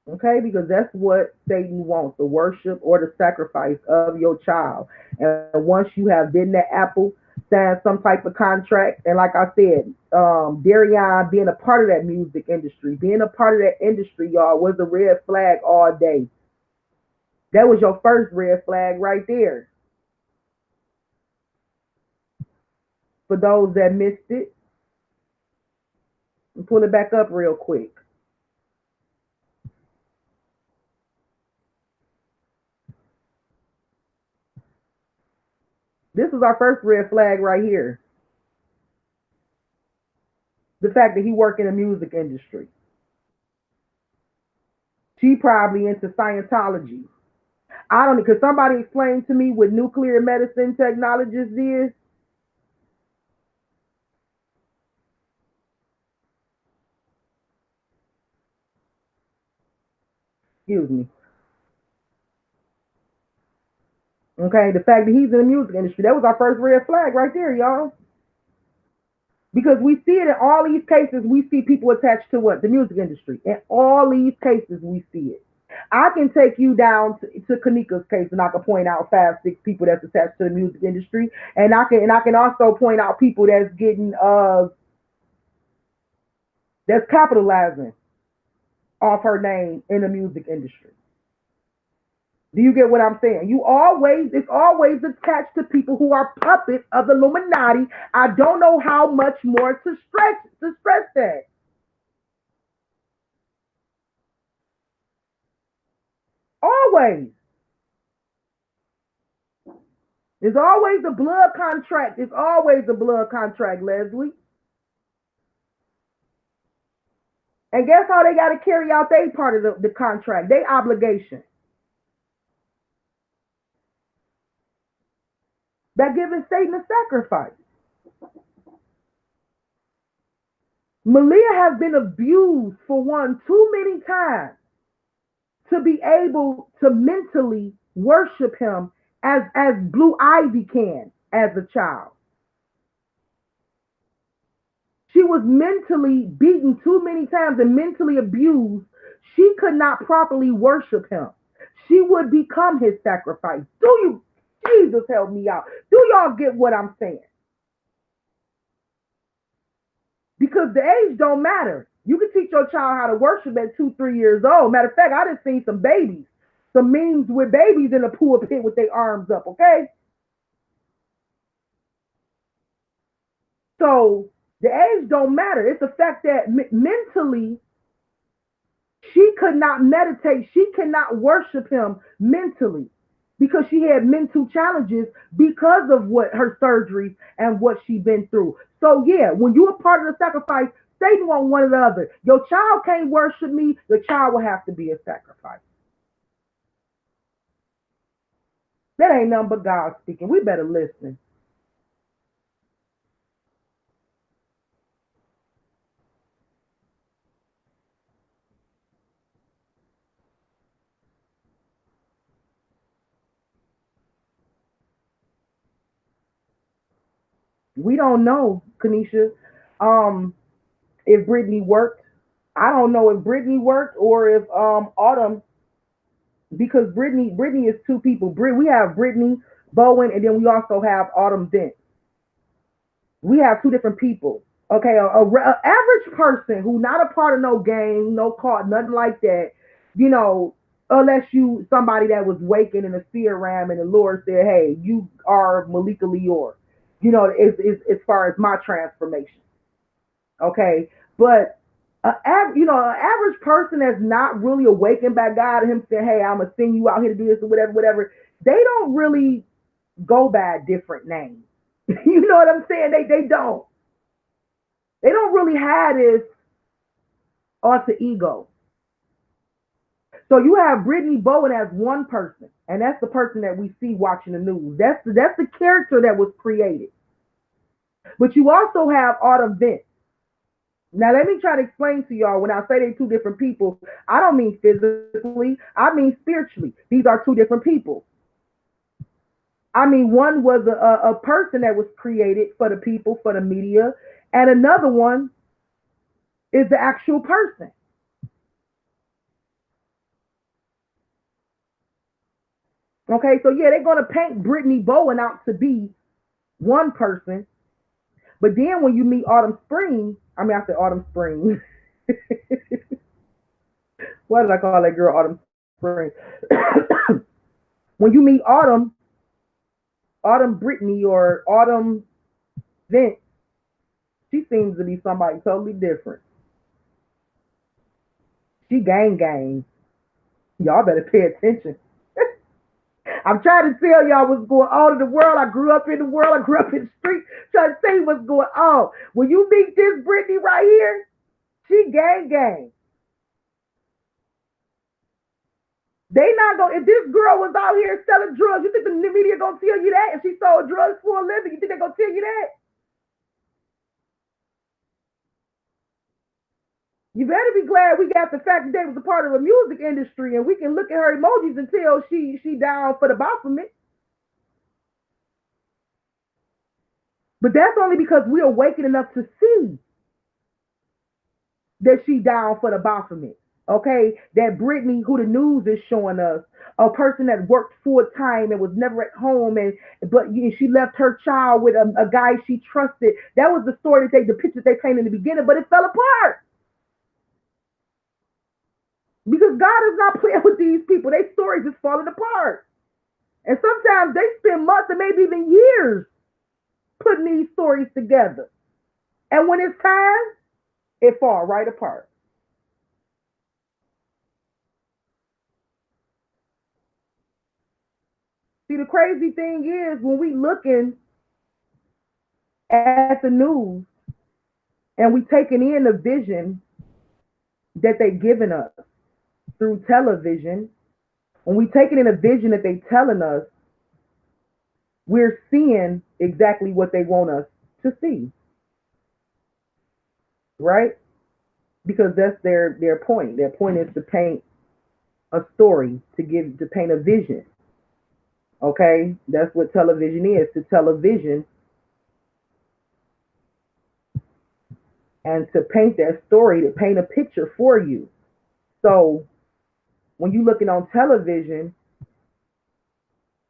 Okay, because that's what Satan wants, the worship or the sacrifice of your child. And once you have bitten that apple, signed some type of contract, and like I said, Darion being a part of that music industry, being a part of that industry, y'all, was a red flag all day. That was your first red flag right there. For those that missed it, and pull it back up real quick. This is our first red flag right here. The fact that he worked in the music industry. She probably into Scientology. I don't know. Could somebody explain to me what nuclear medicine technologist is? Excuse me. Okay, the fact that he's in the music industry, that was our first red flag right there, y'all. Because we see it in all these cases, we see people attached to what? The music industry. In all these cases, we see it. I can take you down to Kanika's case, and I can point out 5, 6 people that's attached to the music industry, and I can also point out people that's getting that's capitalizing off her name in the music industry. Do you get what I'm saying? It's always attached to people who are puppets of the Illuminati. I don't know how much more to stress that. Always. There's always a blood contract. It's always a blood contract, Leslie. And guess how they got to carry out their part of the contract, their obligation. By giving Satan a sacrifice. Maleah has been abused for one too many times to be able to mentally worship him as Blue Ivy can as a child. She was mentally beaten too many times and mentally abused. She could not properly worship him. She would become his sacrifice. Do you, Jesus help me out. Do y'all get what I'm saying? Because the age don't matter. You can teach your child how to worship at 2, 3 years old. Matter of fact, I just seen some babies, some memes with babies in the pulpit with their arms up, okay? So the age don't matter. It's the fact that mentally she could not meditate. She cannot worship him mentally because she had mental challenges because of what her surgery and what she been through. So yeah, when you're a part of the sacrifice, Satan want one or the other. Your child can't worship me. Your child will have to be a sacrifice. That ain't nothing but God speaking. We better listen. We don't know, Kanisha, um, if Brittany worked. I don't know if Brittany worked or if Autumn, because Brittany is 2 people. We have Brittany Bowen, and then we also have Autumn Dent. We have 2 different people. Okay, a average person who not a part of no gang, no cult, nothing like that. You know, unless you somebody that was waking in the fear realm, and the Lord said, "Hey, you are Malika Lior." You know, as far as my transformation. Okay, but an average person that's not really awakened by God and him saying, "Hey, I'm gonna send you out here to do this or whatever, whatever." They don't really go by a different name. You know what I'm saying? They don't. They don't really have this alter ego. So you have Brittany Bowen as one person, and that's the person that we see watching the news. That's the character that was created. But you also have Autumn Vince. Now let me try to explain to y'all when I say they're 2 different people, I don't mean physically, I mean spiritually. These are 2 different people. I mean, one was a person that was created for the people, for the media, and another one is the actual person. Okay, so yeah, they're gonna paint Brittany Bowen out to be one person, but then when you meet Autumn Spring, I mean I said Autumn Spring. What did I call that girl Autumn Spring? When you meet Autumn Brittany or Autumn Vince, she seems to be somebody totally different. She gang. Y'all better pay attention. I'm trying to tell y'all what's going on in the world. I grew up in the world. I grew up in the street. Trying to tell you what's going on. When you meet this Brittany right here, she gang gang. They not gonna. If this girl was out here selling drugs, you think the media gonna tell you that? If she sold drugs for a living, you think they gonna tell you that? You better be glad we got the fact that they was a part of the music industry, and we can look at her emojis and tell she down for the Baphomet. But that's only because we're awakened enough to see that she down for the Baphomet. Okay, that Brittany, who the news is showing us, a person that worked full time and was never at home, and but she left her child with a guy she trusted. That was the story that the picture they painted in the beginning, but it fell apart because God is not playing with these people. Their stories just falling apart, and sometimes they spend months and maybe even years putting these stories together, and when it's time, it fall right apart. See, the crazy thing is when we looking at the news and we taking in the vision that they giving us through television, when we taking in a vision that they telling us, we're seeing exactly what they want us to see, right? Because that's their point. Their point is to paint a story, to paint a vision. Okay, that's what television is. To tell a vision and to paint that story, to paint a picture for you. So when you're looking on television,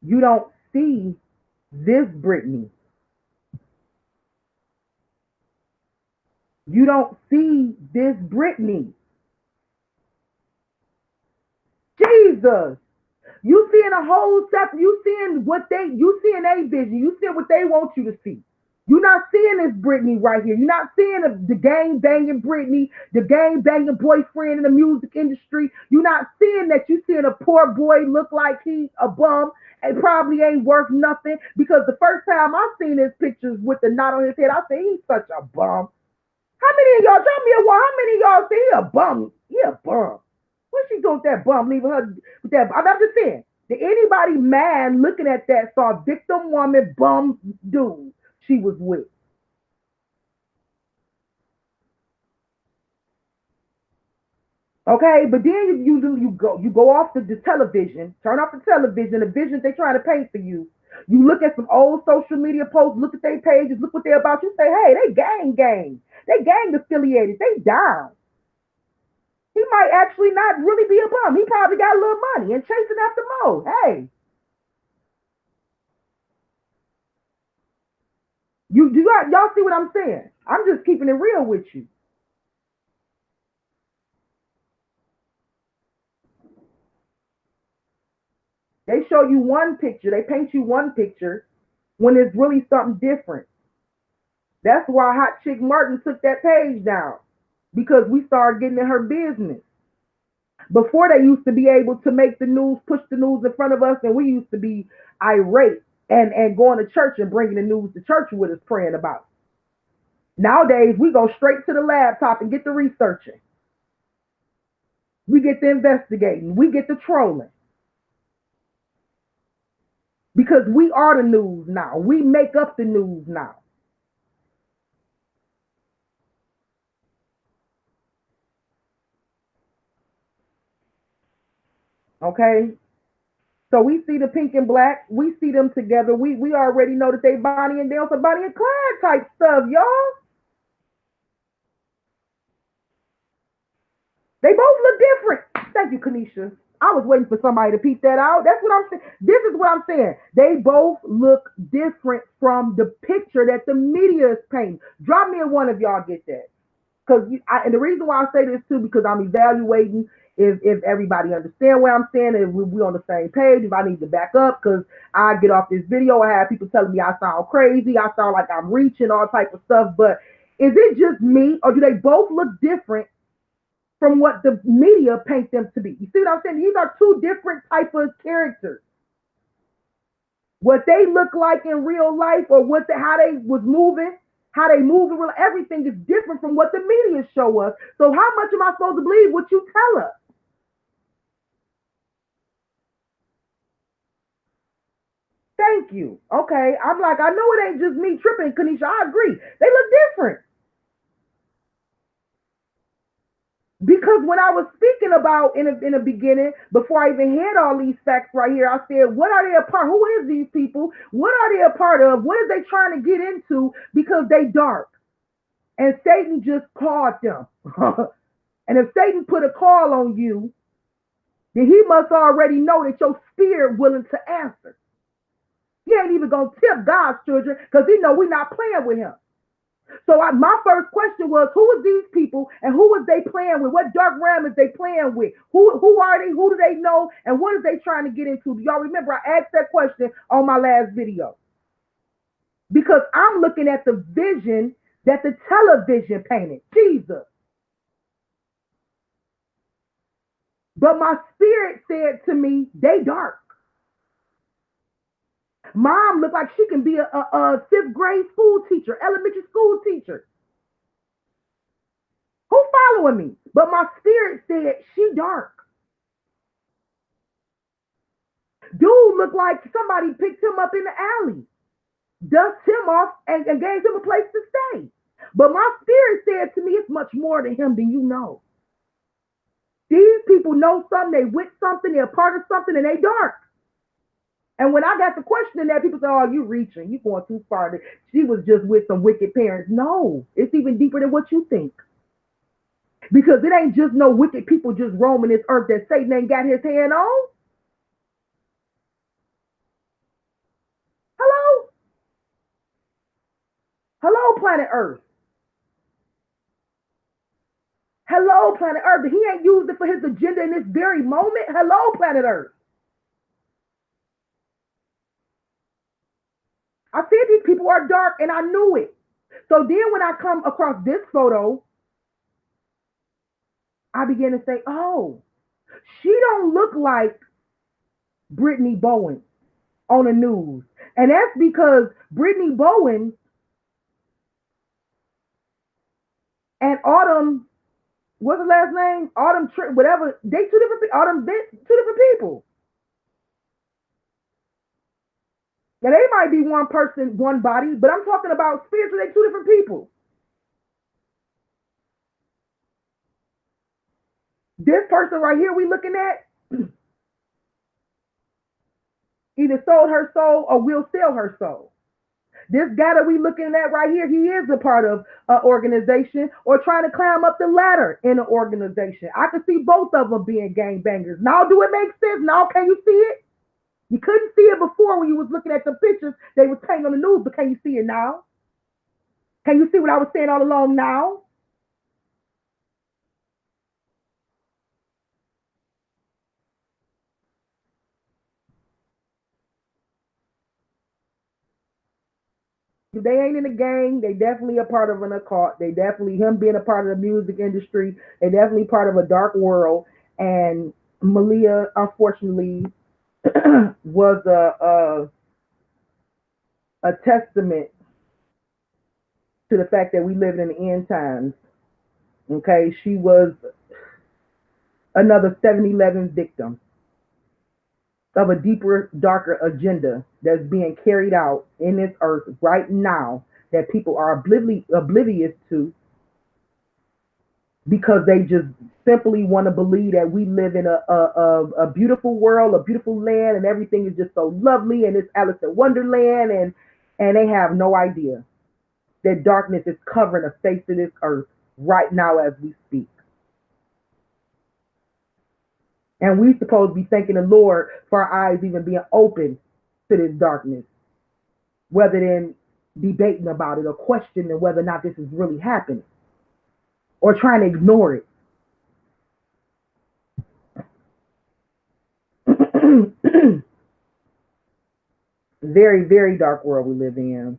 you don't see this Brittany. You don't see this Brittany. Jesus. You seeing a whole separate, you seeing a vision. You seeing what they want you to see. You're not seeing this Brittany right here. You're not seeing the gang banging Brittany, the gang banging boyfriend in the music industry. You're not seeing that. You seeing a poor boy look like he's a bum and probably ain't worth nothing. Because the first time I seen his pictures with the knot on his head, I said he's such a bum. How many of y'all tell me a while? How many of y'all say he a bum? He a bum. What's she doing with that bum? Leaving her with that. I'm just saying. Did anybody mad looking at that saw victim woman bum dude she was with? Okay, but then you go off the television, turn off the television, the vision they trying to paint for you. You look at some old social media posts, look at their pages, look what they're about. You say, hey, they gang affiliated, they down. He might actually not really be a bum. He probably got a little money and chasing after more. Hey, y'all see what I'm saying? I'm just keeping it real with you. They show you one picture, they paint you one picture when it's really something different. That's why Hot Chick Martin took that page down because we started getting in her business. Before they used to be able to make the news, push the news in front of us, and we used to be irate and going to church and bringing the news to church with us praying about. Nowadays, we go straight to the laptop and get the researching. We get the investigating. We get the trolling because we are the news now. We make up the news now. Okay, so we see the pink and black. We see them together. We already know that they Bonnie and Dale, some Bonnie and Clyde type stuff, y'all. They both look different. Thank you, Kanisha. I was waiting for somebody to peep that out. That's what I'm saying. This is what I'm saying. They both look different from the picture that the media is painting. Drop me a one if y'all get that. And the reason why I say this too, because I'm evaluating if everybody understand what I'm saying, if we on the same page, if I need to back up, because I get off this video, I have people telling me I sound crazy, I sound like I'm reaching, all type of stuff. But is it just me, or do they both look different from what the media paint them to be? You see what I'm saying? These are two different type of characters. What they look like in real life, or how they was moving, how they move in real, everything is different from what the media show us. So how much am I supposed to believe what you tell us? Thank you. Okay. I'm like, I know it ain't just me tripping, Kanisha. I agree. They look different. Because when I was speaking about in the beginning, before I even had all these facts right here, I said, what are they a part? Who is these people? What are they a part of? What are they trying to get into? Because they dark. And Satan just called them. And if Satan put a call on you, then he must already know that your spirit willing to answer. He ain't even gonna tip God's children because he know we're not playing with him. So my first question was, who are these people and who is they playing with? What dark realm is they playing with? Who are they? Who do they know? And what are they trying to get into? Do y'all remember I asked that question on my last video? Because I'm looking at the vision that the television painted. Jesus. But my spirit said to me, they dark. Mom looked like she can be a fifth grade school teacher, elementary school teacher. Who following me? But my spirit said she dark. Dude looked like somebody picked him up in the alley, dust him off, and gave him a place to stay. But my spirit said to me, it's much more to him than you know. These people know something, they with something, they're part of something, and they dark. And when I got to questioning that, people say, oh, you reaching, you going too far. She was just with some wicked parents. No, it's even deeper than what you think. Because it ain't just no wicked people just roaming this earth that Satan ain't got his hand on. Hello? Hello, planet Earth. Hello, planet Earth. He ain't used it for his agenda in this very moment. Hello, planet Earth. I said these people are dark and I knew it. So then when I come across this photo, I began to say, oh, she don't look like Brittany Bowen on the news. And that's because Brittany Bowen and Autumn, what's the last name? Autumn, whatever. They two different. Autumn, two different people. Now they might be one person, one body, but I'm talking about spiritually. They two different people. This person right here we looking at either sold her soul or will sell her soul. This guy that we looking at right here, he is a part of an organization or trying to climb up the ladder in an organization. I can see both of them being gangbangers. Now, do it make sense? Now, can you see it? You couldn't see it before when you was looking at the pictures they was painting on the news, but can you see it now? Can you see what I was saying all along now? If they ain't in the gang, they definitely a part of an occult. They definitely, him being a part of the music industry, they definitely part of a dark world. And Maleah, unfortunately, was a testament to the fact that we live in the end times. Okay, she was another 7-Eleven victim of a deeper, darker agenda that's being carried out in this earth right now that people are oblivious to because they just simply want to believe that we live in a beautiful world, a beautiful land, and everything is just so lovely and it's Alice in Wonderland, and they have no idea that darkness is covering the face of this earth right now as we speak. And we supposed to be thanking the Lord for our eyes even being open to this darkness, rather than debating about it or questioning whether or not this is really happening or trying to ignore it. Very, very dark world we live in.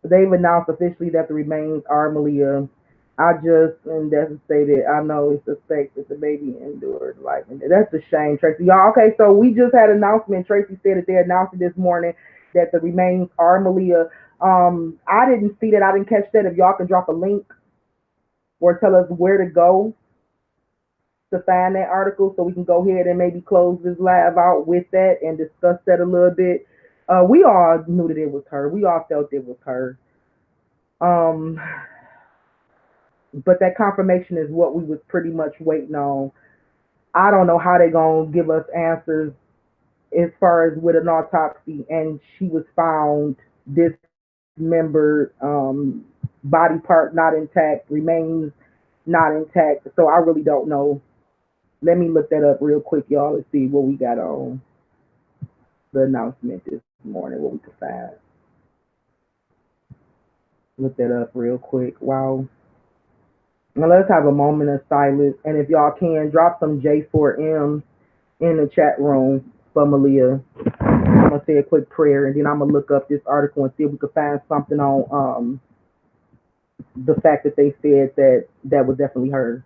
They've announced officially that the remains are Maleah. I just and devastated. I know it's suspect that the baby endured life, and that's a shame, Tracy. Y'all, okay? So we just had an announcement. Tracy said that they announced it this morning that the remains are Maleah. I didn't see that. I didn't catch that. If y'all can drop a link or tell us where to go to find that article, so we can go ahead and maybe close this live out with that and discuss that a little bit. We all knew that it was her. We all felt it was her. Um, but that confirmation is what we was pretty much waiting on. I don't know how they gonna give us answers as far as with an autopsy, and she was found dismembered, body part not intact, remains not intact. So I really don't know. Let me look that up real quick, y'all, and see what we got on the announcement this morning. What we could find. Look that up real quick. Wow. Now let's have a moment of silence, and if y'all can, drop some J4M in the chat room for Maleah. I'm gonna say a quick prayer, and then I'm gonna look up this article and see if we could find something on the fact that they said that that was definitely her.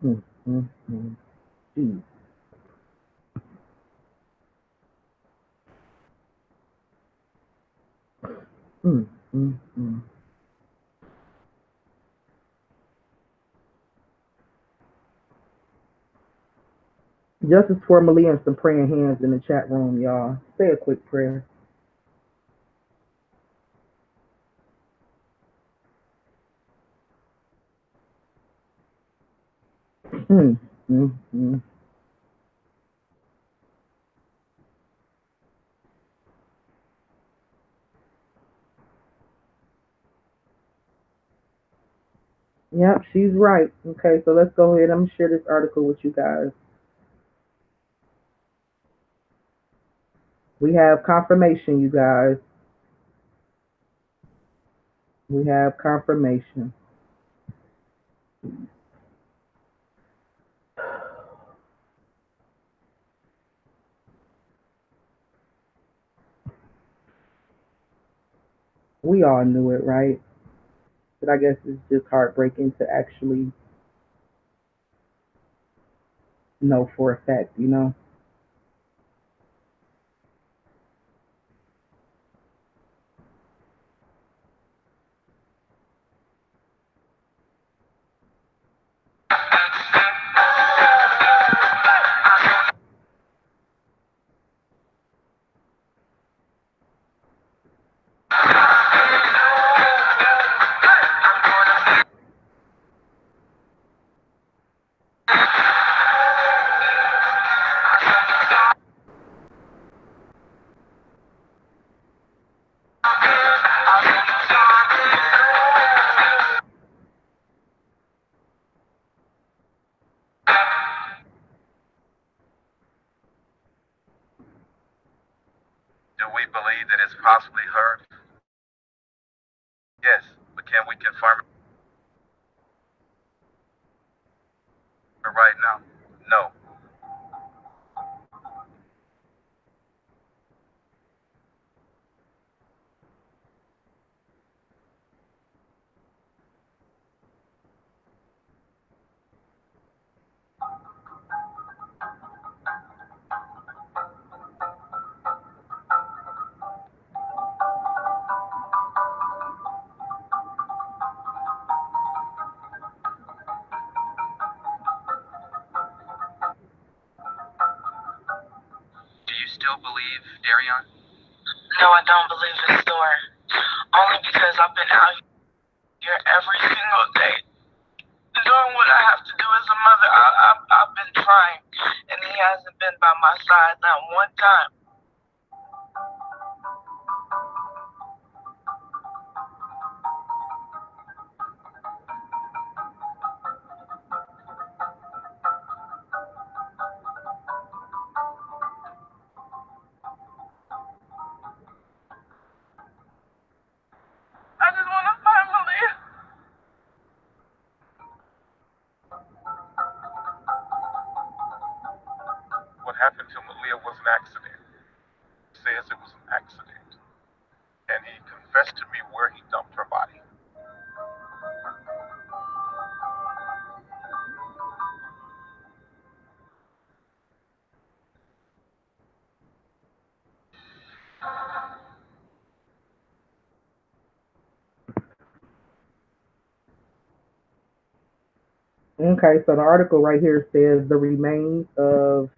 Mm, mm, mm, mm, mm, mm, mm. Justice for Maleah and some praying hands in the chat room, y'all. Say a quick prayer. Mm, mm, mm. Yep, she's right. Okay, so let's go ahead. I'm gonna share this article with you guys. We have confirmation, you guys. We have confirmation. We all knew it, right? But I guess it's just heartbreaking to actually know for a fact, you know? Do we believe that it's possibly her? Yes, but can we confirm it right now? No. Do you still believe, Darion? No, I don't believe this story. Only because I've been out here every single day doing what I have to do as a mother. I've been trying, and he hasn't been by my side not one time. I just want to find Maleah. accident. He says it was an accident. And he confessed to me where he dumped her body. Okay, so the article right here says the remains of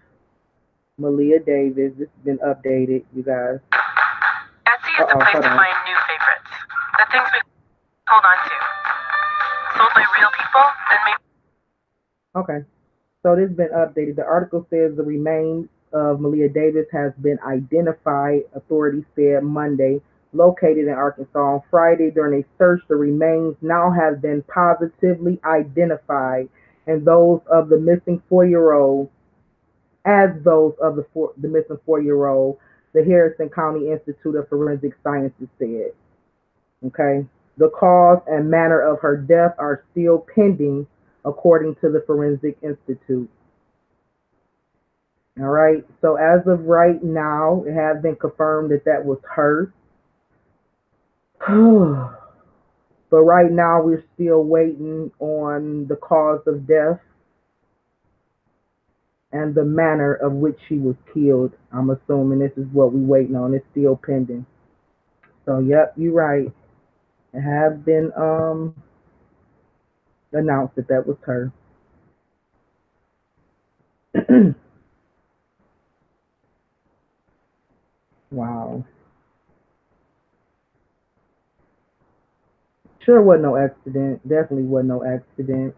Maleah Davis. This has been updated, you guys. Etsy is Uh the oh, place hold to on. find new favorites. The things we hold on to. Sold by real people, then maybe. Okay, so this has been updated. The article says the remains of Maleah Davis has been identified, authorities said Monday, located in Arkansas. On Friday, during a search, the remains now have been positively identified, and those of the missing 4-year old as those of the missing 4-year old, the Harrison County Institute of Forensic Sciences said. Okay. The cause and manner of her death are still pending, according to the Forensic Institute. All right. So as of right now, it has been confirmed that that was her. But right now, we're still waiting on the cause of death and the manner of which she was killed. I'm assuming this is what we're waiting on. It's still pending. So, yep, you're right. It has been announced that that was her. Wow. Sure wasn't no accident. Definitely wasn't no accident.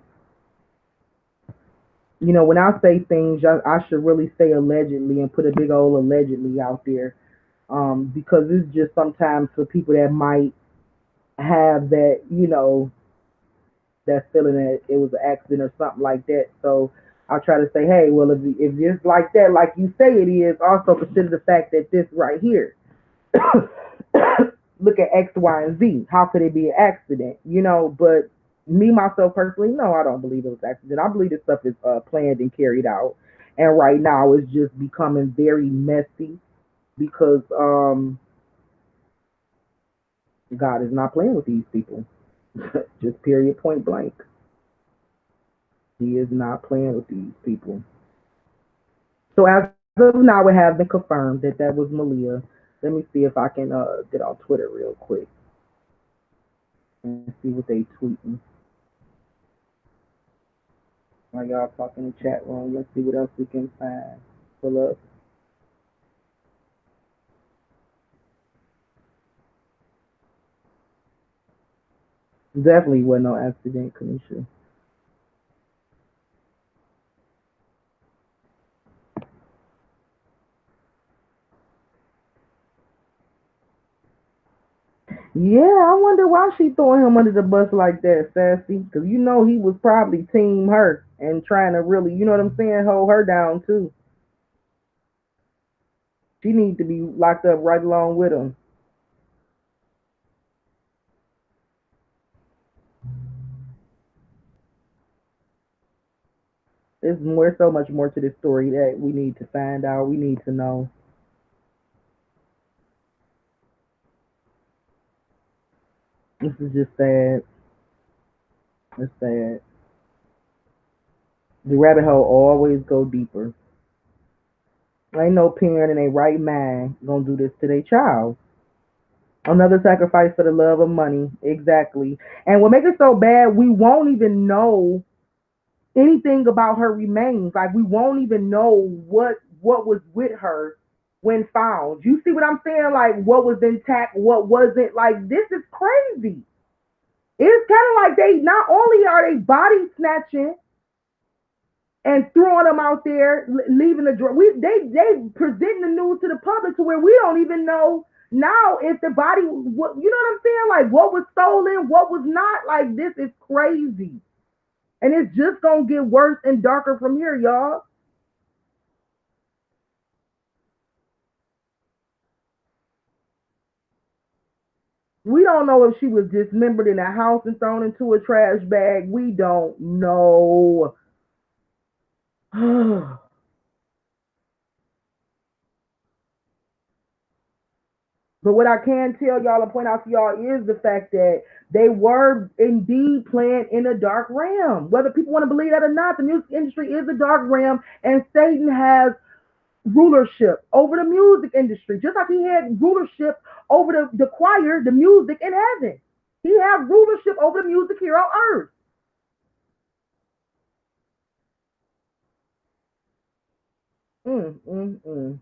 You know, when I say things, I should really say allegedly and put a big old allegedly out there. Because it's just sometimes for people that might have that, that feeling that it was an accident or something like that. So I try to say, hey, well, if it's like that, like you say it is, also consider the fact that this right here. Look at X, Y, and Z. How could it be an accident? But me, myself, personally, no, I don't believe it was an accident. I believe this stuff is planned and carried out. And right now it's just becoming very messy because God is not playing with these people. Just period, point blank. He is not playing with these people. So as of now, it has been confirmed that that was Maleah. Let me see if I can get on Twitter real quick and see what they tweeting. While y'all talking in the chat room, let's see what else we can find. Pull up. Definitely wasn't no accident, Kanisha. Yeah, I wonder why she throwing him under the bus like that, Sassy. Because he was probably team her and trying to really, you know what I'm saying, hold her down too. She needs to be locked up right along with him. There's so much more to this story that we need to find out. We need to know. This is just sad. It's sad. The rabbit hole always go deeper. Ain't no parent in their right mind gonna do this to their child. Another sacrifice for the love of money. Exactly. And what makes it so bad, we won't even know anything about her remains. Like we won't even know what was with her when found. You see what I'm saying? Like what was intact, what wasn't. Like this is crazy. It's kind of like they not only are they body snatching and throwing them out there, leaving the drawer. They presenting the news to the public to where we don't even know now if the body, what you know what I'm saying, like what was stolen, what was not. Like this is crazy, and it's just gonna get worse and darker from here, y'all. We don't know if she was dismembered in a house and thrown into a trash bag. We don't know. But what I can tell y'all and point out to y'all is the fact that they were indeed playing in a dark realm. Whether people want to believe that or not, the music industry is a dark realm, and Satan has rulership over the music industry, just like he had rulership over the choir, the music in heaven. He had rulership over the music here on earth. Mm.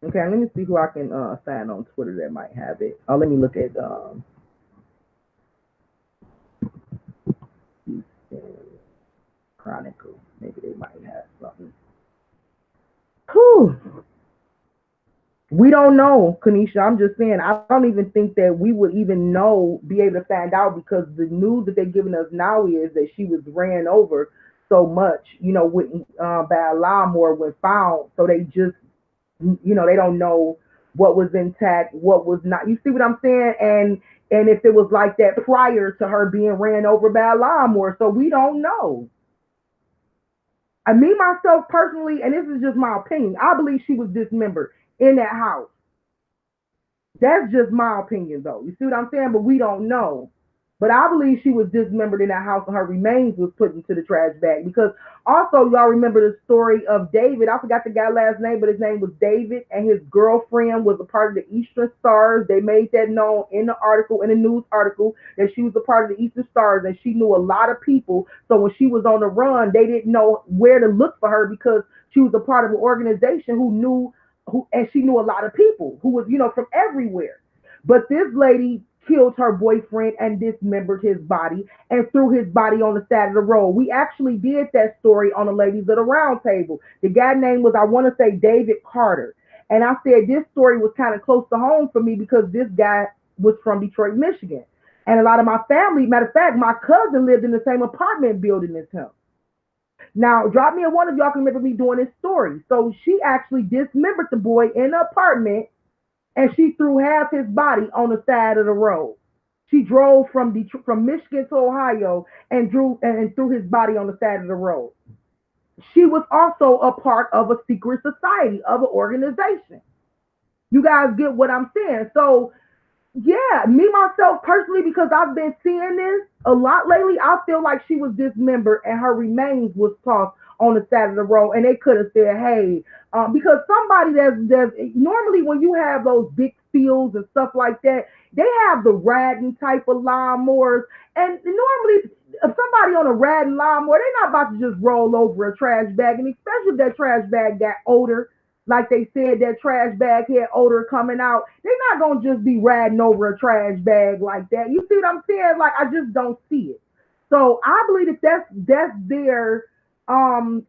Okay, let me see who I can find on Twitter that might have it. Oh, let me look at Houston Chronicle. Maybe they might have something. Whew. We don't know, Kanisha. I'm just saying, I don't even think that we would even know, be able to find out, because the news that they're giving us now is that she was ran over so much, with, by a lawnmower when found. So they just, they don't know what was intact, what was not. You see what I'm saying? And if it was like that prior to her being ran over by a lawnmower, so we don't know. I me myself personally, and this is just my opinion, I believe she was dismembered in that house. That's just my opinion, though. You see what I'm saying? But we don't know. But I believe she was dismembered in that house and her remains was put into the trash bag. Because also, y'all remember the story of David. I forgot the guy's last name, but his name was David, and his girlfriend was a part of the Eastern Stars. They made that known in the article, in the news article, that she was a part of the Eastern Stars, and she knew a lot of people. So when she was on the run, they didn't know where to look for her because she was a part of an organization and she knew a lot of people who was, from everywhere. But this lady killed her boyfriend and dismembered his body and threw his body on the side of the road. We actually did that story on the Ladies of the Round Table. The guy name was, I want to say, David Carter. And I said this story was kind of close to home for me because this guy was from Detroit, Michigan. And a lot of my family, matter of fact, my cousin lived in the same apartment building as him. Now, drop me a one if y'all can remember me doing this story. So she actually dismembered the boy in the apartment and she threw half his body on the side of the road. She drove from Michigan to Ohio and threw his body on the side of the road. She was also a part of a secret society, of an organization. You guys get what I'm saying? So yeah, me myself personally, because I've been seeing this a lot lately, I feel like she was dismembered and her remains was tossed on the side of the road, and they could have said, "Hey," because somebody that's normally when you have those big fields and stuff like that, they have the riding type of lawnmowers, and normally if somebody on a riding lawnmower, they're not about to just roll over a trash bag, and especially if that trash bag got odor, like they said that trash bag had odor coming out. They're not gonna just be riding over a trash bag like that. You see what I'm saying? Like I just don't see it. So I believe that that's their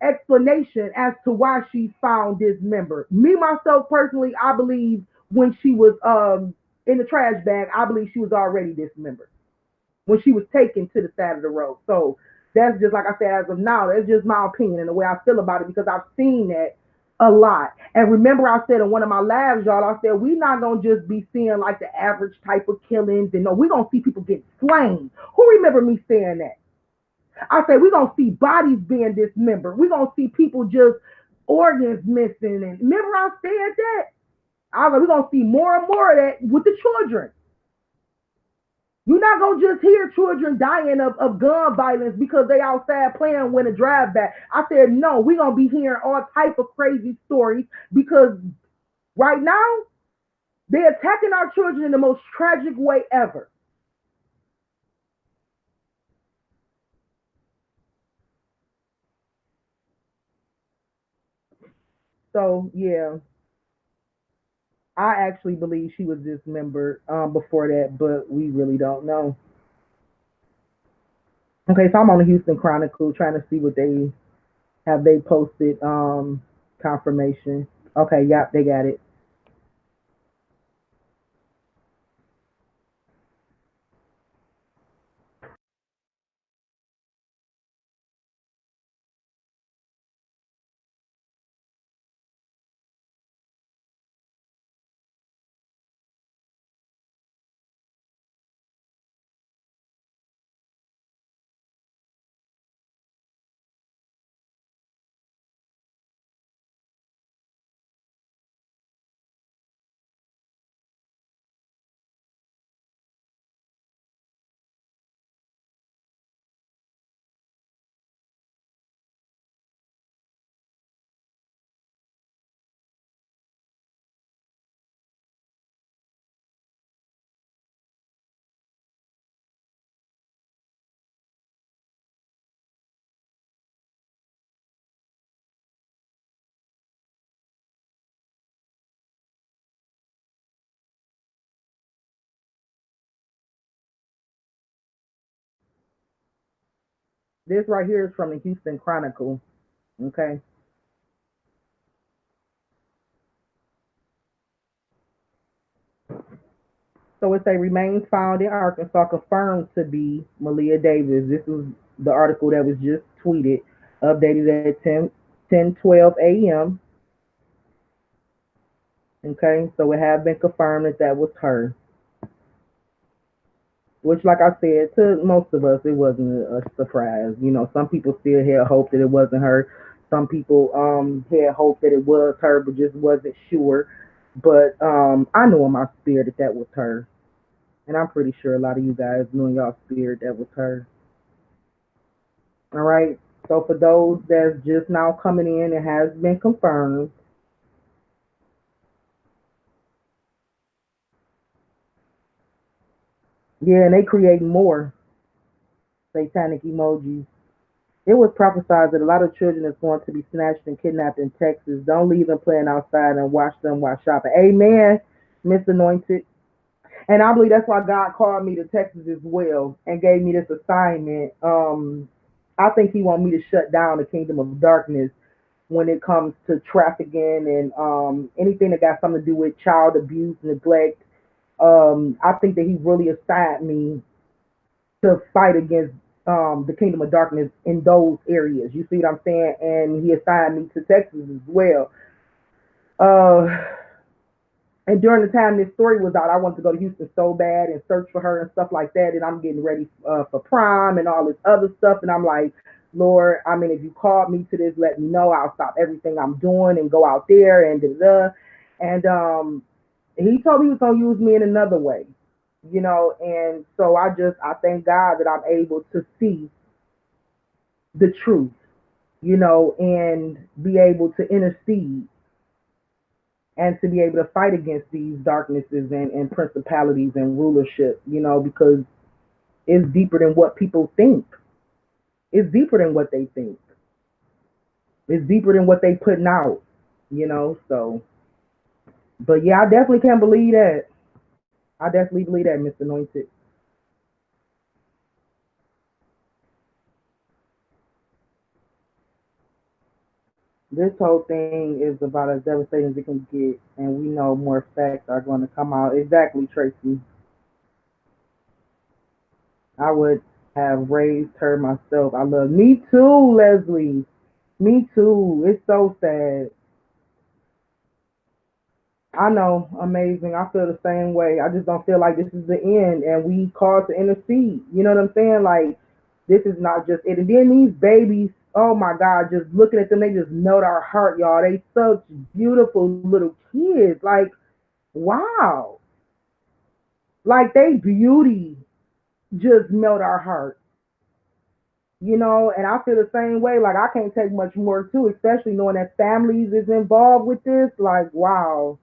explanation as to why she found this member. Me myself personally, I believe when she was in the trash bag, I believe she was already dismembered when she was taken to the side of the road. So that's just like I said, as of now, that's just my opinion and the way I feel about it because I've seen that a lot. And remember, I said in one of my lives, y'all, I said we're not gonna just be seeing like the average type of killings, and no, we're gonna see people get slain. Who remember me saying that? I said we're gonna see bodies being dismembered. We're gonna see people just organs missing. And remember, I said that. I was like, we're gonna see more and more of that with the children. You're not gonna just hear children dying of gun violence because they outside playing when a drive back. I said no, we're gonna be hearing all type of crazy stories because right now they're attacking our children in the most tragic way ever. So yeah, I actually believe she was dismembered before that, but we really don't know. Okay, so I'm on the Houston Chronicle trying to see what they posted confirmation. Okay, yep, they got it. This right here is from the Houston Chronicle. Okay. So it's a remains found in Arkansas confirmed to be Maleah Davis. This was the article that was just tweeted, updated at 10:12 a.m. Okay, so it had been confirmed that that was her. Which, like I said, to most of us, it wasn't a surprise. You know, some people still had hope that it wasn't her. Some people had hope that it was her, but just wasn't sure. But I know in my spirit that that was her, and I'm pretty sure a lot of you guys knew in y'all spirit that was her. All right. So for those that's just now coming in, it has been confirmed. Yeah, and they create more satanic emojis. It was prophesied that a lot of children is going to be snatched and kidnapped in Texas. Don't leave them playing outside and watch them while shopping. Amen, Miss Anointed. And I believe that's why God called me to Texas as well and gave me this assignment. I think He want me to shut down the kingdom of darkness when it comes to trafficking and anything that got something to do with child abuse, neglect. I think that He really assigned me to fight against the kingdom of darkness in those areas. You see what I'm saying? And He assigned me to Texas as well. Uh, and during the time this story was out, I wanted to go to Houston so bad and search for her and stuff like that. And I'm getting ready for prom and all this other stuff. And I'm like, Lord, I mean, if you called me to this, let me know. I'll stop everything I'm doing and go out there and da da. And He told me He was gonna use me in another way, you know. And so I thank God that I'm able to see the truth, you know, and be able to intercede and to be able to fight against these darknesses and principalities and rulership, you know, because it's deeper than what people think. It's deeper than what they think. It's deeper than what they putting out, you know. So, but yeah, I definitely can believe that. I definitely believe that, Mr. Anointed. This whole thing is about as devastating as it can get, and we know more facts are going to come out. Exactly, Tracy. I would have raised her myself. I love me too, Leslie. Me too. It's so sad. I know, amazing. I feel the same way. I just don't feel like this is the end, and we called to intercede. You know what I'm saying? Like this is not just it. And then these babies, oh my God, just looking at them, they just melt our heart, y'all. They such beautiful little kids. Like wow, like they beauty just melt our heart. You know, and I feel the same way. Like I can't take much more too, especially knowing that families is involved with this. Like wow,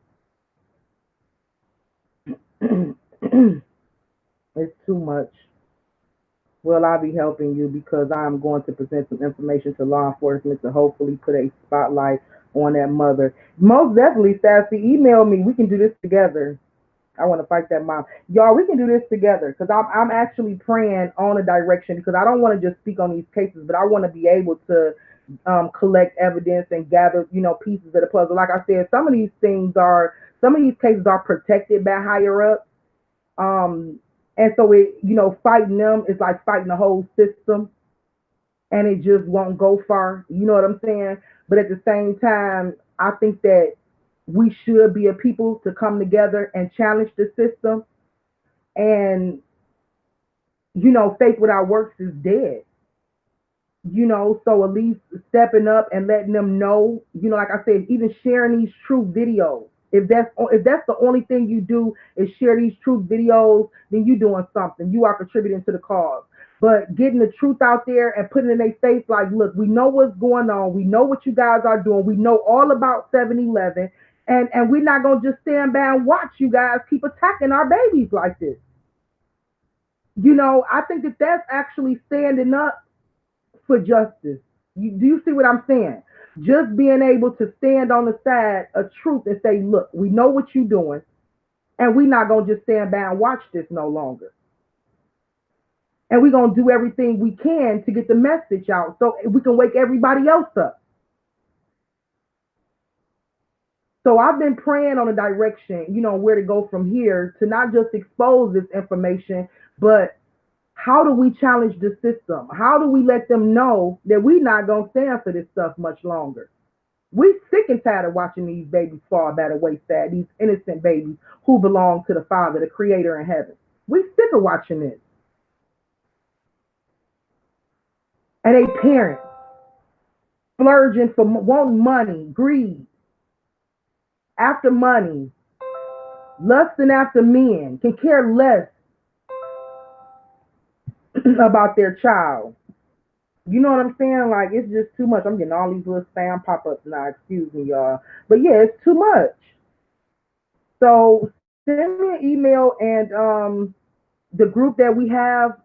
it's too much. Well, I'll be helping you because I'm going to present some information to law enforcement to hopefully put a spotlight on that mother. Most definitely, Sassy, email me. We can do this together. I want to fight that mom. Y'all, we can do this together because I'm actually praying on a direction because I don't want to just speak on these cases, but I want to be able to collect evidence and gather, you know, pieces of the puzzle. Like I said, some of these cases are protected by higher ups. Um, and so it, you know, fighting them is like fighting the whole system and it just won't go far. You know what I'm saying? But at the same time, I think that we should be a people to come together and challenge the system. And, you know, faith without works is dead. You know, so at least stepping up and letting them know, you know, like I said, even sharing these true videos. If that's the only thing you do is share these truth videos, then you doing something. You are contributing to the cause. But getting the truth out there and putting it in their face, like, look, we know what's going on. We know what you guys are doing. We know all about 7-Eleven. And we're not gonna just stand by and watch you guys keep attacking our babies like this. You know, I think that that's actually standing up for justice. Do you see what I'm saying? Just being able to stand on the side of truth and say, look, we know what you're doing, and we're not going to just stand by and watch this no longer. And we're going to do everything we can to get the message out so we can wake everybody else up. So I've been praying on a direction, where to go from here to not just expose this information, but how do we challenge the system? How do we let them know that we're not going to stand for this stuff much longer? We sick and tired of watching these babies fall by the wayside, these innocent babies who belong to the Father, the Creator in heaven. We sick of watching this. And they parents splurging for wanting money, greed, after money, lusting after men, can care less about their child. You know what I'm saying? Like, it's just too much. I'm getting all these little spam pop ups now. Excuse me, y'all. But yeah, it's too much. So send me an email and the group that we have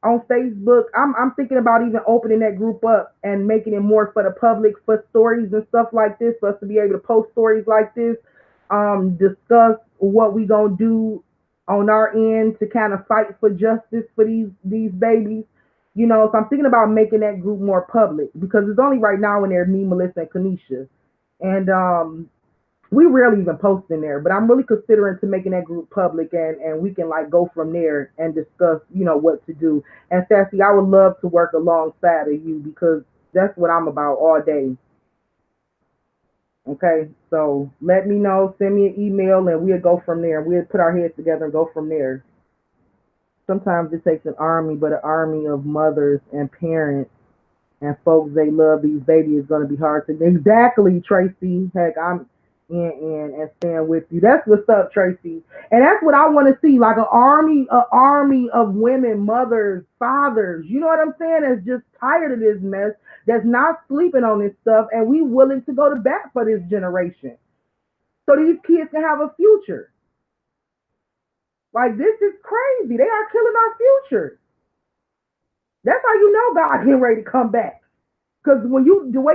on Facebook. I'm thinking about even opening that group up and making it more for the public for stories and stuff like this, for us to be able to post stories like this, discuss what we gonna do on our end to kind of fight for justice for these babies. So I'm thinking about making that group more public because it's only right now in there me, Melissa, and Kanisha, and we rarely even post in there. But I'm really considering to making that group public, and we can like go from there and discuss, what to do. And Sassy, I would love to work alongside of you because that's what I'm about all day. Okay, so let me know, send me an email, and we'll go from there. We'll put our heads together and go from there. Sometimes it takes an army, but an army of mothers and parents and folks they love these babies is going to be hard to. Exactly, Tracy. Heck, I'm in and stand with you. That's what's up, Tracy. And that's what I want to see, like an army of women, mothers, fathers. You know what I'm saying? That's just tired of this mess. That's not sleeping on this stuff, and we willing to go to bat for this generation, so these kids can have a future. Like, this is crazy. They are killing our future. That's how you know God getting ready to come back. Because the way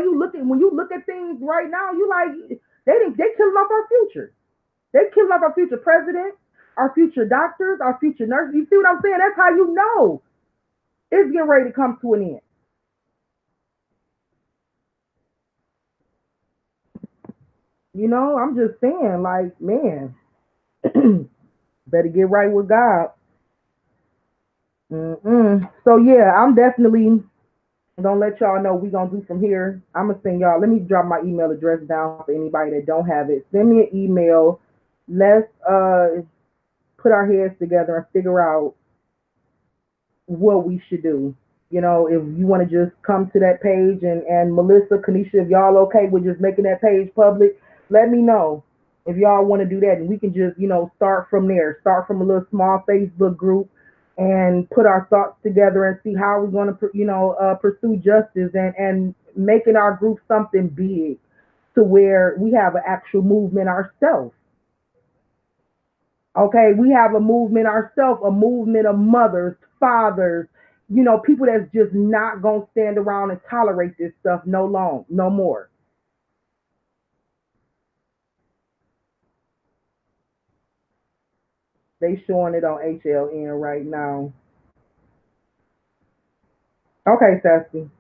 when you look at things right now, you like they killing off our future. They killing off our future president, our future doctors, our future nurses. You see what I'm saying? That's how you know it's getting ready to come to an end. I'm just saying, like, man, better get right with God. So yeah, I'm definitely gonna let y'all know we gonna do from here. I'm gonna send y'all. Let me drop my email address down for anybody that don't have it. Send me an email. Let's put our heads together and figure out what we should do. If you want to just come to that page, and Melissa, Kanisha, if y'all okay with just making that page public, let me know if y'all want to do that, and we can just start from there. Start from a little small Facebook group and put our thoughts together and see how we're going to pursue justice and making our group something big to where we have an actual movement ourselves. Okay, we have a movement ourselves, a movement of mothers, fathers, people that's just not gonna stand around and tolerate this stuff no more. They showing it on HLN right now. Okay, Sassy.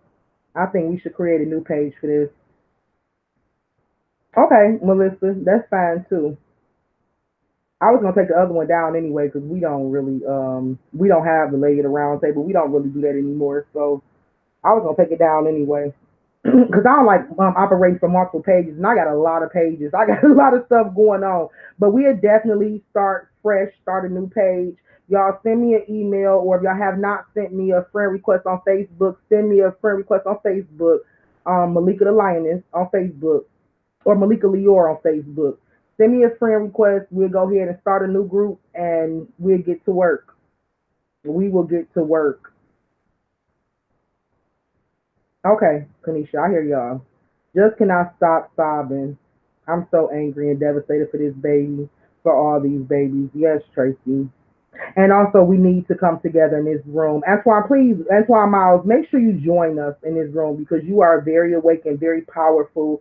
I think we should create a new page for this. Okay, Melissa, that's fine too. I was gonna take the other one down anyway because we don't have the lay it around table. We don't really do that anymore. So I was gonna take it down anyway. Because I don't like operating from multiple pages, and I got a lot of pages. I got a lot of stuff going on. But we'll definitely start fresh, start a new page. Y'all send me an email, or if y'all have not sent me a friend request on Facebook, send me a friend request on Facebook. Malika the Lioness on Facebook, or Malika Lior on Facebook. Send me a friend request. We'll go ahead and start a new group, and we'll get to work. We will get to work. Okay, Kanisha, I hear y'all. Just cannot stop sobbing. I'm so angry and devastated for this baby, for all these babies. Yes, Tracy. And also, we need to come together in this room. Antoine, please, Antoine Miles, make sure you join us in this room because you are very awake and very powerful.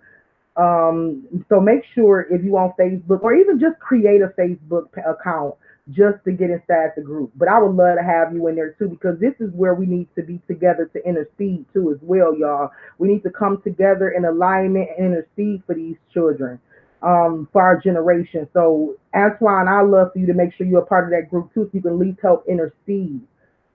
So make sure if you on Facebook or even just create a Facebook account, just to get inside the group. But I would love to have you in there too, because this is where we need to be together to intercede too as well, y'all. We need to come together in alignment and intercede for these children, for our generation. So Antoine, I love for you to make sure you're a part of that group too, so you can at least help intercede.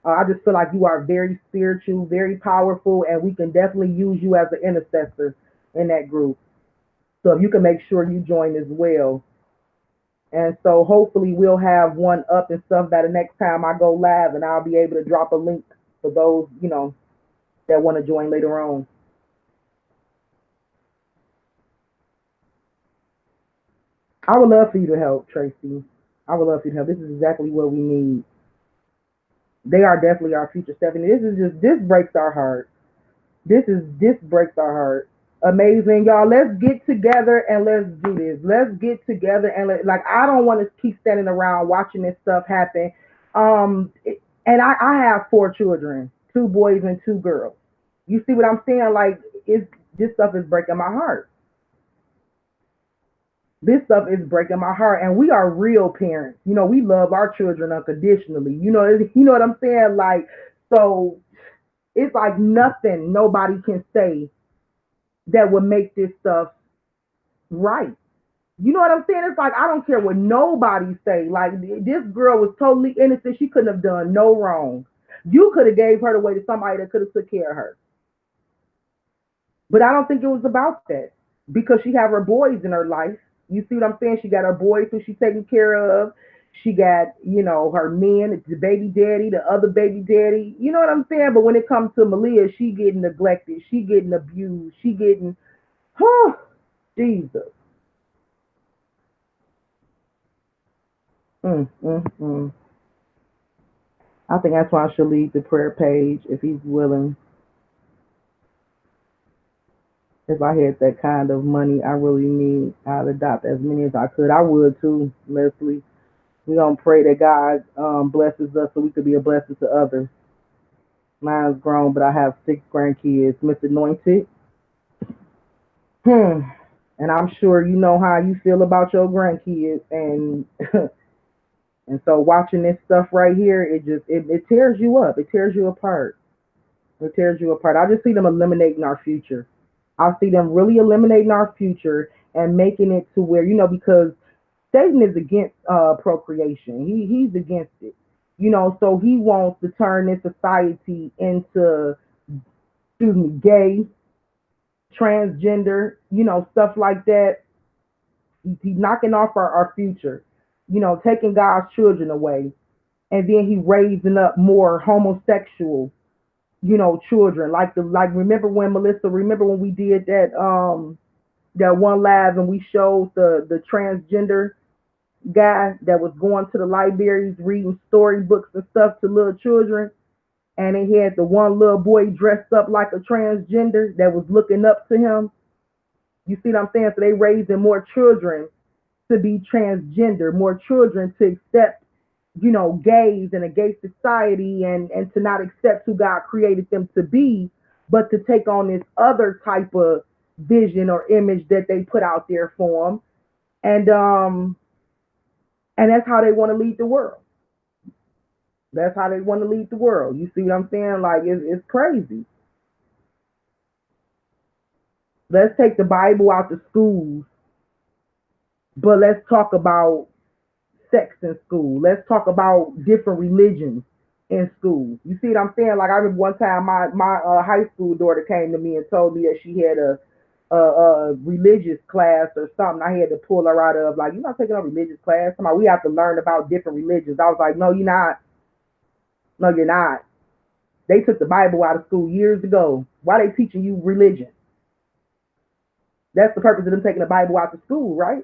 I just feel like you are very spiritual, very powerful, and we can definitely use you as an intercessor in that group. So if you can make sure you join as well. And so hopefully we'll have one up and stuff by the next time I go live, and I'll be able to drop a link for those, that want to join later on. I would love for you to help, Tracy. I would love for you to help. This is exactly what we need. They are definitely our future, Stephanie. This breaks our heart. This breaks our heart. Amazing, y'all. Let's get together and let's do this. Let's get together and like I don't want to keep standing around watching this stuff happen. And I have four children, two boys and two girls. You see what I'm saying? Like it's this stuff is breaking my heart. This stuff is breaking my heart, and we are real parents. We love our children unconditionally. You know what I'm saying? Like so, it's like nothing nobody can say that would make this stuff right. You know what I'm saying? It's like I don't care what nobody say. Like this girl was totally innocent. She couldn't have done no wrong. You could have gave her away to somebody that could have took care of her. But I don't think it was about that because she have her boys in her life. You see what I'm saying? She got her boys who she's taking care of. She got, her men, the baby daddy, the other baby daddy. You know what I'm saying? But when it comes to Maleah, she getting neglected. She getting abused. She getting, oh, Jesus. Mm, mm, mm. I think that's why I should lead the prayer page if he's willing. If I had that kind of money I really need, I'd adopt as many as I could. I would too, Leslie. We gonna pray that God blesses us so we could be a blessing to others. Mine's grown, but I have six grandkids. Miss Anointed. Hmm. And I'm sure you know how you feel about your grandkids, and and so watching this stuff right here, it tears you up. It tears you apart. It tears you apart. I just see them eliminating our future. I see them really eliminating our future and making it to where because Satan is against procreation. He's against it. So he wants to turn this society into, excuse me, gay, transgender, stuff like that. He's knocking off our future, taking God's children away. And then he raising up more homosexual, children. Remember when Melissa, remember when we did that one live and we showed the transgender guy that was going to the libraries reading storybooks and stuff to little children, and he had the one little boy dressed up like a transgender that was looking up to him. You see what I'm saying? So they raising more children to be transgender, more children to accept, gays in a gay society, and to not accept who God created them to be, but to take on this other type of vision or image that they put out there for them. And that's how they want to lead the world. That's how they want to lead the world. You see what I'm saying? Like it's crazy. Let's take the Bible out to schools, but let's talk about sex in school. Let's talk about different religions in school. You see what I'm saying? Like I remember one time my high school daughter came to me and told me that she had a religious class or something. I had to pull her out of, like, you're not taking a religious class. Somebody, we have to learn about different religions. I was like, no, you're not. No, you're not. They took the Bible out of school years ago. Why are they teaching you religion? That's the purpose of them taking the Bible out of school, right?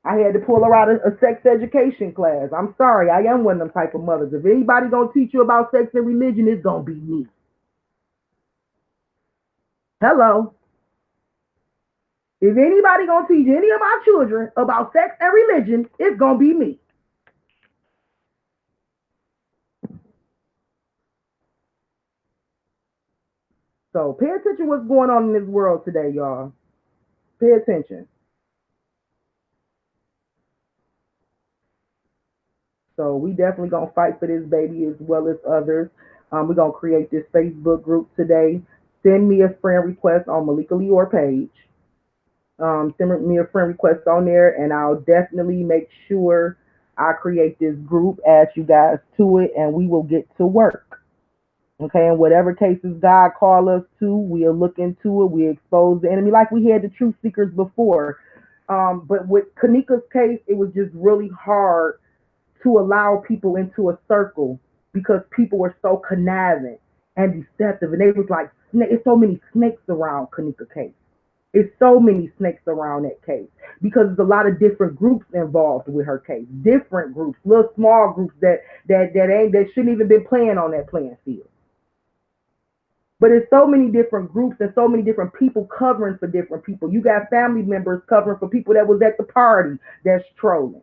I had to pull her out of a sex education class. I'm sorry, I am one of them type of mothers. If anybody gonna teach you about sex and religion, it's gonna be me. Hello. If anybody gonna teach any of my children about sex and religion, it's gonna be me. So pay attention to what's going on in this world today, y'all. Pay attention. So we definitely gonna fight for this baby as well as others. We're gonna create this Facebook group today. Send me a friend request on Malika Lior page. Send me a friend request on there, and I'll definitely make sure I create this group, add you guys to it, and we will get to work. Okay, and whatever cases God call us to, we'll look into it. We expose the enemy like we had the truth seekers before. But with Kanika's case, it was just really hard to allow people into a circle because people were so conniving and deceptive, and they was like, it's so many snakes around Kanika case. It's so many snakes around that case because there's a lot of different groups involved with her case. Different groups, little small groups that shouldn't even been playing on that playing field. But it's so many different groups and so many different people covering for different people. You got family members covering for people that was at the party that's trolling.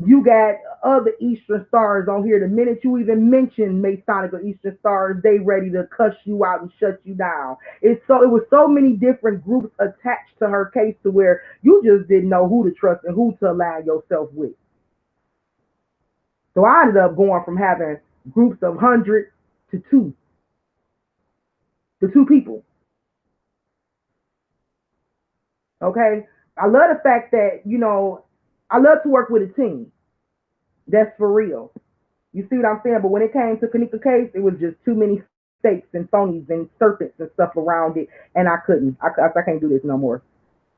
You got other Eastern stars on here. The minute you even mention Masonic or Eastern stars, they ready to cuss you out and shut you down. It was so many different groups attached to her case to where you just didn't know who to trust and who to align yourself with. So I ended up going from having groups of 100 to two people. Okay, I love the fact that I love to work with a team. That's for real. You see what I'm saying? But when it came to Kanika case, it was just too many stakes and phonies and serpents and stuff around it, and I couldn't. I can't do this no more.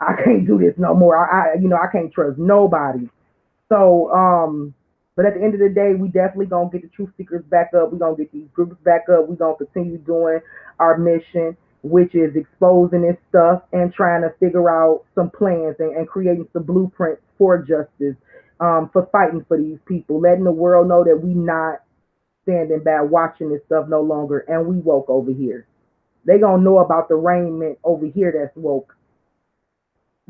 I can't do this no more. I can't trust nobody. So, but at the end of the day, we definitely gonna get the truth seekers back up. We gonna get these groups back up. We gonna continue doing our mission, which is exposing this stuff and trying to figure out some plans and creating some blueprints for justice, for fighting for these people, letting the world know that we not standing back watching this stuff no longer, and we woke over here. They gonna know about the raiment over here that's woke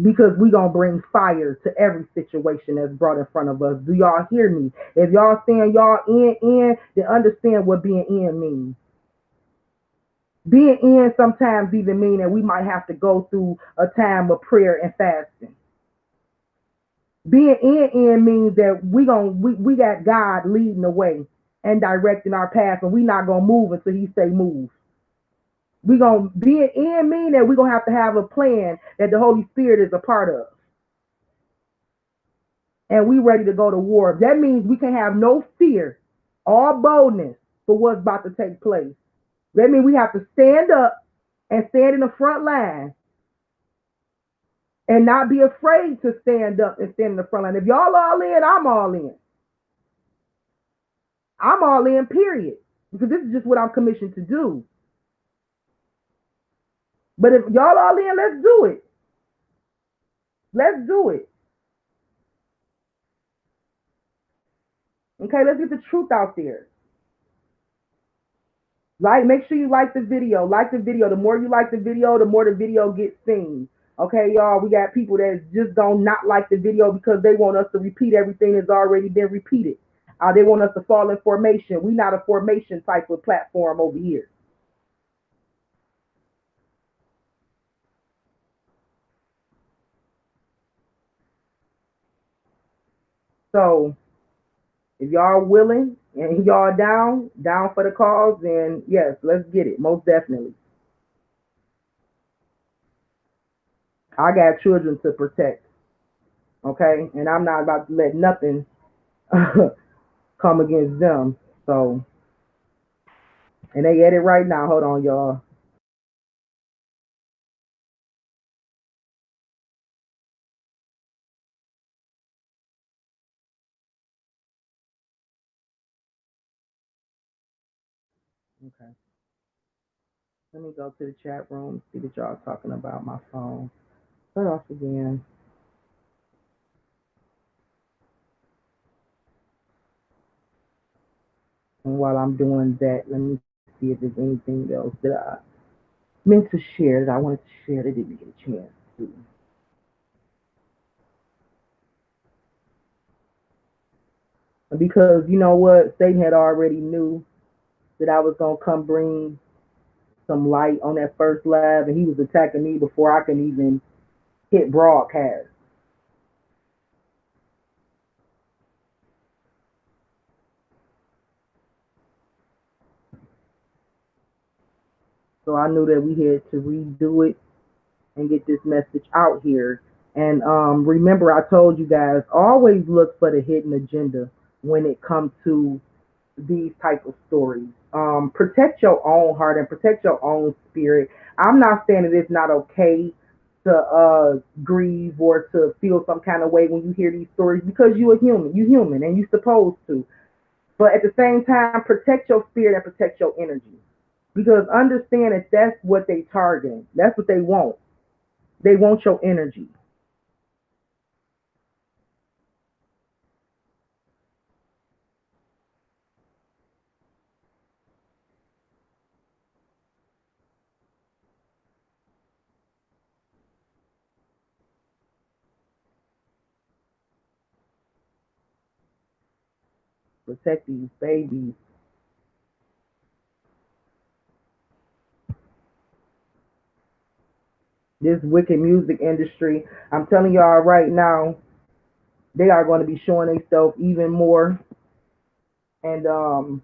because we gonna bring fire to every situation that's brought in front of us. Do y'all hear me? If y'all saying y'all in, then understand what being in means. Being in sometimes even mean that we might have to go through a time of prayer and fasting. Being in means that we got God leading the way and directing our path, and we not gonna move until He say move. We gonna be in mean that we gonna have to have a plan that the Holy Spirit is a part of, and we ready to go to war. That means we can have no fear or boldness for what's about to take place. That means we have to stand up and stand in the front line and not be afraid to stand up and stand in the front line. If y'all all in, I'm all in. I'm all in, period. Because this is just what I'm commissioned to do. But if y'all all in, let's do it. Let's do it. Okay, let's get the truth out there. Make sure you like the video. Like the video. The more you like the video, the more the video gets seen. Okay, y'all, we got people that just don't not like the video because they want us to repeat everything that's already been repeated. They want us to fall in formation. We not a formation type of platform over here. So if y'all willing and y'all down for the cause, then yes, let's get it. Most definitely. I got children to protect. Okay, and I'm not about to let nothing come against them. So, and they at it right now. Hold on, y'all. Okay. Let me go to the chat room, see what y'all talking about. My phone. Shut off again. And while I'm doing that, let me see if there's anything else that I meant to share that I wanted to share that didn't get a chance to. Because you know what? Satan had already knew that I was gonna come bring some light on that first live, and he was attacking me before I can even hit broadcast. So I knew that we had to redo it and get this message out here. And remember, I told you guys always look for the hidden agenda when it comes to these type of stories. Protect your own heart and protect your own spirit. I'm not saying that it's not okay to grieve or to feel some kind of way when you hear these stories because you're a human. You're human and you're supposed to. But at the same time, protect your spirit and protect your energy. Because understand that that's what they targeting. That's what they want. They want your energy. Protect these babies. This wicked music industry. I'm telling y'all right now, they are going to be showing themselves even more. And we're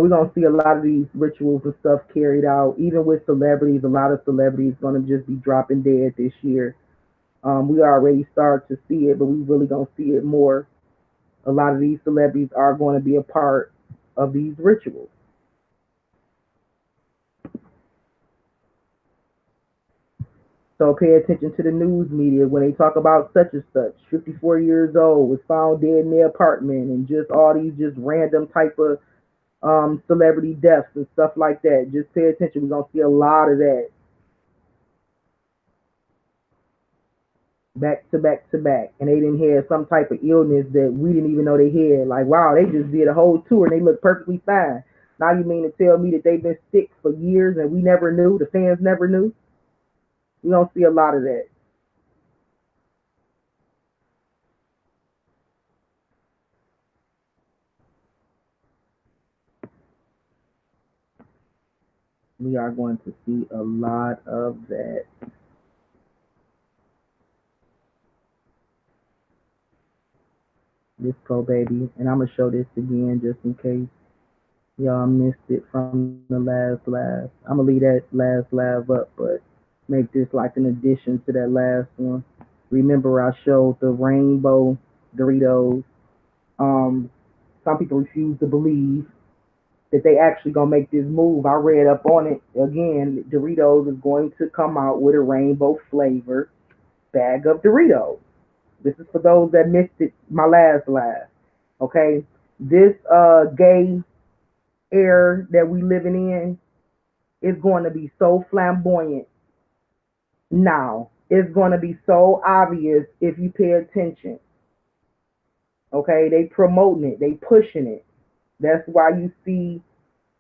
going to see a lot of these rituals and stuff carried out, even with celebrities. A lot of celebrities going to just be dropping dead this year. We already start to see it, but we really going to see it more. A lot of these celebrities are going to be a part of these rituals. So pay attention to the news media when they talk about such and such. 54 years old was found dead in their apartment, and just all these just random type of celebrity deaths and stuff like that. Just pay attention. We're gonna see a lot of that back to back to back, and they didn't have some type of illness that we didn't even know they had. Like wow, they just did a whole tour and they look perfectly fine. Now you mean to tell me that they've been sick for years and we never knew? The fans never knew. We gonna see a lot of that. We are going to see a lot of that. This pro baby, and I'm gonna show this again just in case y'all missed it from the last live. I'm gonna leave that last live up, but make this like an addition to that last one. Remember, I showed the rainbow Doritos. Um, some people refuse to believe that they actually gonna make this move. I read up on it again. Doritos is going to come out with a rainbow flavor bag of Doritos. This is for those that missed it. My last live. Okay, this gay air that we living in is going to be so flamboyant now. It's going to be so obvious if you pay attention. Okay, they promoting it, they pushing it. That's why you see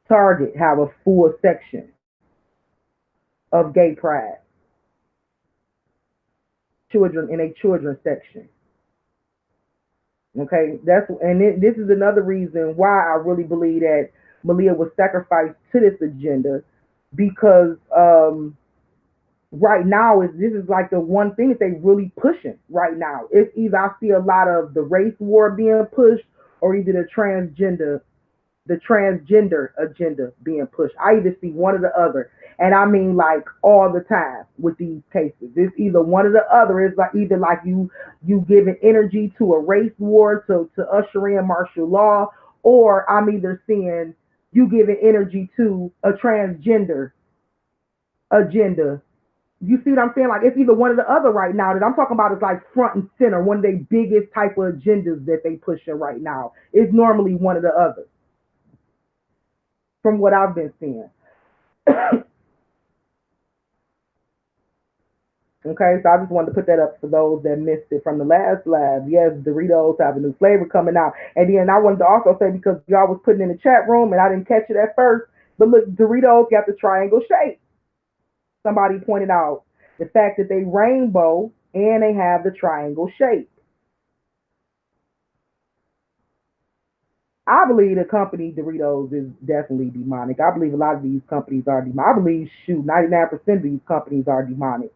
Target have a full section of gay pride, children in a children's section. Okay, this is another reason why I really believe that Maleah was sacrificed to this agenda because right now is this is like the one thing that they really pushing right now. It's either I see a lot of the race war being pushed or either the transgender agenda being pushed. I either see one or the other. And I mean like all the time with these cases. It's either one or the other. It's like either like you giving energy to a race war to usher in martial law, or I'm either seeing you giving energy to a transgender agenda. You see what I'm saying? Like it's either one or the other right now. That I'm talking about is like front and center. One of the biggest type of agendas that they pushing right now is normally one or the other, from what I've been seeing. Okay, so I just wanted to put that up for those that missed it from the last live. Yes, Doritos have a new flavor coming out. And then I wanted to also say, because y'all was putting in the chat room and I didn't catch it at first, but look, Doritos got the triangle shape. Somebody pointed out the fact that they rainbow and they have the triangle shape. I believe the company Doritos is definitely demonic. I believe a lot of these companies are demonic. I believe, shoot, 99% of these companies are demonic.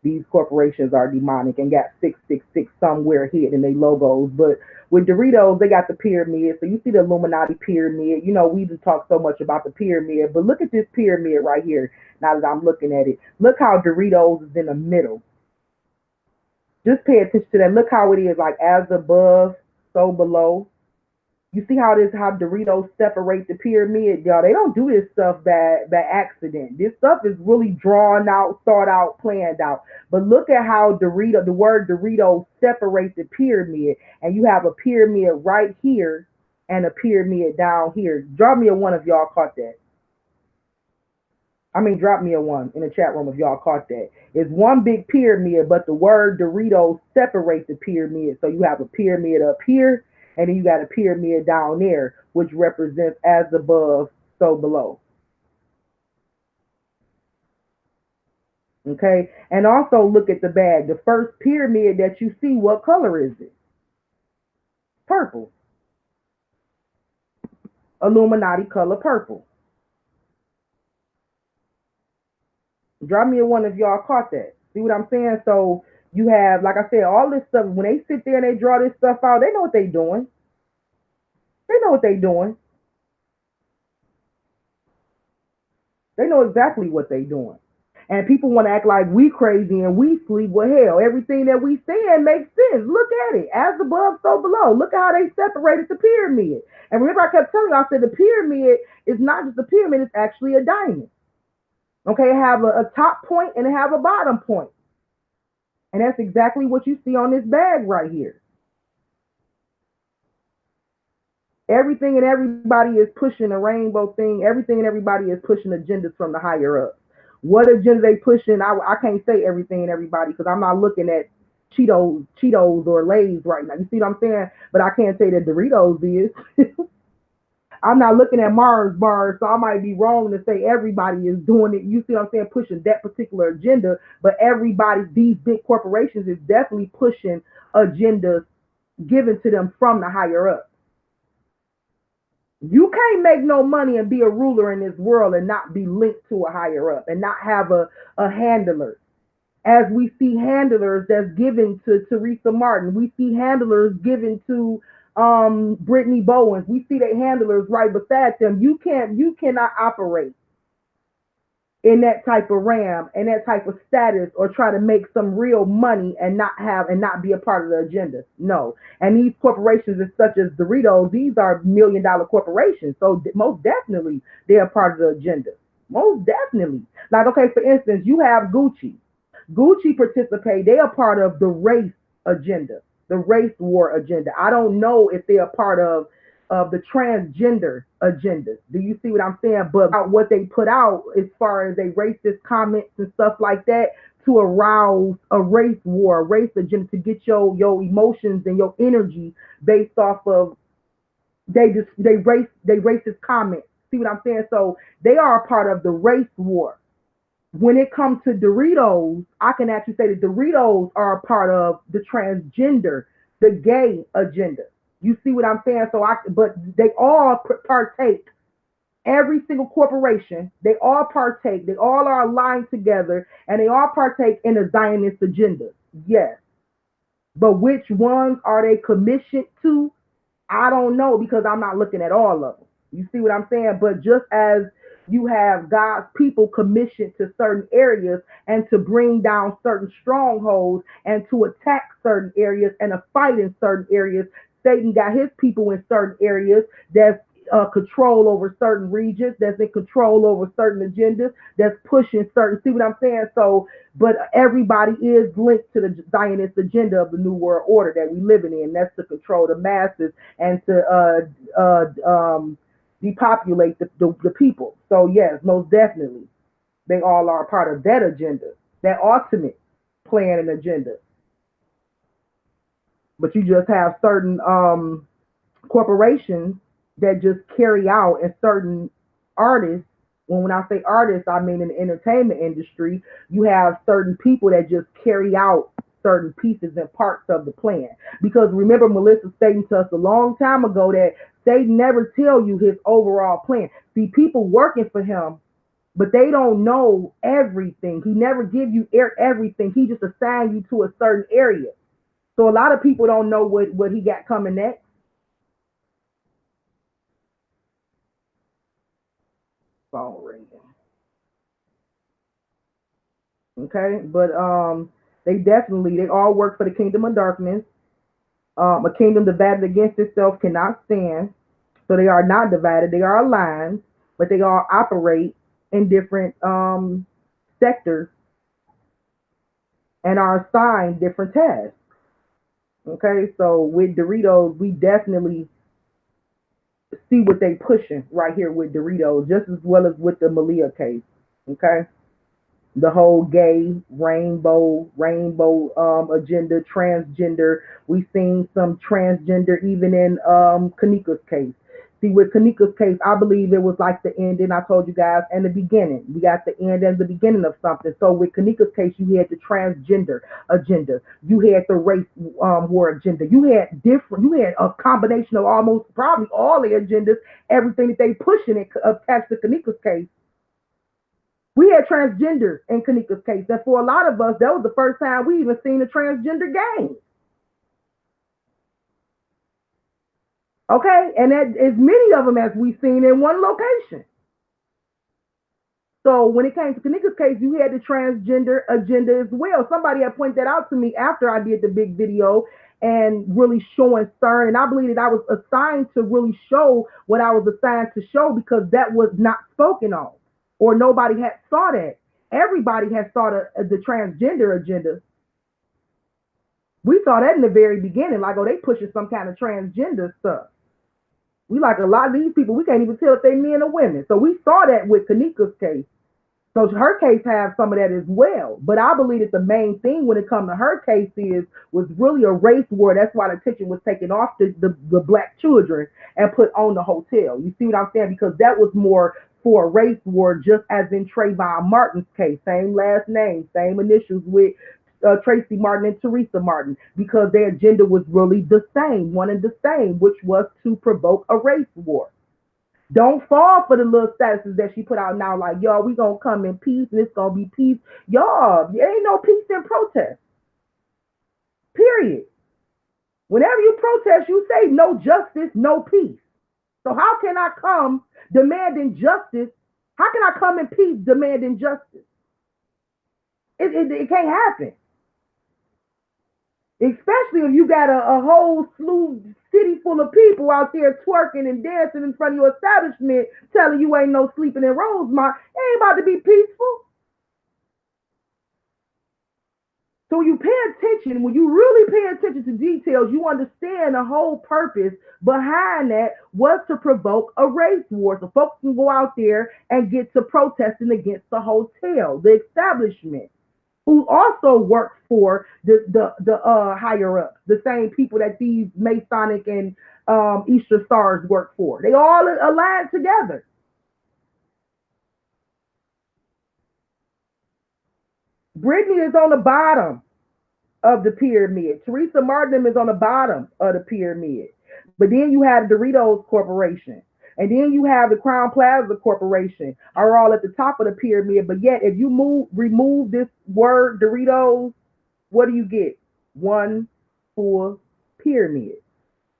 These corporations are demonic and got 666 somewhere hidden in their logos. But with Doritos, they got the pyramid. So you see the Illuminati pyramid. You know, we just talk so much about the pyramid, but look at this pyramid right here. Now that I'm looking at it, look how Doritos is in the middle. Just pay attention to that. Look how it is like as above, so below. You see how Doritos separate the pyramid, y'all. They don't do this stuff by accident. This stuff is really drawn out, thought out, planned out. But look at how the word Doritos separate the pyramid, and you have a pyramid right here and a pyramid down here. Drop me a one if y'all caught that. I mean, drop me a one in the chat room if y'all caught that. It's one big pyramid, but the word Doritos separate the pyramid. So you have a pyramid up here, and then you got a pyramid down there, which represents as above, so below. Okay, and also look at the bag. The first pyramid that you see, what color is it? Purple. Illuminati color purple. Drop me a one if y'all caught that. See what I'm saying? So you have, like I said, all this stuff. When they sit there and they draw this stuff out, they know what they're doing. They know what they're doing. They know exactly what they're doing. And people want to act like we crazy and we sleep. Well, hell, everything that we saying makes sense. Look at it. As above, so below. Look at how they separated the pyramid. And remember, I kept telling you, I said the pyramid is not just a pyramid, it's actually a diamond. Okay, it have a top point and it have a bottom point. And that's exactly what you see on this bag right here. Everything and everybody is pushing a rainbow thing. Everything and everybody is pushing agendas from the higher up. What agenda they pushing? I can't say everything and everybody because I'm not looking at Cheetos or Lay's right now. You see what I'm saying? But I can't say that Doritos is. I'm not looking at Mars bars, so I might be wrong to say everybody is doing it. You see what I'm saying? Pushing that particular agenda, but everybody, these big corporations, is definitely pushing agendas given to them from the higher up. You can't make no money and be a ruler in this world and not be linked to a higher up and not have a handler. As we see handlers that's given to Teresa Martin, we see handlers given to Brittany Bowens. We see the handlers right beside them. You cannot operate in that type of ram and that type of status or try to make some real money and not be a part of the agenda. No. And these corporations as such as Doritos, these are $1 million corporations. So most definitely they're a part of the agenda. Most definitely. Like, okay, for instance, you have Gucci. Gucci participate. They are part of the race agenda, the race war agenda. I don't know if they're a part of the transgender agenda. Do you see what I'm saying? But what they put out as far as they racist comments and stuff like that to arouse a race war, a race agenda to get your emotions and your energy based off of they racist comments. See what I'm saying? So they are a part of the race war. When it comes to Doritos, I can actually say that Doritos are a part of the transgender, the gay agenda. You see what I'm saying? But they all partake. Every single corporation, they all partake. They all are aligned together, and they all partake in the Zionist agenda. Yes, but which ones are they commissioned to? I don't know because I'm not looking at all of them. You see what I'm saying? But just as you have God's people commissioned to certain areas and to bring down certain strongholds and to attack certain areas and to fight in certain areas, Satan got his people in certain areas that's control over certain regions, that's in control over certain agendas, that's pushing certain. See what I'm saying? So, but everybody is linked to the Zionist agenda of the New World Order that we living in. That's to control the masses and to depopulate the people. So yes, most definitely, they all are part of that agenda, that ultimate plan and agenda. But you just have certain corporations that just carry out, and certain artists. When I say artists, I mean in the entertainment industry, you have certain people that just carry out certain pieces and parts of the plan. Because remember, Melissa stating to us a long time ago that Satan never tell you his overall plan. See, people working for him, but they don't know everything. He never give you everything. He just assign you to a certain area. So a lot of people don't know what he got coming next. Phone ringing. Okay, but they all work for the kingdom of darkness. A kingdom divided against itself cannot stand. So they are not divided. They are aligned, but they all operate in different sectors and are assigned different tasks. Okay, so with Doritos, we definitely see what they pushing right here with Doritos, just as well as with the Maleah case. Okay, the whole gay rainbow agenda, transgender. We've seen some transgender even in Kanika's case. See, with Kanika's case, I believe it was like the ending I told you guys and the beginning. We got the end and the beginning of something. So with Kanika's case, you had the transgender agenda, you had the race war agenda, you had a combination of almost probably all the agendas, everything that they pushing it attached to Kanika's case. We had transgender in Kanika's case. And for a lot of us, that was the first time we even seen a transgender game. Okay? And that as many of them as we've seen in one location. So when it came to Kanika's case, you had the transgender agenda as well. Somebody had pointed that out to me after I did the big video and really showing CERN. And I believe that I was assigned to really show what I was assigned to show because that was not spoken on or nobody had saw that. Everybody has saw the transgender agenda. We saw that in the very beginning, like, oh, they pushing some kind of transgender stuff. We like a lot of these people, we can't even tell if they men or women. So we saw that with Kanika's case. So her case has some of that as well. But I believe that the main thing when it comes to her case was really a race war. That's why the attention was taken off the black children and put on the hotel. You see what I'm saying? Because that was more for a race war, just as in Trayvon Martin's case. Same last name, same initials with Tracy Martin and Teresa Martin, because their agenda was really the same, one and the same, which was to provoke a race war. Don't fall for the little statuses that she put out now, like, y'all, we gonna come in peace and it's gonna be peace. Y'all, there ain't no peace in protest. Period. Whenever you protest, you say no justice, no peace. So how can I come demanding justice? How can I come in peace demanding justice? It can't happen. Especially if you got a whole slew city full of people out there twerking and dancing in front of your establishment, telling you ain't no sleeping in Rosemont. It ain't about to be peaceful. So when you pay attention, when you really pay attention to details, you understand the whole purpose behind that was to provoke a race war. So folks can go out there and get to protesting against the hotel, the establishment, who also work for the higher ups, the same people that these Masonic and Easter Stars work for. They all aligned together. Brittany is on the bottom of the pyramid. Teresa Martin is on the bottom of the pyramid. But then you have Doritos Corporation. And then you have the Crown Plaza Corporation are all at the top of the pyramid. But yet, if you remove this word Doritos, what do you get? One full pyramid.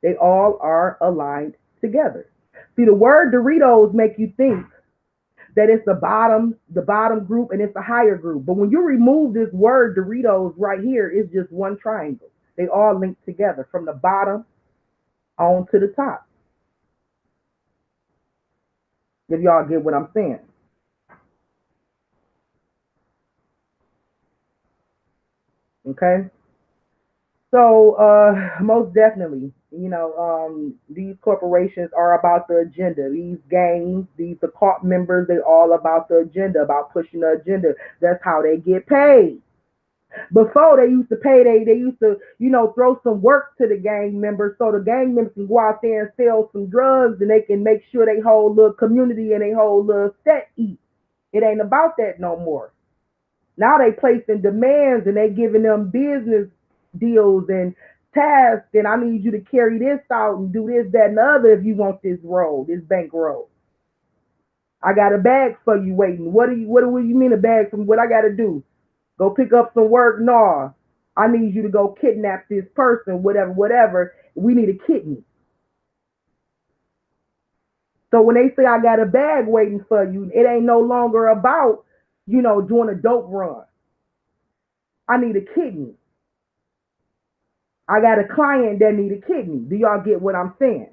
They all are aligned together. See, the word Doritos make you think that it's the bottom group, and it's the higher group. But when you remove this word Doritos right here, it's just one triangle. They all link together from the bottom on to the top. If y'all get what I'm saying. Okay. So most definitely, these corporations are about the agenda. These gangs, these occult members, they all about the agenda, about pushing the agenda. That's how they get paid. Before they used to pay, they used to, throw some work to the gang members so the gang members can go out there and sell some drugs and they can make sure they whole little community and they whole little set eat. It ain't about that no more. Now they placing demands and they giving them business deals and tasks, and I need you to carry this out and do this, that, and the other if you want this roll, this bank roll. I got a bag for you waiting. What do you mean a bag from what I gotta do? Go pick up some work? No. I need you to go kidnap this person, whatever, whatever. We need a kidney. So when they say I got a bag waiting for you, it ain't no longer about, doing a dope run. I need a kidney. I got a client that need a kidney. Do y'all get what I'm saying?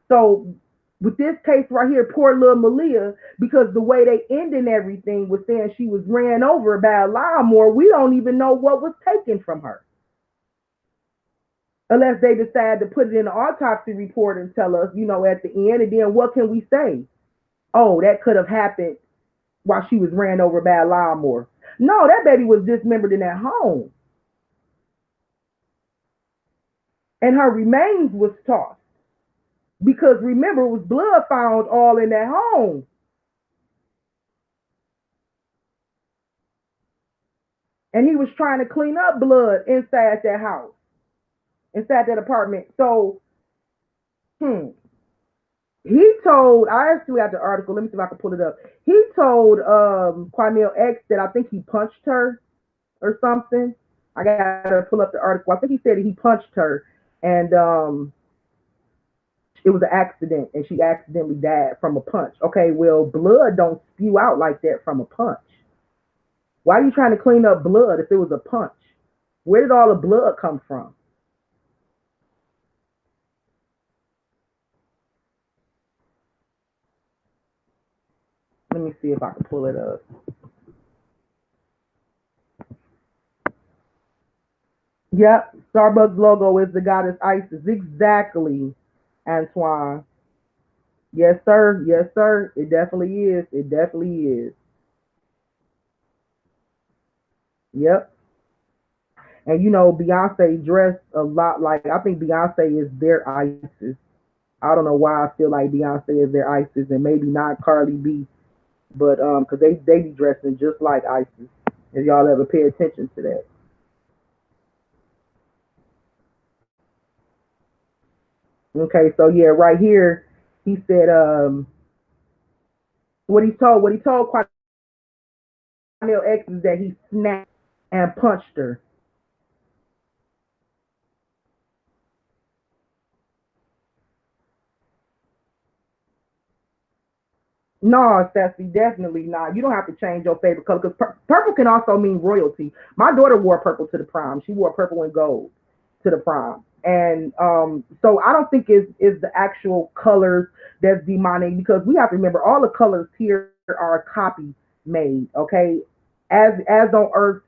So with this case right here, poor little Maleah, because the way they ended everything was saying she was ran over by a lawnmower, we don't even know what was taken from her. Unless they decide to put it in the autopsy report and tell us, at the end, and then what can we say? Oh, that could have happened while she was ran over by a lawnmower. No, that baby was dismembered in that home. And her remains was tossed. Because remember, it was blood found all in that home. And he was trying to clean up blood inside that house, inside that apartment. So, hmm, he told, I actually got the article, let me see if I can pull it up. He told Quanell X that I think he punched her or something. I gotta pull up the article. I think he said he punched her and it was an accident and she accidentally died from a punch. Okay, well, blood don't spew out like that from a punch. Why are you trying to clean up blood if it was a punch? Where did all the blood come from? Let me see if I can pull it up. Yep, Starbucks logo is the goddess Isis. Exactly, Antoine. Yes, sir. Yes, sir. It definitely is. It definitely is. Yep. And Beyonce dressed a lot like, I think Beyonce is their Isis. I don't know why I feel like Beyonce is their Isis and maybe not Cardi B, but because they be dressing just like Isis. If y'all ever pay attention to that. Okay, so yeah, right here he said what he told Cornell X is that he snapped and punched her. No, Sassy, definitely not. You don't have to change your favorite color because purple can also mean royalty. My daughter wore purple to the prom. She wore purple and gold to the prom, and so I don't think is the actual colors that's demonic because we have to remember all the colors here are copy made. Okay, as on Earth.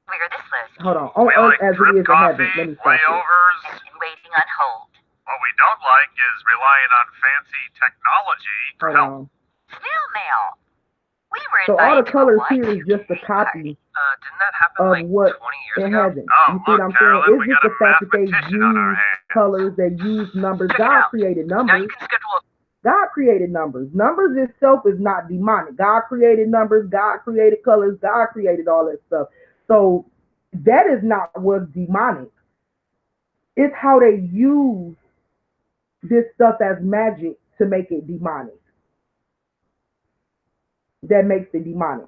Clear this list. Hold on Earth like as it drip is in coffee, heaven. Let me stop here. layovers, and waiting on hold. What we don't like is relying on fancy technology for Hold help. on. Snail mail. We were So all the invited to a colors here is Y2K just a party. copy Didn't that happen of like what 20 years in ago? heaven. Oh, You see what look, I'm saying? Carolyn, It's we just got the a fact that they mathematician on our use hands. colors, they use numbers. Check it God out. created Now you numbers. can schedule a. God created numbers. Numbers itself is not demonic. God created numbers. God created colors. God created all that stuff. So that is not what's demonic. It's how they use this stuff as magic to make it demonic. That makes it demonic.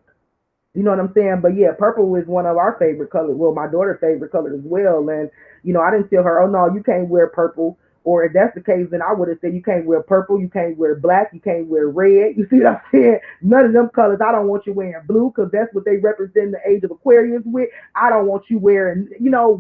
You know what I'm saying? But yeah, purple is one of our favorite colors. Well, my daughter's favorite color as well. And I didn't tell her, oh no, you can't wear purple. Or if that's the case, then I would have said you can't wear purple, you can't wear black, you can't wear red. You see what I'm saying? None of them colors. I don't want you wearing blue because that's what they represent the age of Aquarius with. I don't want you wearing,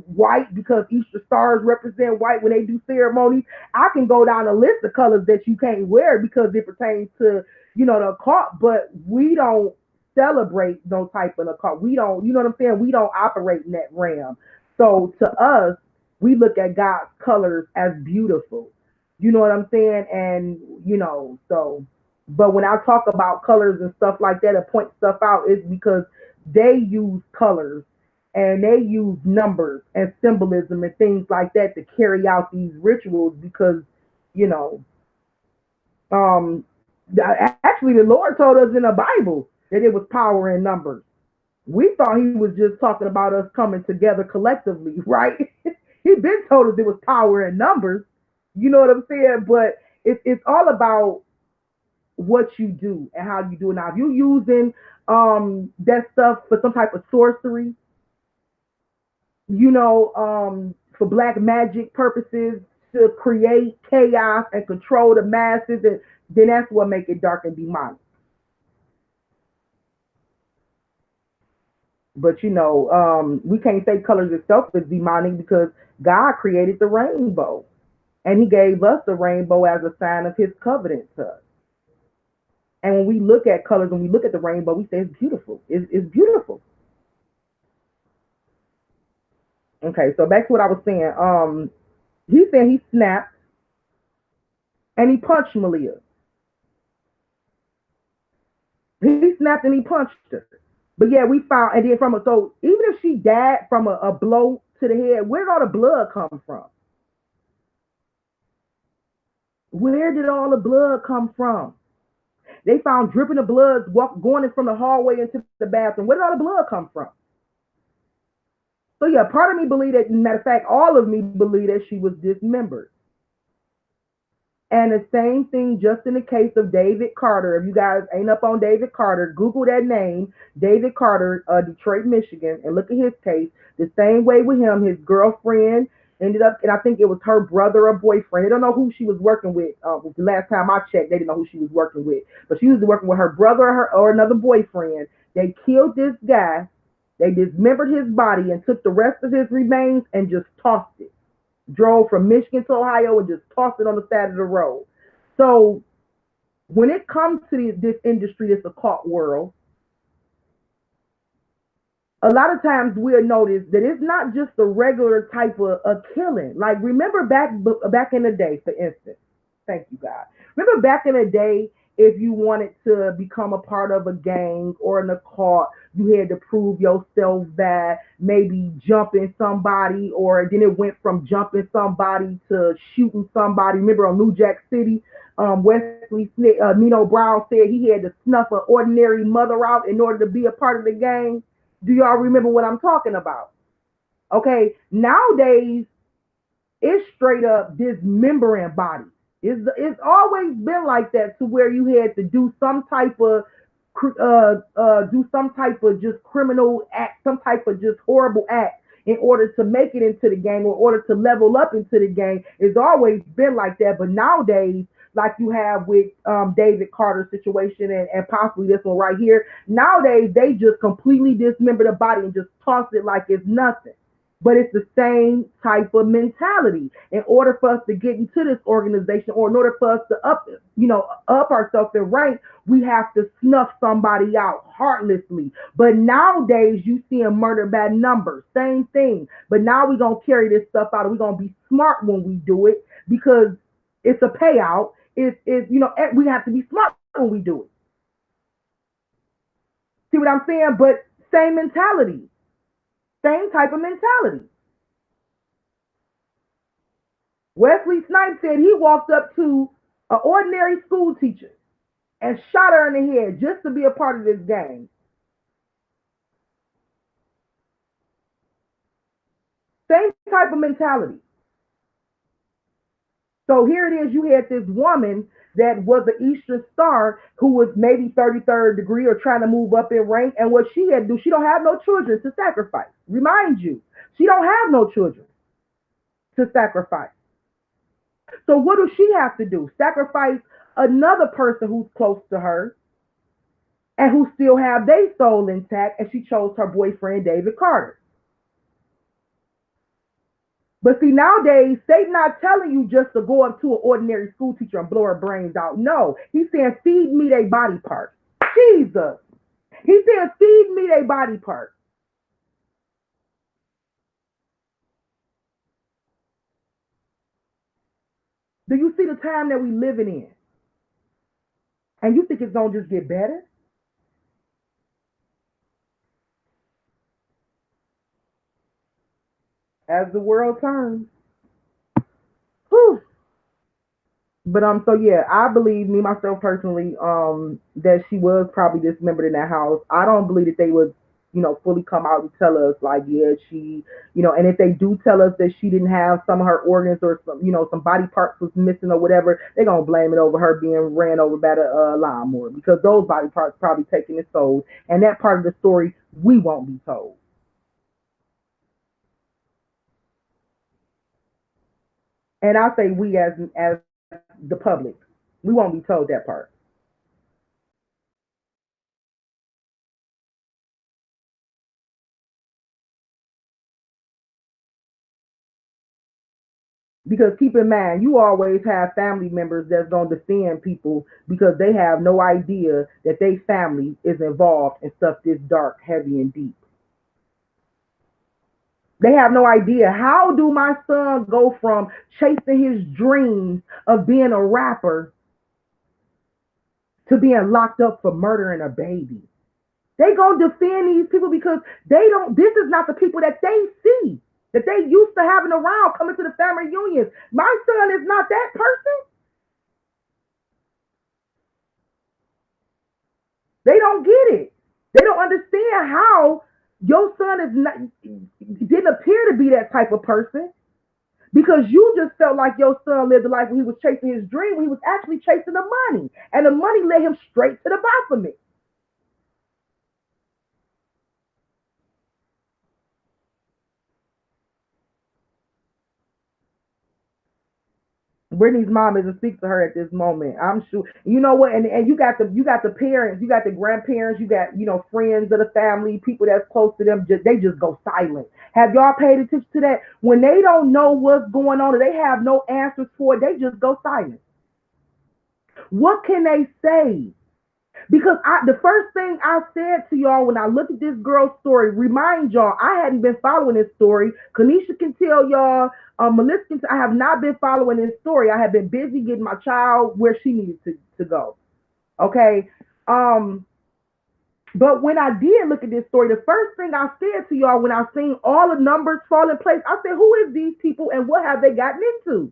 white because Easter stars represent white when they do ceremonies. I can go down a list of colors that you can't wear because it pertains to, the occult, but we don't celebrate those type of occult. We don't, you know what I'm saying? We don't operate in that realm. So to us, we look at God's colors as beautiful. You know what I'm saying? And so but when I talk about colors and stuff like that and point stuff out, it's because they use colors and they use numbers and symbolism and things like that to carry out these rituals because, you know, um actually the Lord told us in the Bible that it was power in numbers. We thought he was just talking about us coming together collectively, right? He been told us there was power in numbers. You know what I'm saying? But it's all about what you do and how you do it. Now, if you using that stuff for some type of sorcery, for black magic purposes to create chaos and control the masses, and then that's what make it dark and demonic. But we can't say colors itself is demonic because God created the rainbow, and He gave us the rainbow as a sign of His covenant to us. And when we look at colors, when we look at the rainbow, we say it's beautiful. It's beautiful. Okay, so back to what I was saying. He said he snapped and he punched Maleah. He snapped and he punched her. But yeah, we found, and then so even if she died from a blow to the head, where did all the blood come from? Where did all the blood come from? They found dripping of blood going in from the hallway into the bathroom. Where did all the blood come from? So yeah, part of me believe that, matter of fact, all of me believe that she was dismembered. And the same thing just in the case of David Carter. If you guys ain't up on David Carter, Google that name, David Carter, Detroit, Michigan, and look at his case. The same way with him, his girlfriend ended up, and I think it was her brother or boyfriend. They don't know who she was working with. The last time I checked, they didn't know who she was working with. But she was working with her brother or another boyfriend. They killed this guy. They dismembered his body and took the rest of his remains and just tossed it. Drove from Michigan to Ohio and just tossed it on the side of the road. So when it comes to this industry, this occult world, a lot of times we'll notice that it's not just a regular type of killing. Like remember back in the day, for instance. Thank you, God. Remember back in the day, if you wanted to become a part of a gang or an occult, you had to prove yourself by maybe jumping somebody, or then it went from jumping somebody to shooting somebody. Remember on New Jack City, Wesley Smith, Nino Brown said he had to snuff an ordinary mother out in order to be a part of the gang. Do y'all remember what I'm talking about? Okay, nowadays it's straight up dismembering bodies. It's always been like that, to where you had to do some type of just criminal act, some type of just horrible act in order to make it into the gang, or in order to level up into the gang. It's always been like that. But nowadays, like you have with David Carter's situation, and possibly this one right here, nowadays they just completely dismember the body and just toss it like it's nothing. But it's the same type of mentality. In order for us to get into this organization, or in order for us to up ourselves in rank, we have to snuff somebody out heartlessly. But nowadays, you see them murder by numbers, same thing. But now we're gonna carry this stuff out, and we're gonna be smart when we do it, because it's a payout. We have to be smart when we do it. See what I'm saying? But same mentality, same type of mentality. Wesley Snipes said he walked up to an ordinary school teacher and shot her in the head just to be a part of this gang. Same type of mentality. So here it is, you had this woman that was an Eastern Star who was maybe 33rd degree or trying to move up in rank. And what she had to do, she don't have no children to sacrifice. Remind you, she don't have no children to sacrifice. So what does she have to do? Sacrifice another person who's close to her and who still have their soul intact, and she chose her boyfriend David Carter. But see, nowadays, Satan not telling you just to go up to an ordinary school teacher and blow her brains out. No, he's saying, feed me their body parts. Jesus. He's saying, feed me their body parts. Do you see the time that we living in? And you think it's going to just get better? As the world turns. Whew. But so yeah, I believe, me myself personally, that she was probably dismembered in that house. I don't believe that they was. fully come out and tell us like, yeah, and if they do tell us that she didn't have some of her organs or some body parts was missing or whatever, they're gonna blame it over her being ran over by the lawnmower because those body parts probably taken and sold, and that part of the story we won't be told. And I say we as the public, we won't be told that part. Because keep in mind, you always have family members that's gonna defend people because they have no idea that their family is involved in stuff this dark, heavy, and deep. They have no idea. How do my son go from chasing his dreams of being a rapper to being locked up for murdering a baby? They gonna defend these people because they don't. This is not the people that they see, that they used to having around coming to the family reunions. My son is not that person. They don't get it. They don't understand how your son is not didn't appear to be that type of person because you just felt like your son lived a life when he was chasing his dream when he was actually chasing the money, and the money led him straight to the Baphomet. Brittany's mom isn't speak to her at this moment. I'm sure. You know what? And you got the parents, you got the grandparents, you got friends of the family, people that's close to them. They just go silent. Have y'all paid attention to that? When they don't know what's going on, or they have no answers for it, they just go silent. What can they say? Because the first thing I said to y'all when I looked at this girl's story, remind y'all, I hadn't been following this story. Kanisha can tell y'all, Melissa can I have not been following this story. I have been busy getting my child where she needed to go. Okay. Um, but when I did look at this story, the first thing I said to y'all when I seen all the numbers fall in place, I said, who is these people and what have they gotten into?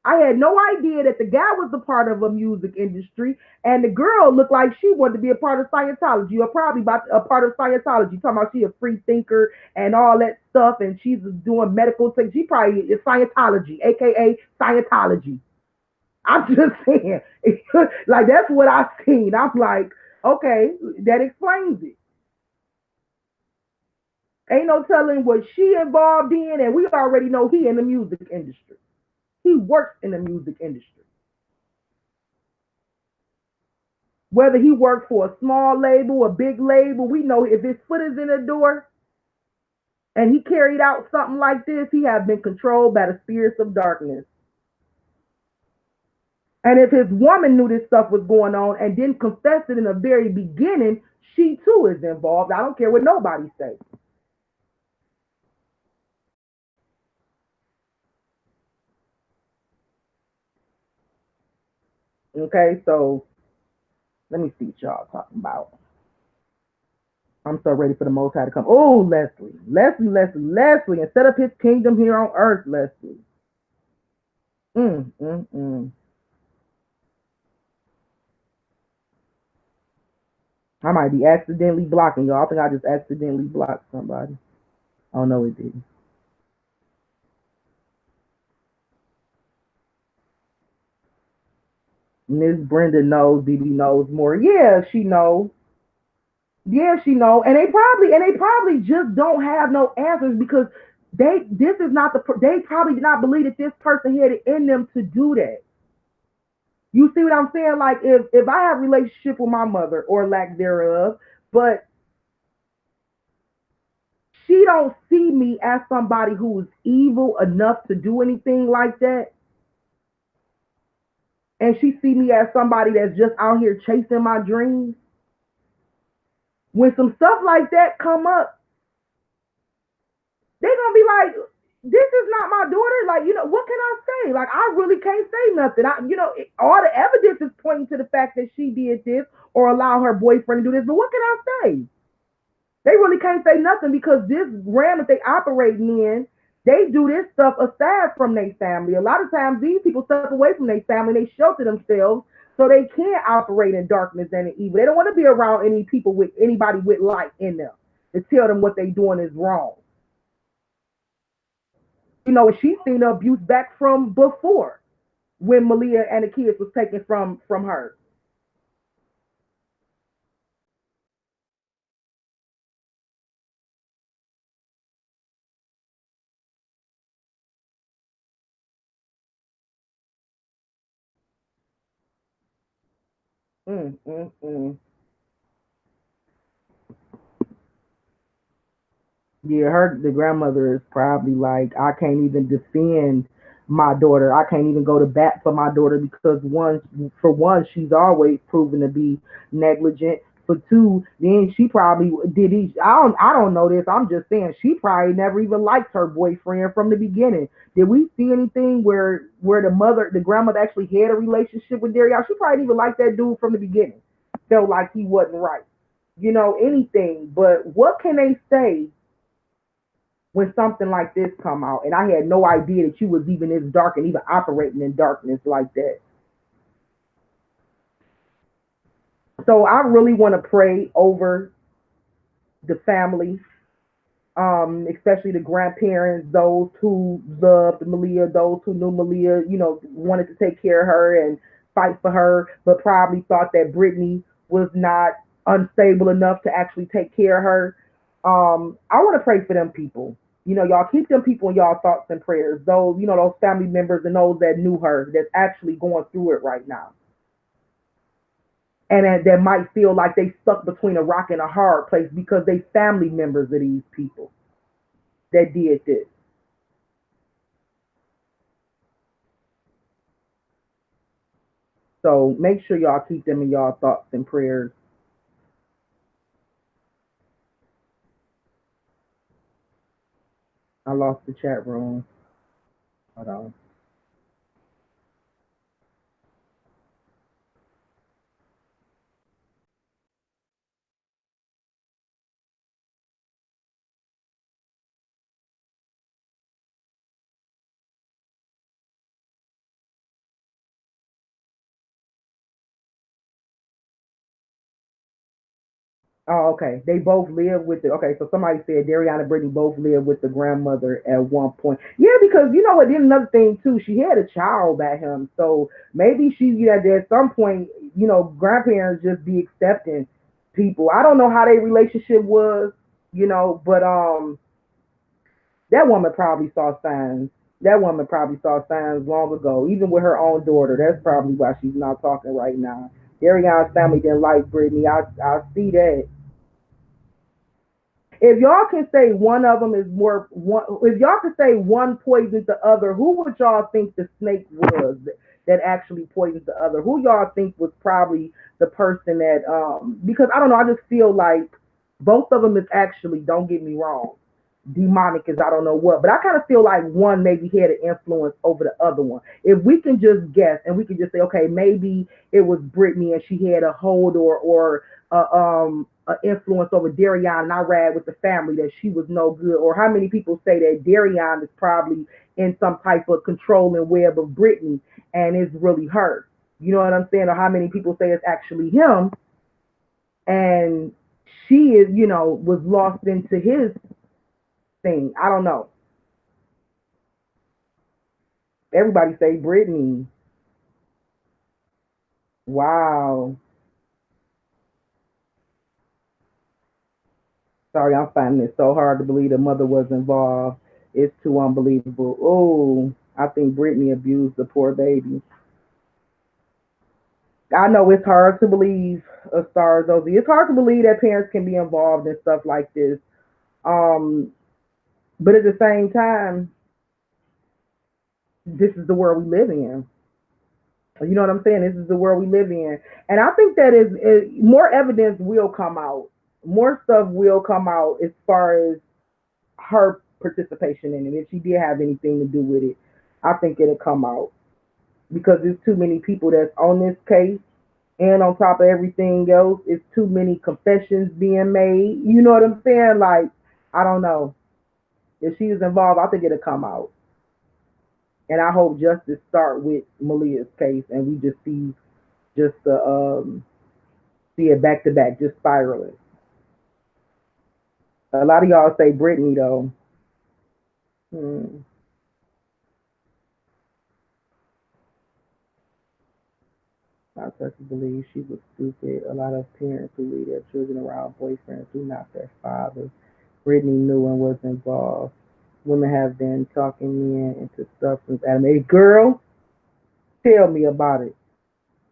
I had no idea that the guy was a part of a music industry, and the girl looked like she wanted to be a part of Scientology, or probably about a part of Scientology. Talking about she a free thinker and all that stuff, and she's doing medical things. She probably is Scientology, aka Scientology. I'm just saying, like that's what I seen. I'm like, okay, that explains it. Ain't no telling what she involved in, and we already know he in the music industry. He works in the music industry. Whether he worked for a small label, a big label, we know if his foot is in the door and he carried out something like this, he have been controlled by the spirits of darkness. And if his woman knew this stuff was going on and didn't confess it in the very beginning, she too is involved. I don't care what nobody says. Okay, so let me see what y'all talking about. I'm so ready for the Most High to come. Oh, Leslie, and set up his kingdom here on earth, Leslie. Mm, mm, mm. I might be accidentally blocking y'all. I think I just accidentally blocked somebody. Oh no, it didn't. Miss Brenda knows. BB knows more. Yeah, she knows. Yeah, she knows. And they probably just don't have no answers because this is not they probably did not believe that this person had it in them to do that. You see what I'm saying? Like if I have a relationship with my mother or lack thereof, but she don't see me as somebody who is evil enough to do anything like that, and she see me as somebody that's just out here chasing my dreams. When some stuff like that come up, they gonna be like, "This is not my daughter." Like, what can I say? Like, I really can't say nothing. All the evidence is pointing to the fact that she did this or allow her boyfriend to do this. But what can I say? They really can't say nothing because this realm that they operating in, they do this stuff aside from their family. A lot of times, these people step away from their family. They shelter themselves So they can't operate in darkness and in evil. They don't want to be around any people with anybody with light in them to tell them what they're doing is wrong. She's seen the abuse back from before when Maleah and the kids was taken from her. Mm, mm, mm. Yeah, the grandmother is probably like, I can't even defend my daughter. I can't even go to bat for my daughter because for one, she's always proven to be negligent. For two, then she probably did. I don't know this. I'm just saying she probably never even liked her boyfriend from the beginning. Did we see anything where the grandmother actually had a relationship with Daryl? She probably didn't even like that dude from the beginning. Felt like he wasn't right. Anything. But what can they say when something like this come out, and I had no idea that you was even this dark and even operating in darkness like that. So I really want to pray over the family, especially the grandparents, those who loved Maleah, those who knew Maleah, wanted to take care of her and fight for her, but probably thought that Brittany was not unstable enough to actually take care of her. I want to pray for them people. Y'all keep them people in y'all thoughts and prayers. Those family members and those that knew her that's actually going through it right now. And that might feel like they stuck between a rock and a hard place because they family members of these people that did this. So make sure y'all keep them in y'all thoughts and prayers. I lost the chat room. Hold on. Oh, okay. They both live with the. Okay, so somebody said Dariana and Brittany both live with the grandmother at one point. Yeah, because you know what? Then another thing too, she had a child by him, so maybe she, at some point, grandparents just be accepting people. I don't know how their relationship was, but that woman probably saw signs. That woman probably saw signs long ago, even with her own daughter. That's probably why she's not talking right now. Dariana's family didn't like Brittany. I see that. If y'all can say one of them is more one, if y'all can say one poisons the other, who would y'all think the snake was that actually poisons the other? Who y'all think was probably the person that because I don't know, I just feel like both of them is actually, don't get me wrong, demonic as I don't know what, but I kind of feel like one maybe had an influence over the other one. If we can just guess and we can just say, okay, maybe it was Brittany and she had a hold or influence over Darian, and I read with the family that she was no good, or how many people say that Darian is probably in some type of controlling web of Brittany and it's really her. You know what I'm saying? Or how many people say it's actually him and she is, was lost into his thing. I don't know. Everybody say Brittany. Wow. Sorry, I'm finding it so hard to believe the mother was involved. It's too unbelievable. Oh, I think Brittany abused the poor baby. I know it's hard to believe, stars over. It's hard to believe that parents can be involved in stuff like this. Um, but at the same time, this is the world we live in. You know what I'm saying? This is the world we live in, and I think that is more evidence will come out. More stuff will come out as far as her participation in it. If she did have anything to do with it, I think it'll come out because there's too many people that's on this case, and on top of everything else, it's too many confessions being made. You know what I'm saying? Like, I don't know. If she is involved, I think it'll come out. And I hope justice start with Maleah's case, and we just see just to see it back to back, just spiraling. A lot of y'all say Brittany though. Hmm. I personally believe she was stupid. A lot of parents who leave their children around boyfriends who not their fathers. Brittany knew and was involved. Women have been talking men into stuff since Adam. Hey, girl, tell me about it.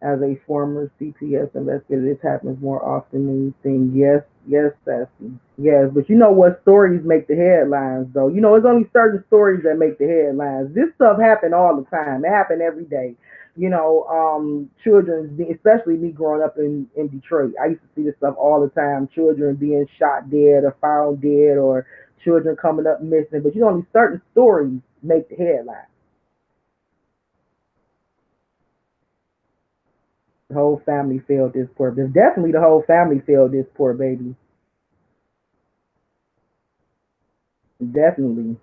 As a former CPS investigator, this happens more often than you think. Yes, yes, Sassy. Yes, but you know what stories make the headlines, though? You know, it's only certain stories that make the headlines. This stuff happen all the time. It happen every day. You know, children, especially me growing up in Detroit, I used to see this stuff all the time. Children being shot dead or found dead, or children coming up missing. But you know, only certain stories make the headlines. The whole family failed this poor. Definitely, the whole family failed this poor baby. Definitely.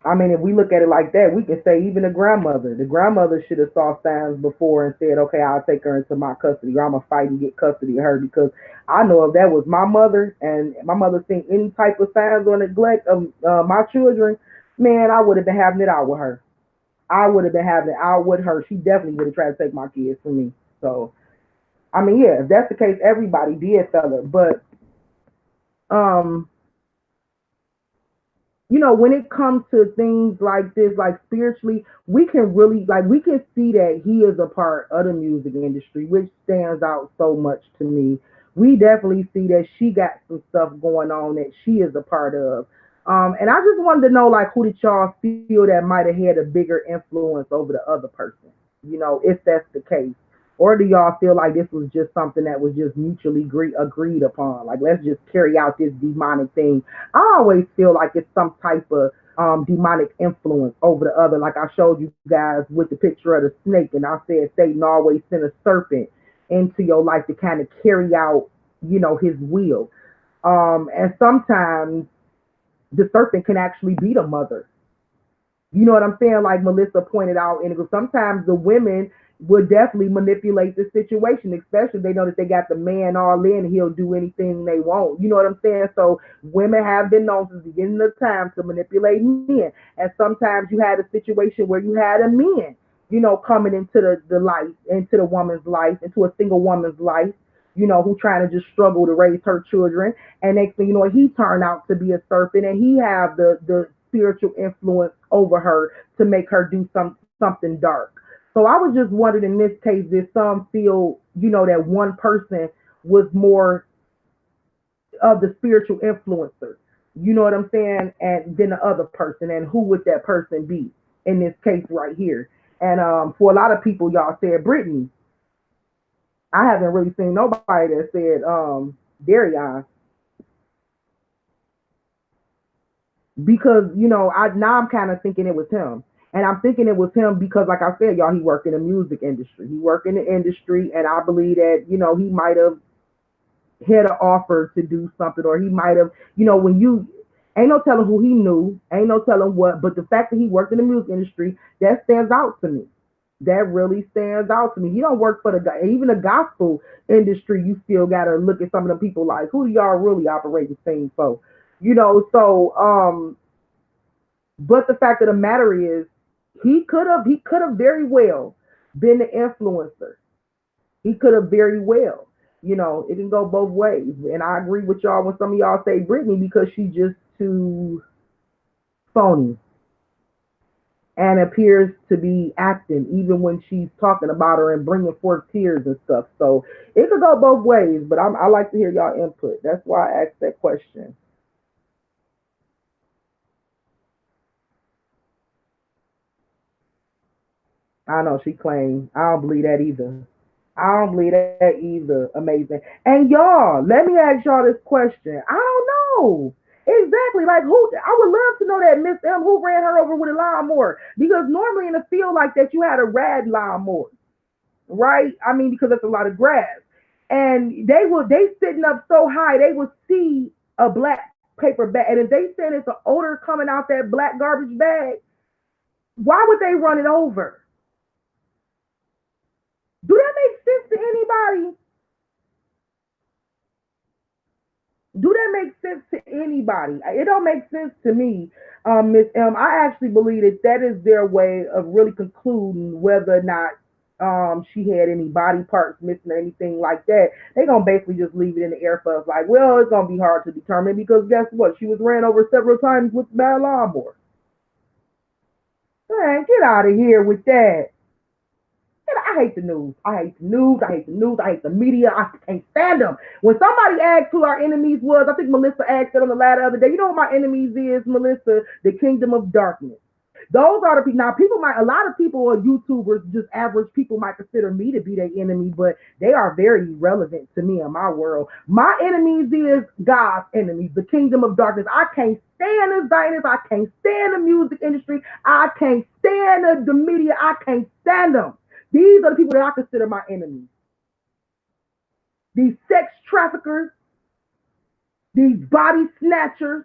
I mean, if we look at it like that, we can say even the grandmother. The grandmother should have saw signs before and said, "Okay, I'll take her into my custody, or I'm gonna fight and get custody of her." Because I know if that was my mother and my mother seen any type of signs or neglect of my children, man, I would have been having it out with her. I would have been having it out with her. She definitely would have tried to take my kids from me. So, I mean, yeah, if that's the case, everybody did, fella. But um, you know, when it comes to things like this, like spiritually, we can really, like, we can see that he is a part of the music industry, which stands out so much to me. We definitely see that she got some stuff going on that she is a part of. And I just wanted to know, like, who did y'all feel that might have had a bigger influence over the other person? You know, if that's the case. Or do y'all feel like this was just something that was just mutually agreed upon? Like, let's just carry out this demonic thing. I always feel like it's some type of demonic influence over the other. Like I showed you guys with the picture of the snake, and I said Satan always sent a serpent into your life to kind of carry out, you know, his will. And sometimes the serpent can actually be the mother. You know what I'm saying? Like Melissa pointed out, and sometimes the women would definitely manipulate the situation, especially if they know that they got the man all in, he'll do anything they want. You know what I'm saying? So women have been known since the beginning of time to manipulate men. And sometimes you had a situation where you had a man, you know, coming into the life, into the woman's life, into a single woman's life, you know, who trying to just struggle to raise her children. And next thing you know, he turned out to be a serpent, and he have the spiritual influence over her to make her do something dark. So I was just wondering in this case, did some feel, you know, that one person was more of the spiritual influencer, you know what I'm saying, and than the other person, and who would that person be in this case right here? And for a lot of people, y'all said Brittany. I haven't really seen nobody that said Darion, because you know I now I'm kind of thinking it was him, and I'm thinking it was him because, like I said, y'all, he worked in the music industry. He worked in the industry, and I believe that you know he might have had an offer to do something, or he might have, you know, when you ain't no telling who he knew, ain't no telling what, but the fact that he worked in the music industry, that stands out to me. That really stands out to me. He don't work for the guy, even the gospel industry. You still gotta look at some of the people like, who do y'all really operating things for? You know, so but the fact of the matter is, he could have very well been the influencer. He could have very well, you know, it can go both ways. And I agree with y'all when some of y'all say Brittany because she's just too phony and appears to be acting even when she's talking about her and bringing forth tears and stuff. So it could go both ways, but I like to hear y'all input. That's why I asked that question. I know she claimed. I don't believe that either. I don't believe that either. Amazing. And y'all, let me ask y'all this question. I don't know. Exactly. Like who I would love to know that Miss M who ran her over with a lawnmower. Because normally in a field like that you had a rad lawnmower. Right? I mean, because that's a lot of grass. And they sitting up so high they would see a black paper bag. And if they said it's an odor coming out that black garbage bag, why would they run it over? Do that make sense to anybody? Do that make sense to anybody? It don't make sense to me, Miss M. I actually believe that that is their way of really concluding whether or not she had any body parts missing or anything like that. They gonna basically just leave it in the air for us, like, well, it's gonna be hard to determine because guess what? She was ran over several times with the bad lawnmower. Man, get out of here with that. I hate the news. I hate the news. I hate the news. I hate the media. I can't stand them. When somebody asks who our enemies was, I think Melissa asked it on the ladder the other day. You know what my enemies is, Melissa? The kingdom of darkness. Those are the people. Now, people might, a lot of people or YouTubers, just average people might consider me to be their enemy, but they are very relevant to me in my world. My enemies is God's enemies, the kingdom of darkness. I can't stand the Zionists. I can't stand the music industry. I can't stand the media. I can't stand them. These are the people that I consider my enemies. These sex traffickers, these body snatchers,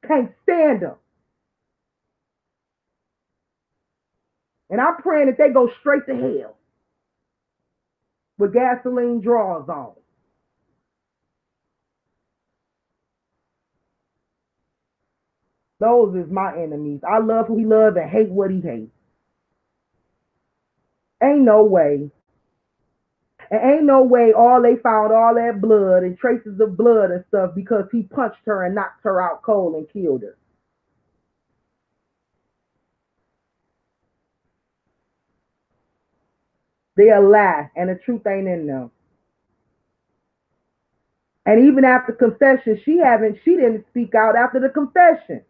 can't stand them. And I'm praying that they go straight to hell with gasoline drawers on. Those is my enemies. I love who he loves and hate what he hates. Ain't no way. And ain't no way all they found all that blood and traces of blood and stuff because he punched her and knocked her out cold and killed her. They a lie and the truth ain't in them. And even after confession, she didn't speak out after the confession.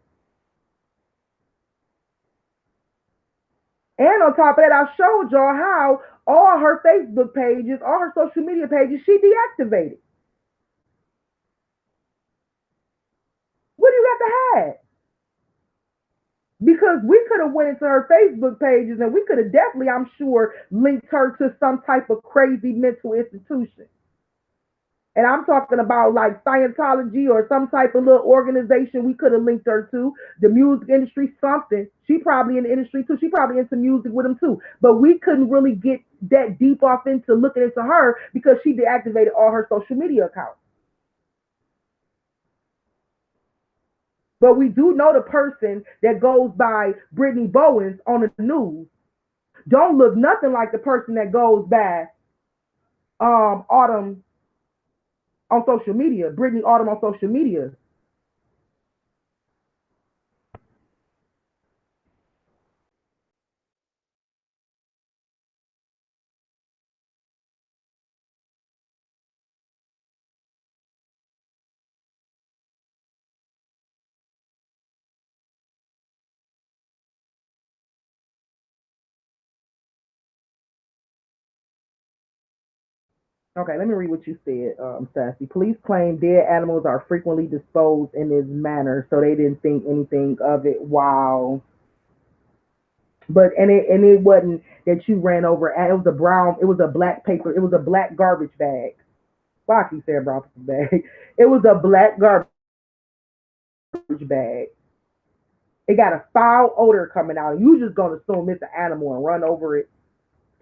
And on top of that, I showed y'all how all her Facebook pages, all her social media pages, she deactivated. What do you have to hide? Because we could have went into her Facebook pages and we could have definitely, I'm sure, linked her to some type of crazy mental institution. And I'm talking about like Scientology or some type of little organization we could have linked her to, the music industry, something. She probably in the industry too. She probably into music with them too. But we couldn't really get that deep off into looking into her because she deactivated all her social media accounts. But we do know the person that goes by Brittany Bowens on the news don't look nothing like the person that goes by Autumn on social media, Brittany Autumn on social media. Okay, let me read what you said, Sassy. Police claim dead animals are frequently disposed in this manner, so they didn't think anything of it. Wow. But and it wasn't that you ran over. It was a brown. It was a black paper. It was a black garbage bag. Why I keep saying brown paper bag? It was a black garbage bag. It got a foul odor coming out. You just gonna assume it's an animal and run over it.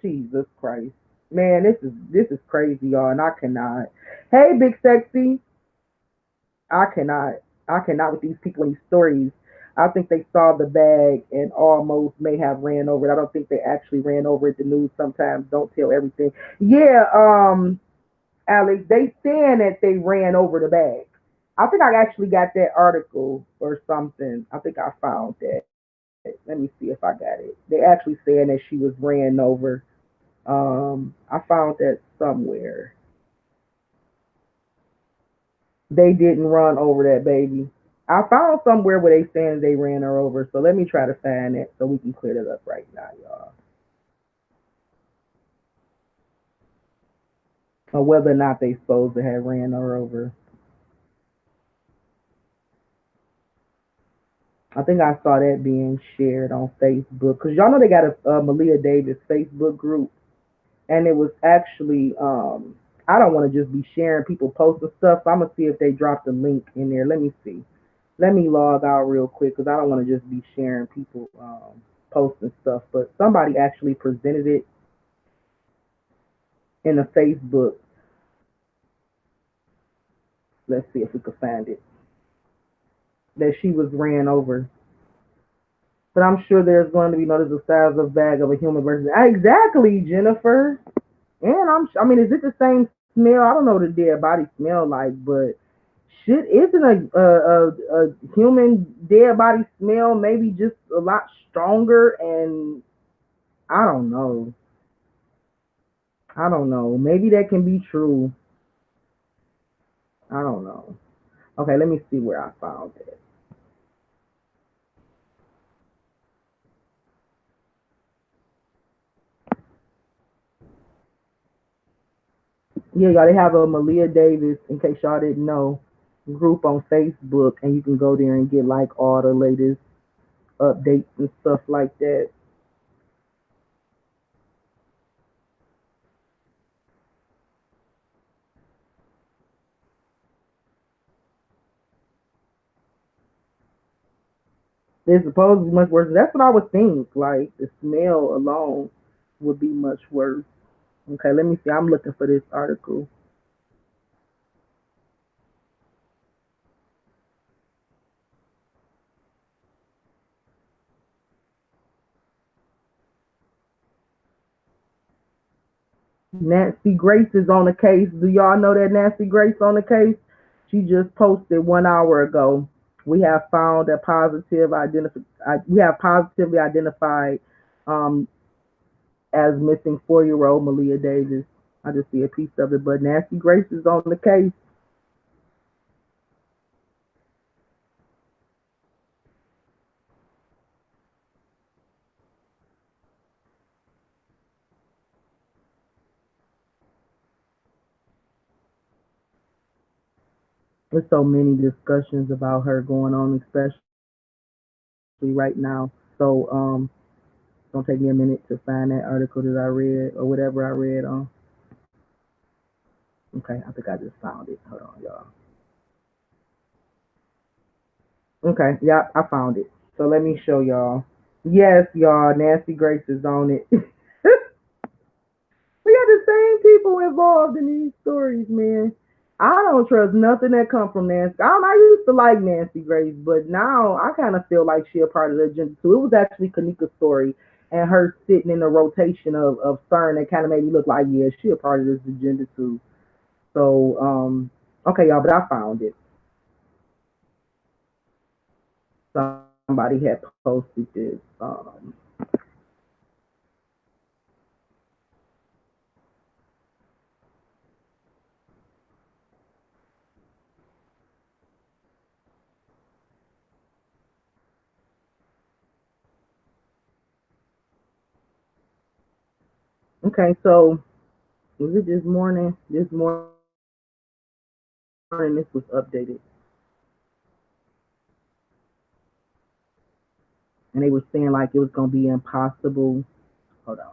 Jesus Christ, man, this is crazy, y'all, and I cannot. Hey, big sexy, I cannot. I cannot with these people and these stories. I think they saw the bag and almost may have ran over it. I don't think they actually ran over it. The news sometimes don't tell everything. Yeah, Alex, they saying that they ran over the bag. I think I actually got that article or something. I think I found that. Let me see if I got it. They actually saying that she was ran over. I found that somewhere. They didn't run over that baby. I found somewhere where they saying they ran her over. So let me try to find it so we can clear it up right now, y'all. Or whether or not they supposed to have ran her over. I think I saw that being shared on Facebook because y'all know they got a Maleah Davis Facebook group, and it was actually I don't want to just be sharing people posting stuff. So I'm gonna see if they dropped a link in there. Let me see. Let me log out real quick because I don't want to just be sharing people posting stuff. But somebody actually presented it in the Facebook. Let's see if we can find it. That she was ran over. But I'm sure there's going to be notice the size of bag of a human versus exactly, Jennifer. And I mean, is it the same smell? I don't know what a dead body smell like, but shit, isn't a human dead body smell maybe just a lot stronger? And I don't know. I don't know. Maybe that can be true. I don't know. Okay, let me see where I found it. Yeah, y'all, they have a Maleah Davis, in case y'all didn't know, group on Facebook, and you can go there and get like all the latest updates and stuff like that. It's supposed to be much worse. That's what I would think. Like the smell alone would be much worse. Okay, let me see. I'm looking for this article. Nancy Grace is on the case. Do y'all know that Nancy Grace on the case? She just posted 1 hour ago. We have found a positive we have positively identified um, as missing 4-year old Maleah Davis. I just see a piece of it, but Nancy Grace is on the case. There's so many discussions about her going on, especially right now. So it's gonna take me a minute to find that article that I read or whatever I read on. Okay, I think I just found it. Hold on, y'all. Okay, yeah, I found it. So let me show y'all. Yes, y'all, Nancy Grace is on it. We got the same people involved in these stories, man. I don't trust nothing that come from Nancy. I used to like Nancy Grace, but now I kind of feel like she a part of the agenda too. It was actually Kanika's story and her sitting in the rotation of CERN that kind of made me look like, yeah, she a part of this agenda too. So, okay, y'all, but I found it. Somebody had posted this. Okay, so was it this morning? This morning, this was updated, and they were saying like it was gonna be impossible. Hold on.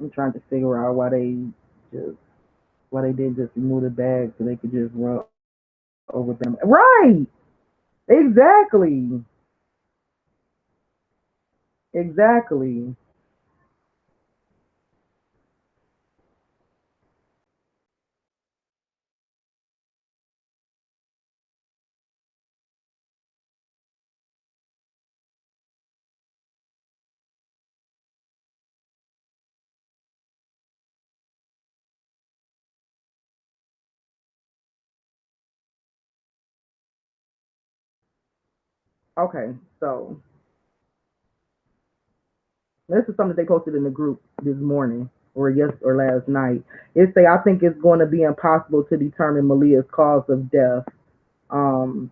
I'm trying to figure out just why they didn't just remove the bag so they could just run over them. Right. Exactly. Exactly. Okay. So this is something they posted in the group this morning or last night. It say I think it's going to be impossible to determine Maleah's cause of death. Um,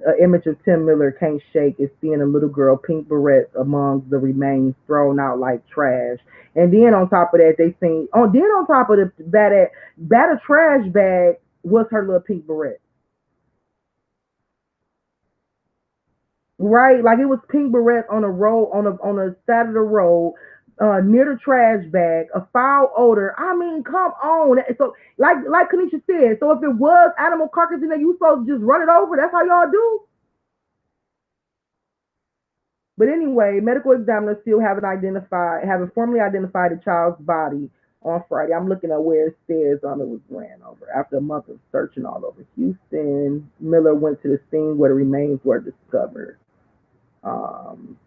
An image of Tim Miller can't shake is seeing a little girl, pink berets among the remains thrown out like trash. And then on top of that, they seen on top of that a trash bag was her little pink beret. Right? Like it was pink berets on a road on a side of the road, near the trash bag, a foul odor. I mean, come on. So like Kanisha said, so if it was animal carcass in there, you supposed to just run it over. That's how y'all do. But anyway, medical examiners still haven't formally identified the child's body on Friday. I'm looking at where it says it was ran over. After a month of searching all over Houston, Miller went to the scene where the remains were discovered. Um,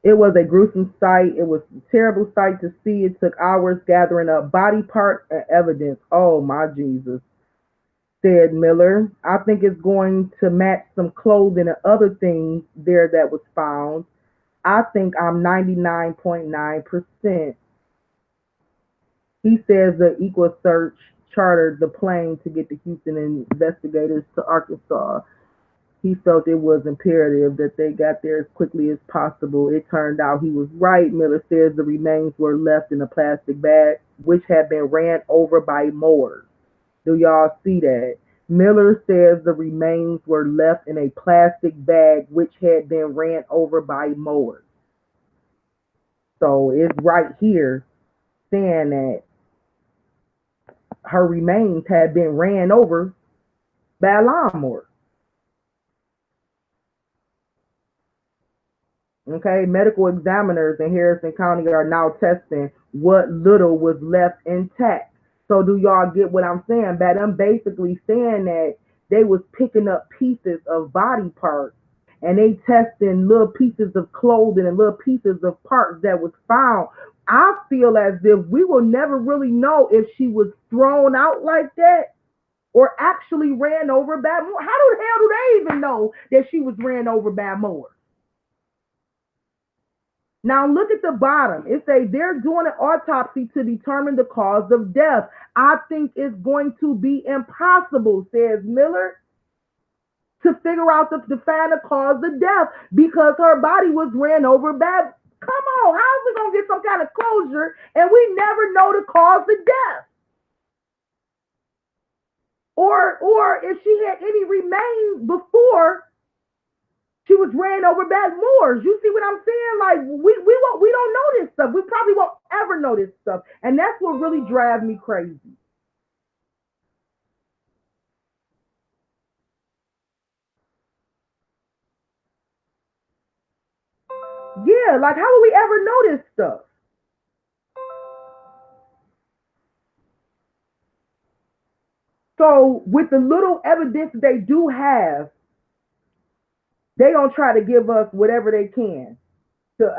it was a gruesome sight. It was a terrible sight to see. It took hours gathering up body parts and evidence. Oh my Jesus, said Miller. I think it's going to match some clothing and other things there that was found. I think I'm 99.9%. He says the Equal Search chartered the plane to get the Houston investigators to Arkansas. He felt it was imperative that they got there as quickly as possible. It turned out he was right. Miller says the remains were left in a plastic bag, which had been ran over by mowers. Do y'all see that? Miller says the remains were left in a plastic bag, which had been ran over by mowers. So it's right here saying that her remains had been ran over by a lawnmower. Okay, medical examiners in Harrison County are now testing what little was left intact. So do y'all get what I'm saying? By them basically saying that they was picking up pieces of body parts and they testing little pieces of clothing and little pieces of parts that was found. I feel as if we will never really know if she was thrown out like that or actually ran over by more. How the hell do they even know that she was ran over by more? Now look at the bottom. It says they're doing an autopsy to determine the cause of death. I think it's going to be impossible, says Miller, to figure out to find the cause of death because her body was ran over by. Come on, how's we gonna get some kind of closure and we never know the cause of death? Or if she had any remains before she was ran over by Moors. You see what I'm saying? Like we don't know this stuff. We probably won't ever know this stuff, and that's what really drives me crazy. Yeah, like how will we ever know this stuff? So with the little evidence they do have, they gonna try to give us whatever they can to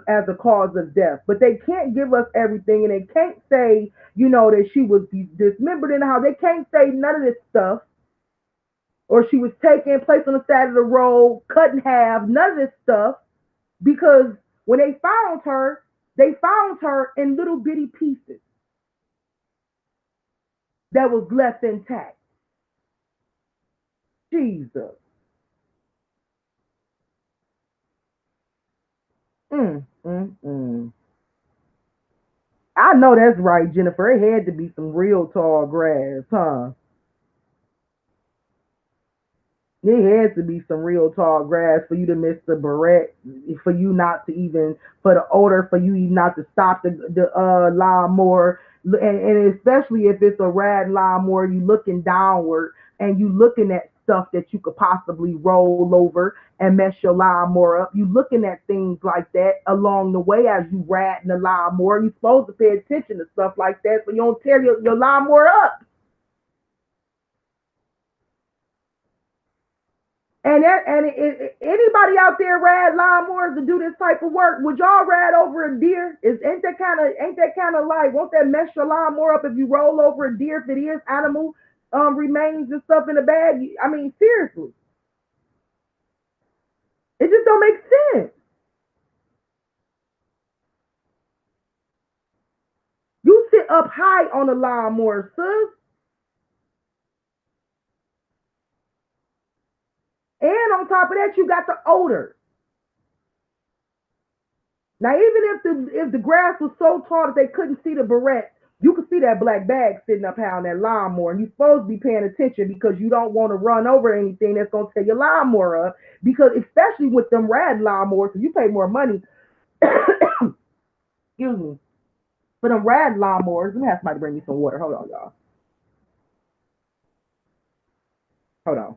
as a cause of death, but they can't give us everything, and they can't say that she was dismembered in the house. They can't say none of this stuff, or she was taken, placed on the side of the road, cut in half. None of this stuff, because when they found her in little bitty pieces that was left intact. Jesus. Mm. I know that's right, Jennifer. It had to be some real tall grass, huh? It had to be some real tall grass for you to miss the barrette, for you not to even, for the odor, for you even not to stop the lawnmower, and especially if it's a rad lawnmower, you looking downward and you looking at stuff that you could possibly roll over and mess your lawnmower up. You looking at things like that along the way as you riding the lawnmower. You supposed to pay attention to stuff like that so you don't tear your lawnmower up. Anybody out there ride lawnmowers to do this type of work? Would y'all ride over a deer? Ain't that kind of like won't that mess your lawnmower up if you roll over a deer if it is animal remains and stuff in the bag? I mean, seriously, it just don't make sense. You sit up high on a lawnmower, sis. And on top of that, you got the odor. Now, even if the grass was so tall that they couldn't see the barrette, you could see that black bag sitting up high on that lawnmower, and you're supposed to be paying attention because you don't want to run over anything that's gonna tear your lawnmower up. Because especially with them rad lawnmowers, so you pay more money. Excuse me. For them rad lawnmowers, let me have somebody bring me some water. Hold on, y'all. Hold on.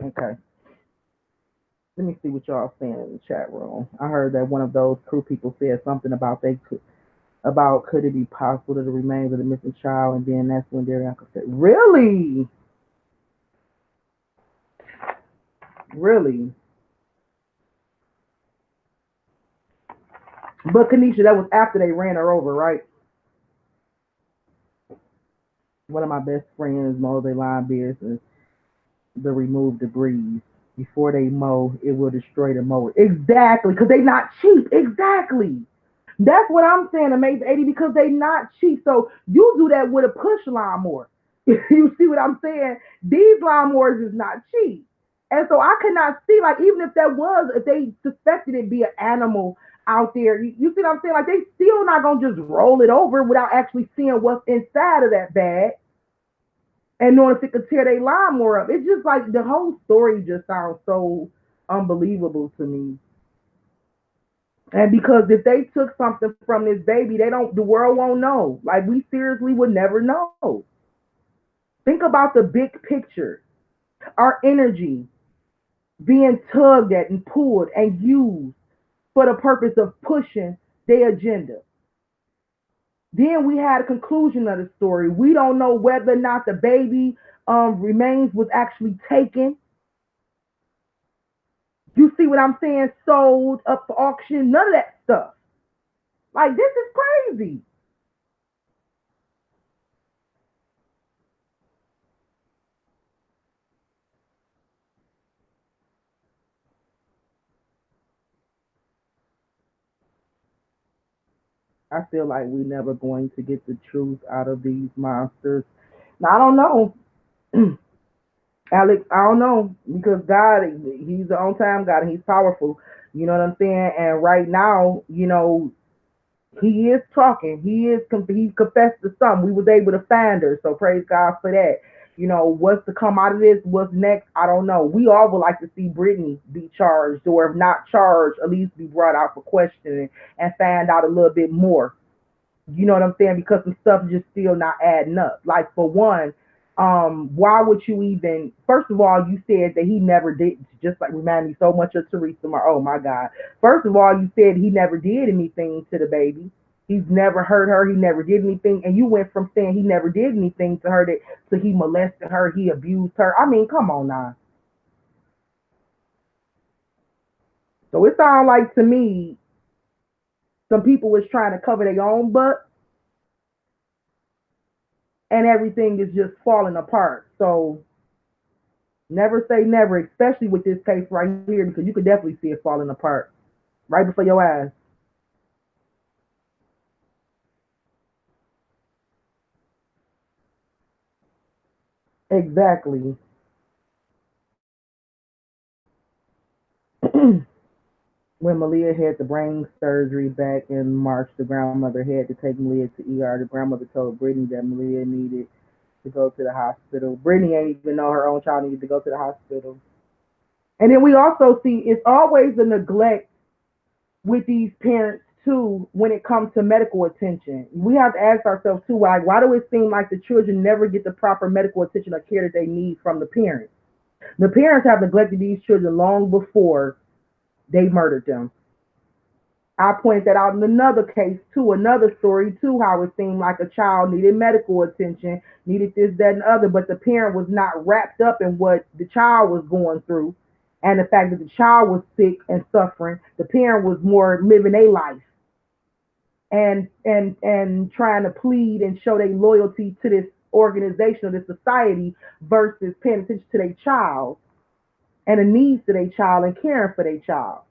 Okay. Let me see what y'all saying in the chat room. I heard that one of those crew people said something about they could about could it be possible that the remains of the missing child, and then that's when their uncle said, "Really, really." But Kanisha, that was after they ran her over, right? One of my best friends mows their lawn business to remove debris. Before they mow, it will destroy the mower. Exactly, because they not cheap. Exactly. That's what I'm saying, Amazing 80, because they not cheap. So you do that with a push lawnmower. You see what I'm saying? These lawnmowers is not cheap. And so I could not see, like, even if that was, if they suspected it be an animal out there, you see what I'm saying? Like, they still not going to just roll it over without actually seeing what's inside of that bag and knowing if it could tear their lawnmower up. It's just like the whole story just sounds so unbelievable to me. And because if they took something from this baby, they don't. The world won't know. Like we seriously would never know. Think about the big picture. Our energy being tugged at and pulled and used for the purpose of pushing their agenda. Then we had a conclusion of the story. We don't know whether or not the baby remains was actually taken. You see what I'm saying? Sold up for auction. None of that stuff. Like this is crazy. I feel like we're never going to get the truth out of these monsters. Now, I don't know, Alex. I don't know because God, He's the on time God and He's powerful. You know what I'm saying? And right now, He is talking. He confessed to some. We was able to find her, so praise God for that. What's to come out of this? What's next? I don't know. We all would like to see Brittany be charged, or if not charged, at least be brought out for questioning and find out a little bit more. You know what I'm saying? Because some stuff just still not adding up. Like for one, why would you even? First of all, you said that he never did. Just like remind me so much of Teresa. Oh my God! First of all, you said he never did anything to the baby. He's never hurt her. He never did anything. And you went from saying he never did anything to her to he molested her. He abused her. I mean, come on now. So it sounds like to me some people was trying to cover their own butt and everything is just falling apart. So never say never, especially with this case right here, because you could definitely see it falling apart right before your eyes. Exactly. When Maleah had the brain surgery back in March, the grandmother had to take Maleah to ER. The grandmother told Brittany that Maleah needed to go to the hospital. Brittany ain't even know her own child needed to go to the hospital. And then we also see it's always a neglect with these parents too, when it comes to medical attention, we have to ask ourselves too, like, why do it seem like the children never get the proper medical attention or care that they need from the parents? The parents have neglected these children long before they murdered them. I pointed that out in another case too, another story too, how it seemed like a child needed medical attention, needed this, that, and the other, but the parent was not wrapped up in what the child was going through and the fact that the child was sick and suffering. The parent was more living a life and trying to plead and show their loyalty to this organization or this society versus paying attention to their child and the needs of their child and caring for their child.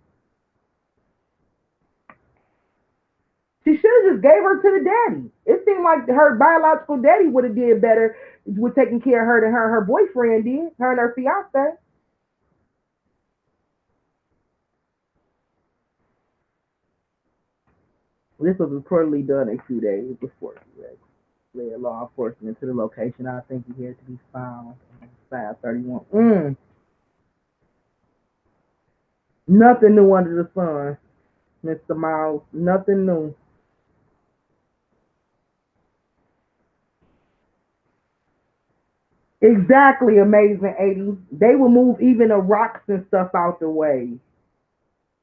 She should have just gave her to the daddy. It seemed like her biological daddy would have did better with taking care of her than her boyfriend did, her and her fiance. This was reportedly done a few days before she led law enforcement to the location. I think he had to be found. 531. Nothing new under the sun, Mr. Miles. Nothing new. Exactly, amazing 80. They will move even the rocks and stuff out the way.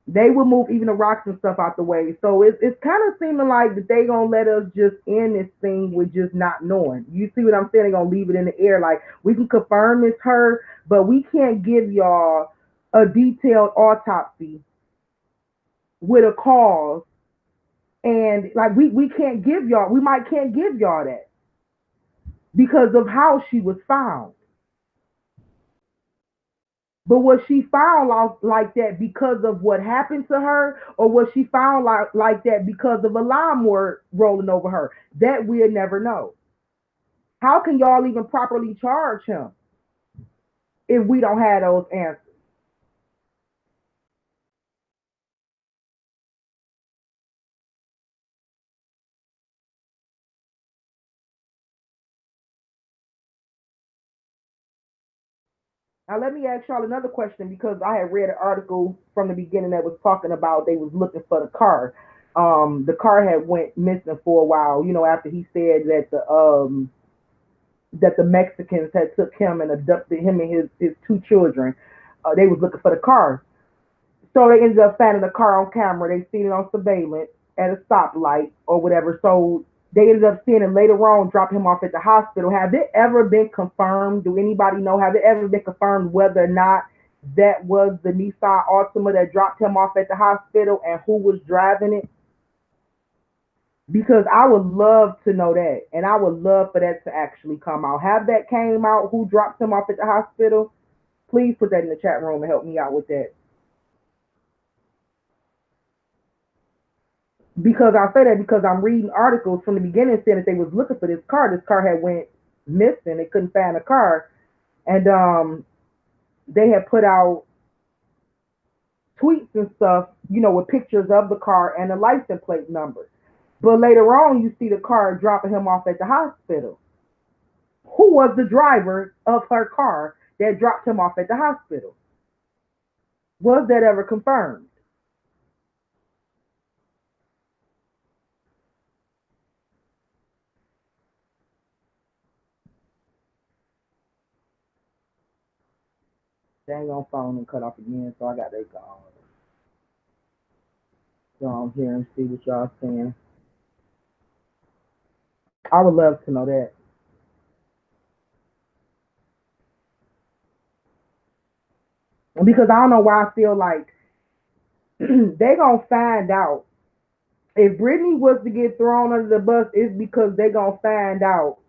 They will move even the rocks and stuff out the way. So it's kind of seeming like that they gonna let us just end this thing with just not knowing. You see what I'm saying? They gonna leave it in the air. Like we can confirm it's her, but we can't give y'all a detailed autopsy with a cause. And like we can't give y'all, we might can't give y'all that because of how she was found. But was she found like that because of what happened to her, or was she found like that because of a lawnmower rolling over her? That we'll never know. How can y'all even properly charge him if we don't have those answers? Now let me ask y'all another question because I had read an article from the beginning that was talking about they was looking for the car. The car had went missing for a while. You know, after he said that the Mexicans had took him and abducted him and his two children. They was looking for the car. So they ended up finding the car on camera. They seen it on surveillance at a stoplight or whatever. So they ended up seeing him later on, dropping him off at the hospital. Have it ever been confirmed? Do anybody know? Have it ever been confirmed whether or not that was the Nissan Altima that dropped him off at the hospital and who was driving it? Because I would love to know that, and I would love for that to actually come out. Have that came out? Who dropped him off at the hospital? Please put that in the chat room and help me out with that. Because I say that because I'm reading articles from the beginning saying that they was looking for this car. This car had went missing. They couldn't find the car, and they had put out tweets and stuff, you know, with pictures of the car and the license plate number. But later on, you see the car dropping him off at the hospital. Who was the driver of her car that dropped him off at the hospital? Was that ever confirmed? Dang on phone and cut off again, so I got to go on here and see what y'all saying. I would love to know that. Because I don't know why I feel like they gonna find out. If Brittany was to get thrown under the bus, it's because they gonna find out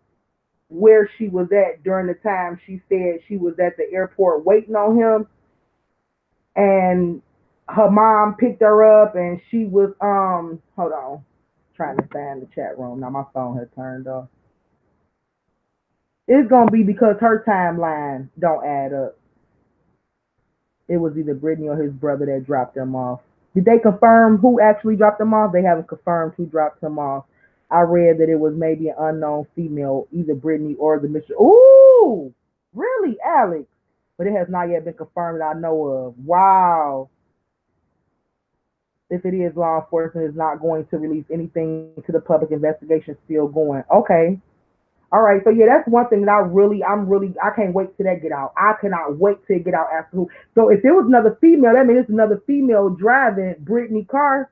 where she was at during the time she said she was at the airport waiting on him, and her mom picked her up, and she was hold on, trying to find the chat room. Now my phone has turned off. It's gonna be because her timeline don't add up. It was either Brittany or his brother that dropped them off. Did they confirm who actually dropped them off? They haven't confirmed who dropped him off. I read that it was maybe an unknown female, either Brittany or the Mr. Ooh, really, Alex? But it has not yet been confirmed that I know of. Wow. If it is, law enforcement is not going to release anything to the public. Investigation still going. Okay. All right. So yeah, that's one thing that I can't wait till that get out. I cannot wait till it get out after who. So if there was another female, that means it's another female driving Brittany car,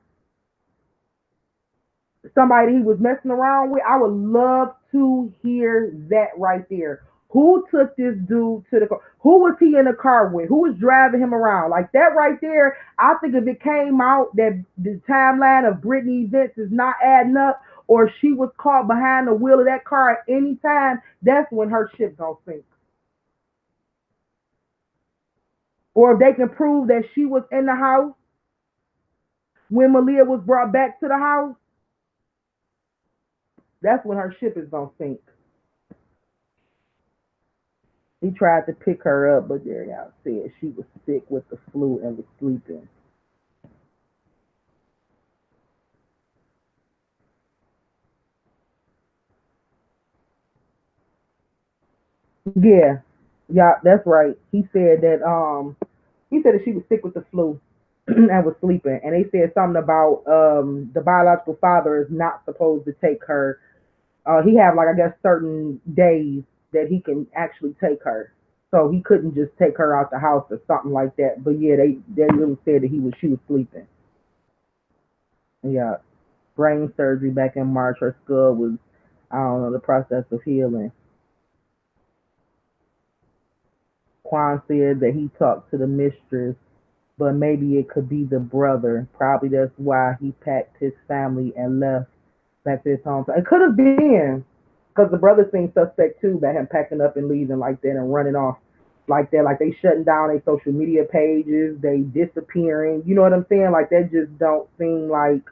somebody he was messing around with. I would love to hear that right there. Who took this dude to the car? Who was he in the car with? Who was driving him around? Like that right there, I think if it came out that the timeline of Britney events is not adding up, or she was caught behind the wheel of that car at any time, that's when her ship gonna sink. Or if they can prove that she was in the house when Maleah was brought back to the house, that's when her ship is gonna sink. He tried to pick her up, but Darian said she was sick with the flu and was sleeping. Yeah, yeah, that's right. He said that she was sick with the flu and was sleeping, and they said something about the biological father is not supposed to take her. He have like I guess certain days that he can actually take her. So he couldn't just take her out the house or something like that. But yeah, they really said that she was sleeping. Yeah, brain surgery back in March. Her skull was, I don't know, the process of healing. Quan said that he talked to the mistress, but maybe it could be the brother. Probably that's why he packed his family and left back to his home. It could have been because the brother seemed suspect too, about him packing up and leaving like that and running off like that. Like they shutting down their social media pages, they disappearing. You know what I'm saying? Like that just don't seem like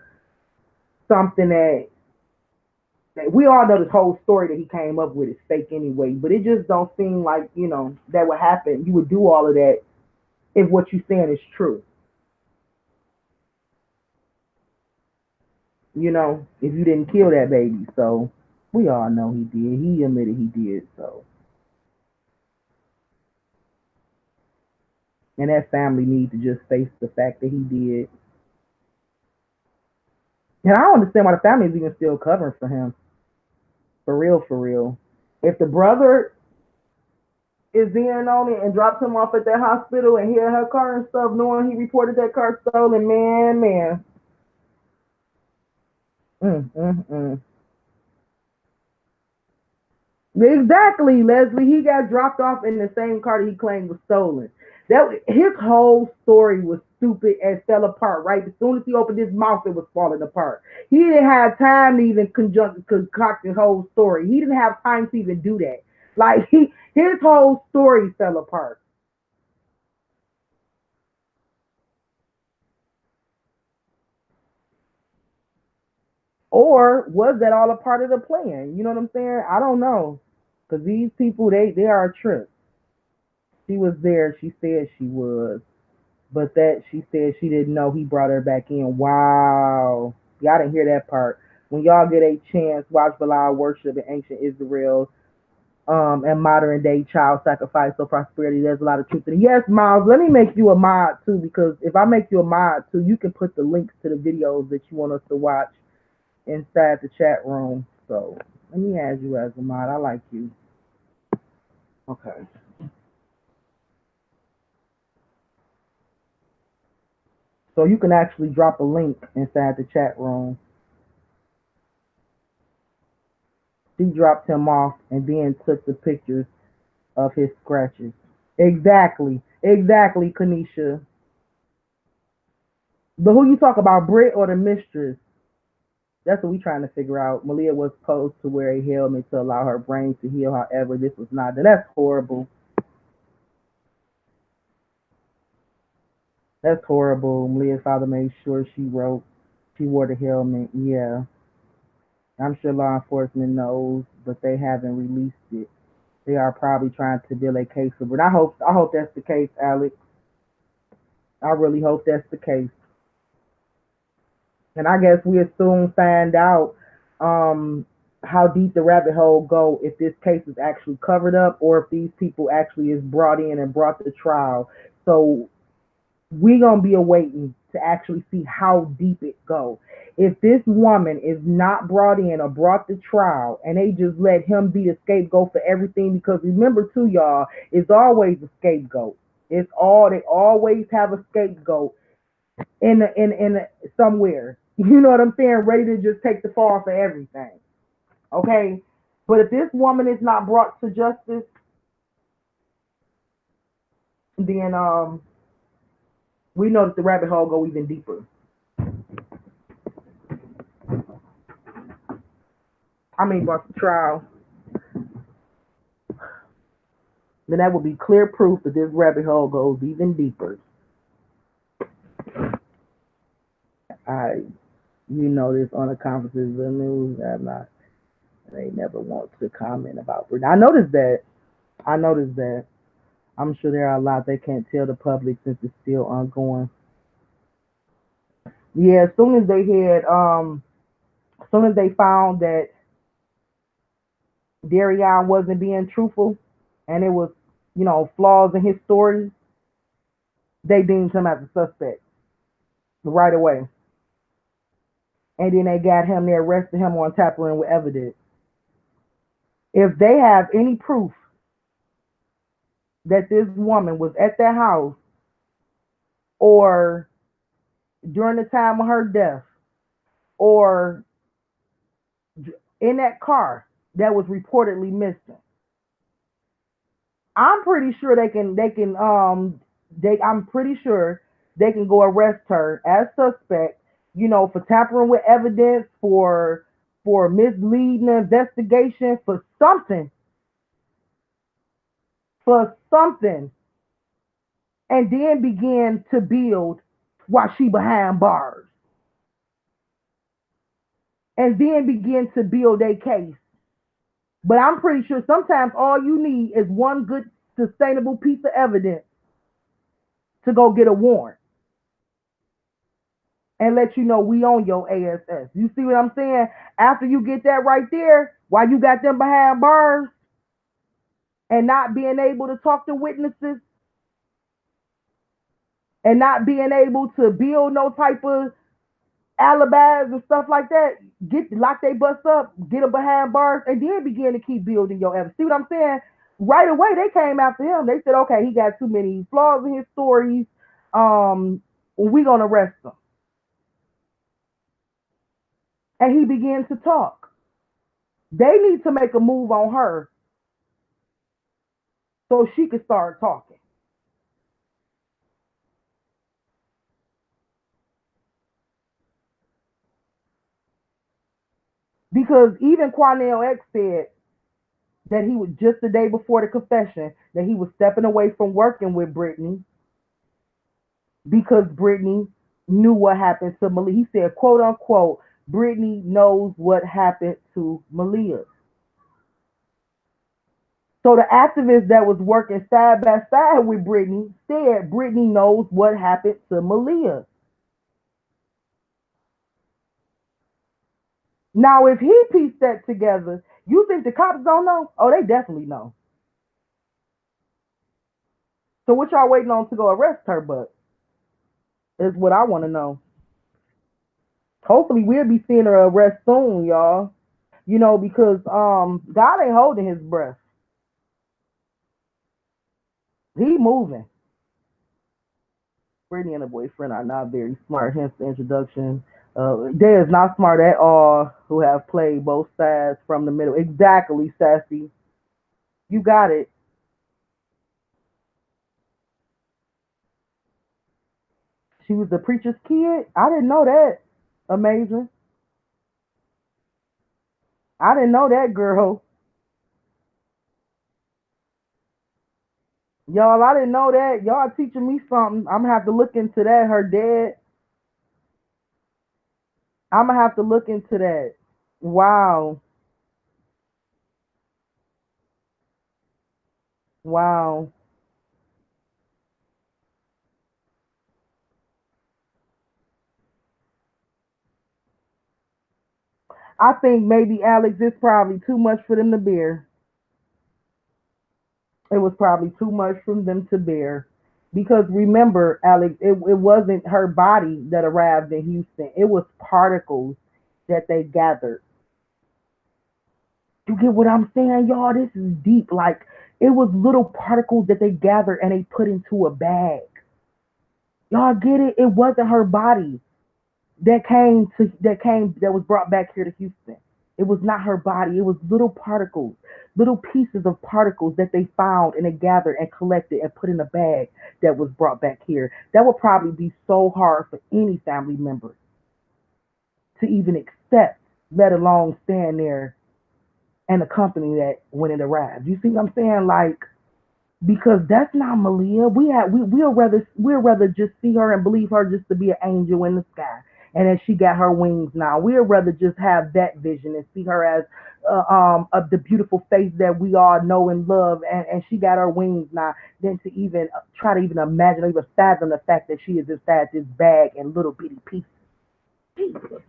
something that we all know this whole story that he came up with is fake anyway, but it just don't seem like, that would happen. You would do all of that if what you're saying is true. If you didn't kill that baby. So we all know he did. He admitted he did. So, and that family need to just face the fact that he did. And I don't understand why the family is even still covering for him. For real, for real. If the brother is in on it and drops him off at that hospital and hear her car and stuff, knowing he reported that car stolen, man, man. Mm, mm, mm. Exactly, Leslie. He got dropped off in the same car that he claimed was stolen. That his whole story was stupid and fell apart. Right, as soon as he opened his mouth, it was falling apart. He didn't have time to even concoct his whole story. He didn't have time to even do that. Like his whole story fell apart. Or was that all a part of the plan? You know what I'm saying? I don't know. Because these people, they are a trip. She was there. She said she was. But that she said she didn't know he brought her back in. Wow. Y'all didn't hear that part. When y'all get a chance, watch Belial worship in ancient Israel and modern day child sacrifice or prosperity. There's a lot of truth in it. Yes, Miles, let me make you a mod too, because if I make you a mod too, you can put the links to the videos that you want us to watch inside the chat room. So let me add you as a mod. I like you. Okay. So you can actually drop a link inside the chat room. She dropped him off and then took the pictures of his scratches. Exactly. Exactly, Kanisha. But who you talk about, Britt or the mistress? That's what we trying to figure out. Maleah was supposed to wear a helmet to allow her brain to heal. However, this was not. That's horrible. That's horrible. Maleah's father made sure she wore the helmet. Yeah. I'm sure law enforcement knows, but they haven't released it. They are probably trying to build a case for it. I hope that's the case, Alex. I really hope that's the case. And I guess we'll soon find out um, how deep the rabbit hole go if this case is actually covered up or if these people actually is brought in and brought to trial. So we gonna be awaiting to actually see how deep it goes. If this woman is not brought in or brought to trial and they just let him be a scapegoat for everything, because remember too, y'all, it's always a scapegoat. It's all they always have a scapegoat in somewhere. You know what I'm saying? Ready to just take the fall for everything. Okay? But if this woman is not brought to justice, then we know that the rabbit hole go even deeper. I mean, brought to trial, then that would be clear proof that this rabbit hole goes even deeper. I, you know, this on the conferences, the news, I'm not. They never want to comment about Brittany. I noticed that. I noticed that. I'm sure there are a lot they can't tell the public since it's still ongoing. Yeah, as soon as they found that Darion wasn't being truthful, and it was, flaws in his story, they deemed him as a suspect right away. And then they got him, they arrested him on tampering with evidence. If they have any proof that this woman was at that house or during the time of her death or in that car that was reportedly missing, I'm pretty sure I'm pretty sure they can go arrest her as suspect, for tampering with evidence, for misleading the investigation, for something, and then begin to build while she behind bars, and then begin to build a case. But I'm pretty sure sometimes all you need is one good sustainable piece of evidence to go get a warrant and let you know we on your ASS. You see what I'm saying? After you get that right there, while you got them behind bars and not being able to talk to witnesses and not being able to build no type of alibis and stuff like that, get lock they butts up, get them behind bars, and then begin to keep building your evidence. See what I'm saying? Right away they came after him. They said, okay, he got too many flaws in his stories. We gonna arrest him. And he began to talk. They need to make a move on her so she could start talking. Because even Quanell X said that he was just the day before the confession that he was stepping away from working with Brittany because Brittany knew what happened to Maleah. He said, quote unquote, Brittany knows what happened to Maleah. So the activist that was working side by side with Brittany said Brittany knows what happened to Maleah. Now, if he pieced that together, you think the cops don't know? Oh, they definitely know. So what y'all waiting on to go arrest her? But is what I want to know. Hopefully, we'll be seeing her arrest soon, y'all. Because God ain't holding his breath. He moving. Brittany and her boyfriend are not very smart. Hence the introduction. They is not smart at all. Who have played both sides from the middle. Exactly, Sassy. You got it. She was the preacher's kid. I didn't know that. Amazing. I didn't know that, girl. Y'all, I didn't know that. Y'all teaching me something. I'm gonna have to look into that. Her dad. I'm gonna have to look into that. Wow. Wow. I think maybe Alex is probably too much for them to bear. It was probably too much for them to bear. Because remember, Alex, it wasn't her body that arrived in Houston. It was particles that they gathered. You get what I'm saying, y'all? This is deep. Like, it was little particles that they gathered and they put into a bag. Y'all get it? It wasn't her body that was brought back here to Houston. It was not her body. It was little particles, little pieces of particles that they found and they gathered and collected and put in a bag that was brought back here. That would probably be so hard for any family member to even accept, let alone stand there and accompany that when it arrived. You see what I'm saying? Like, because that's not Maleah. We'll rather just see her and believe her just to be an angel in the sky, and then she got her wings now. We'd rather just have that vision and see her as the beautiful face that we all know and love, and she got her wings now, than to even try to even imagine or even fathom the fact that she is inside this bag and little bitty pieces. Jesus,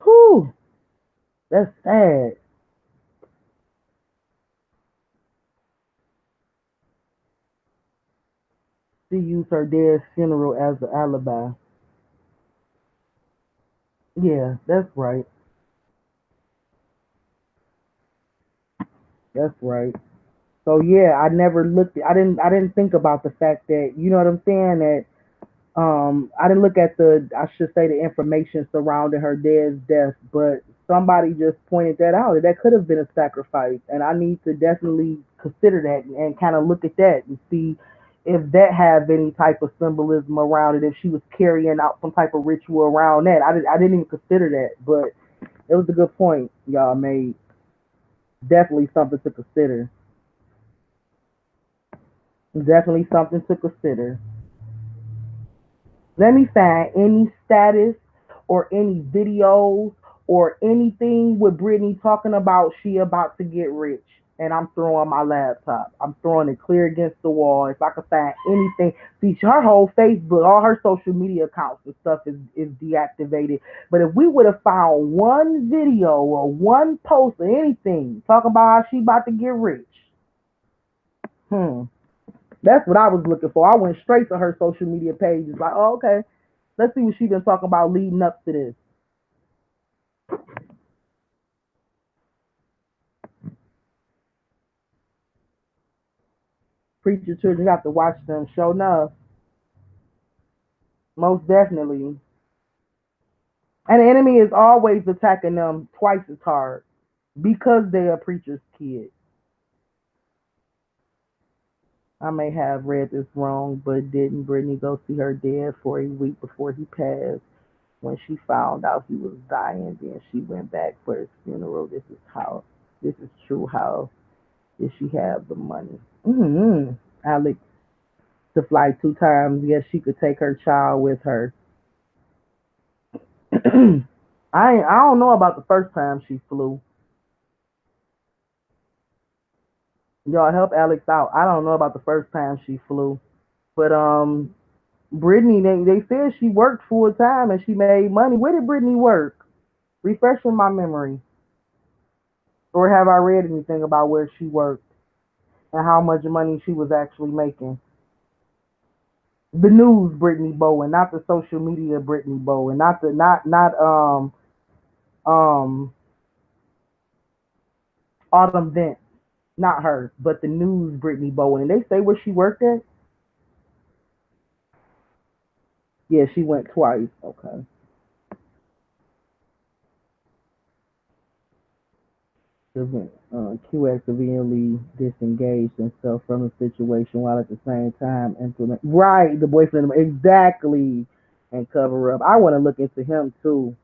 whew, that's sad. She used her dad's funeral as an alibi. Yeah, that's right. That's right. So yeah, I never looked. I didn't think about the fact that you know what I'm saying. That I didn't look at the. I should say the information surrounding her dad's death, but somebody just pointed that out. That could have been a sacrifice, and I need to definitely consider that and kind of look at that and see if that have any type of symbolism around it. If she was carrying out some type of ritual around that, I didn't even consider that, but it was a good point y'all made. Definitely something to consider. Definitely something to consider. Let me find any status or any videos or anything with Brittany talking about she about to get rich. And I'm throwing my laptop. I'm throwing it clear against the wall. If I could find anything, see her whole Facebook, all her social media accounts and stuff is deactivated. But if we would have found one video or one post or anything talking about how she about to get rich, hmm, that's what I was looking for. I went straight to her social media page. It's like, oh, okay, let's see what she been talking about leading up to this. Preacher children have to watch them. Show enough, most definitely. And the enemy is always attacking them twice as hard because they are preacher's kids. I may have read this wrong, but didn't Brittany go see her dad for a week before he passed? When she found out he was dying, then she went back for his funeral. This is how. This is true. How did she have the money? Mm-hmm. Alex to fly 2 times. Yes, she could take her child with her. I don't know about the first time she flew. Y'all help Alex out. I don't know about the first time she flew, but Brittany, they said she worked full time and she made money. Where did Brittany work? Refreshing my memory, or have I read anything about where she worked and how much money she was actually making? The news Brittany Bowen, not the social media Brittany Bowen, not the not um Autumn Dent, not her, but the news Brittany Bowen. And they say where she worked at. Yeah, she went twice. Okay. QX severely disengaged himself from the situation while at the same time implement right the boyfriend exactly and cover up. I want to look into him too.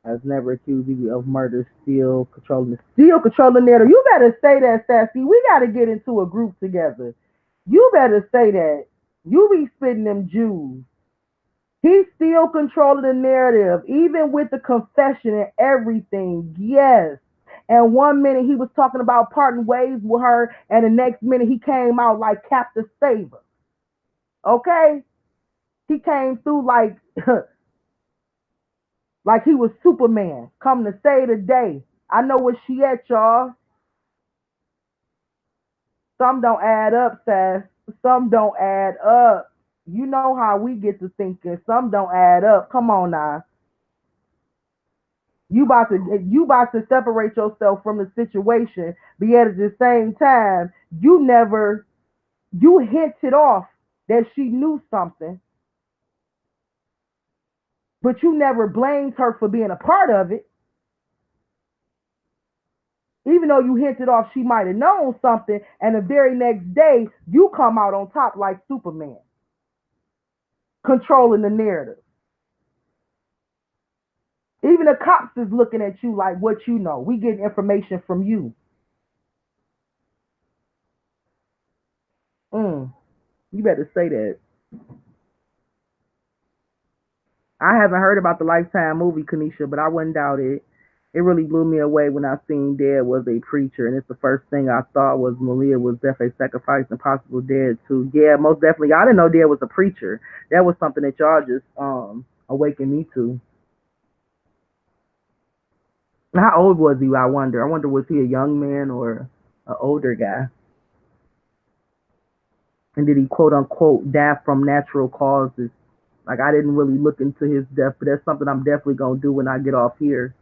Has never accused you of murder, still controlling the narrative. You better say that, Sassy. We got to get into a group together. You better say that. You be spitting them Jews. He's still controlling the narrative, even with the confession and everything. Yes. And 1 minute he was talking about parting ways with her, and the next minute he came out like Captain Saver. Okay? He came through like like he was Superman, coming to save the day. I know where she at, y'all. Some don't add up, Sass. Some don't add up. You know how we get to thinking. Some don't add up. Come on now. You about to separate yourself from the situation, but yet at the same time, you hinted off that she knew something, but you never blamed her for being a part of it, even though you hinted off she might have known something, and the very next day you come out on top like Superman, controlling the narrative. Even the cops is looking at you like, what you know. We getting information from you. Mm, you better say that. I haven't heard about the Lifetime movie, Kanisha, but I wouldn't doubt it. It really blew me away when I seen Dad was a preacher, and it's the first thing I thought was Maleah was definitely sacrificed and possible dead too. Yeah, most definitely. I didn't know Dad was a preacher. That was something that y'all just awakened me to. How old was he? I wonder. I wonder, was he a young man or an older guy? And did he quote unquote die from natural causes? Like, I didn't really look into his death, but that's something I'm definitely gonna do when I get off here.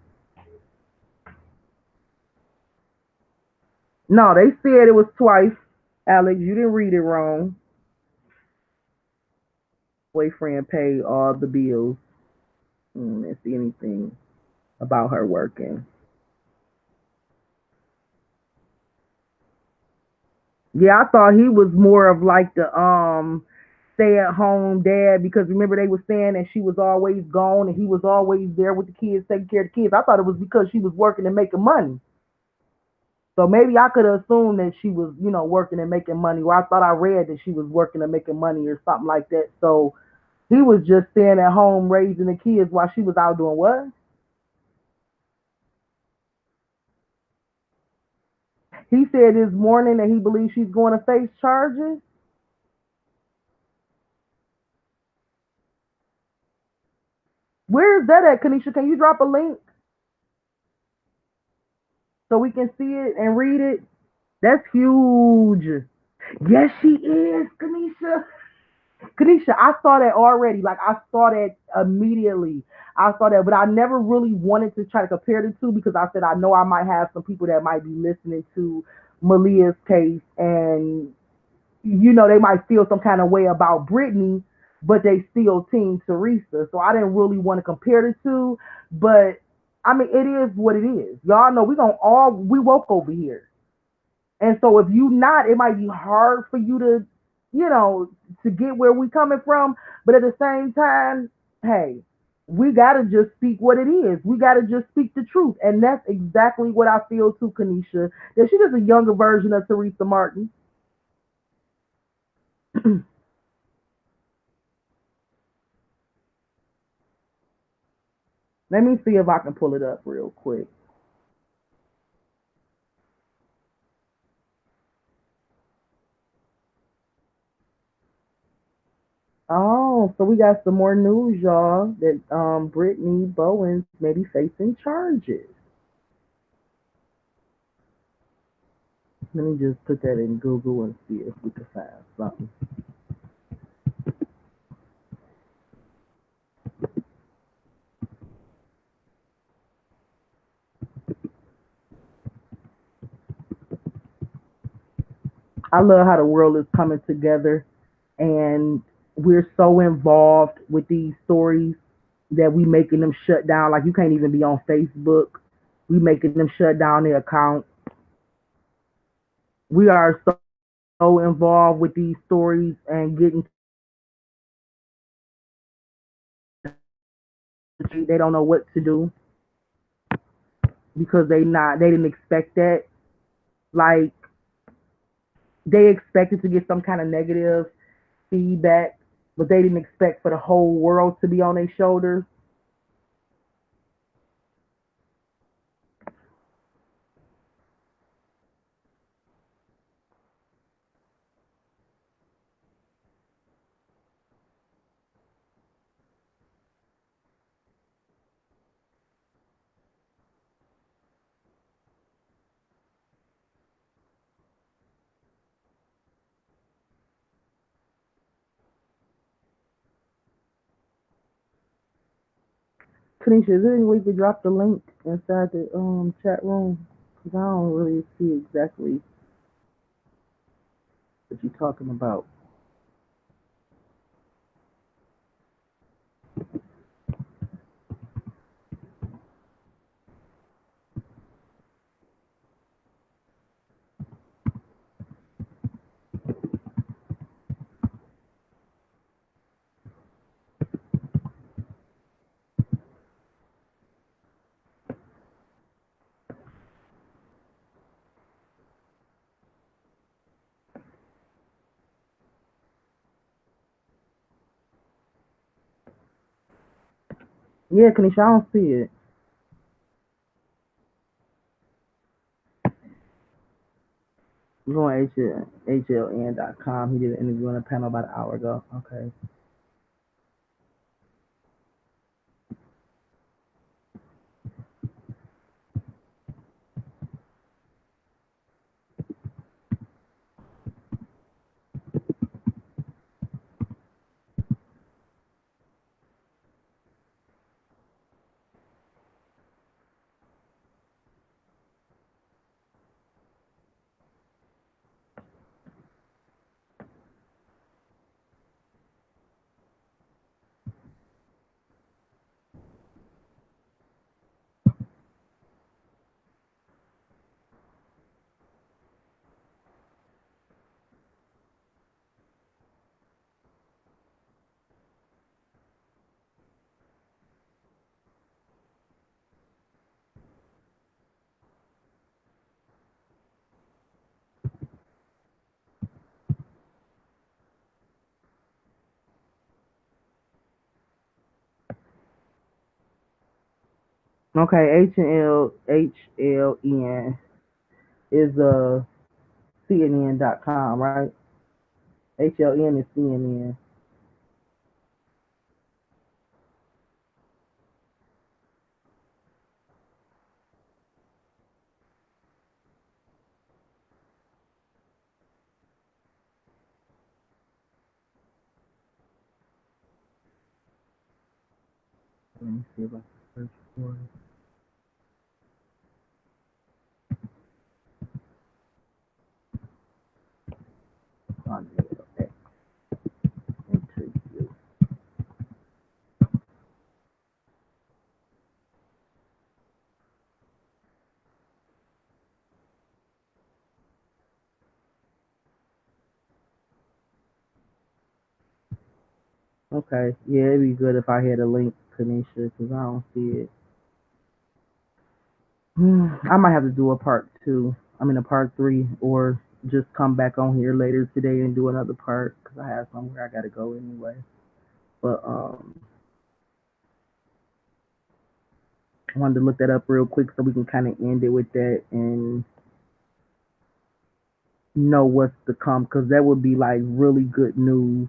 No, they said it was twice. Alex, you didn't read it wrong. Boyfriend paid all the bills. Didn't see anything about her working. Yeah, I thought he was more of like the stay at home dad, because remember they were saying that she was always gone and he was always there with the kids, taking care of the kids. I thought it was because she was working and making money. So maybe I could have assumed that she was, working and making money, or I thought I read that she was working and making money or something like that. So he was just staying at home raising the kids while she was out doing what? He said this morning that he believes she's going to face charges. Where is that at, Kanisha? Can you drop a link so we can see it and read it? That's huge. Yes, she is, Kanisha. Kanisha, I saw that already. Like, I saw that immediately. I saw that, but I never really wanted to try to compare the two because I said I know I might have some people that might be listening to Maleah's case, and they might feel some kind of way about Brittany, but they still team Teresa. So I didn't really want to compare the two, but I mean, it is what it is. Y'all know we woke over here. And so if you not, it might be hard for you to, you know, to get where we coming from. But at the same time, hey, we gotta just speak what it is. We gotta just speak the truth. And that's exactly what I feel too, Kanisha. That she is a younger version of Teresa Martin. Let me see if I can pull it up real quick. Oh, so we got some more news, y'all, that Brittany Bowens may be facing charges. Let me just put that in Google and see if we can find something. I love how the world is coming together, and we're so involved with these stories that we making them shut down. Like, you can't even be on Facebook. We making them shut down their account. We are so involved with these stories and getting they don't know what to do because they didn't expect that. Like, they expected to get some kind of negative feedback, but they didn't expect for the whole world to be on their shoulders. Kanisha, is there any way you could drop the link inside the chat room? Because I don't really see exactly what you're talking about. Yeah, Kanisha, I don't see it. You're on HLN.com. He did an interview on a panel about an hour ago. Okay. Okay, HLN is CNN.com, right? HLN is CNN. Let me see if I can search for it. On there, interview. Okay, yeah, it'd be good if I had a link, Kanisha, because I don't see it. I might have to do a part two. I mean, a part three, or just come back on here later today and do another part because I have somewhere I gotta go anyway. But I wanted to look that up real quick so we can kind of end it with that and know what's to come because that would be like really good news.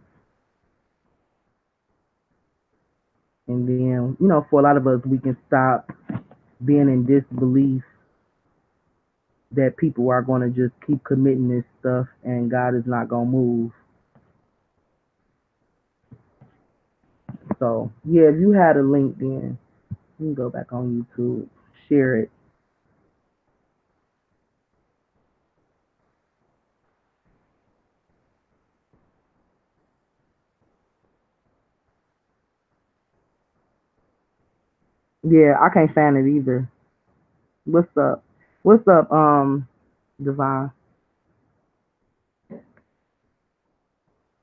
And then, for a lot of us, we can stop being in disbelief that people are going to just keep committing this stuff and God is not going to move. So, yeah, if you had a link, then you can go back on YouTube, share it. Yeah, I can't find it either. What's up? What's up, Divine?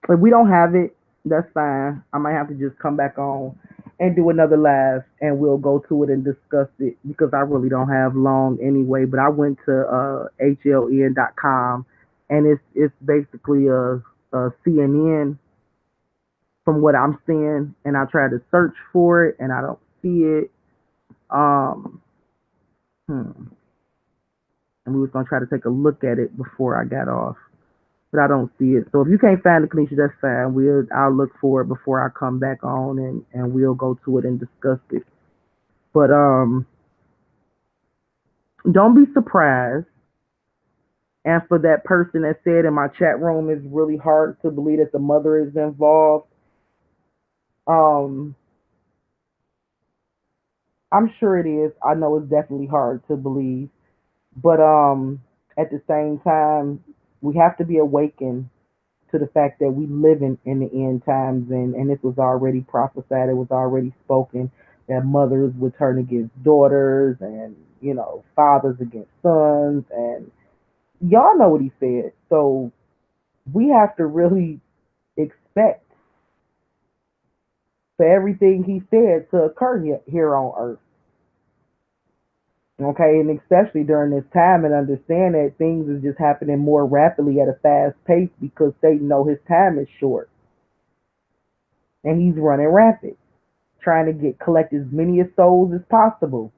If we don't have it, that's fine. I might have to just come back on and do another live and we'll go to it and discuss it because I really don't have long anyway. But I went to HLN.com and it's basically a CNN from what I'm seeing, and I tried to search for it and I don't see it. Um, hmm. And we was gonna try to take a look at it before I got off, but I don't see it. So if you can't find it, Kanisha, that's fine. I'll look for it before I come back on, and we'll go to it and discuss it. But don't be surprised. And for that person that said in my chat room, it's really hard to believe that the mother is involved. Um, I'm sure it is. I know it's definitely hard to believe, but at the same time, we have to be awakened to the fact that we live in the end times, and this was already prophesied. It was already spoken that mothers would turn against daughters, and fathers against sons, and y'all know what he said. So we have to really expect for everything he said to occur here on earth. Okay, and especially during this time, and understand that things is just happening more rapidly at a fast pace because Satan know his time is short and he's running rapid, trying to collect as many souls as possible.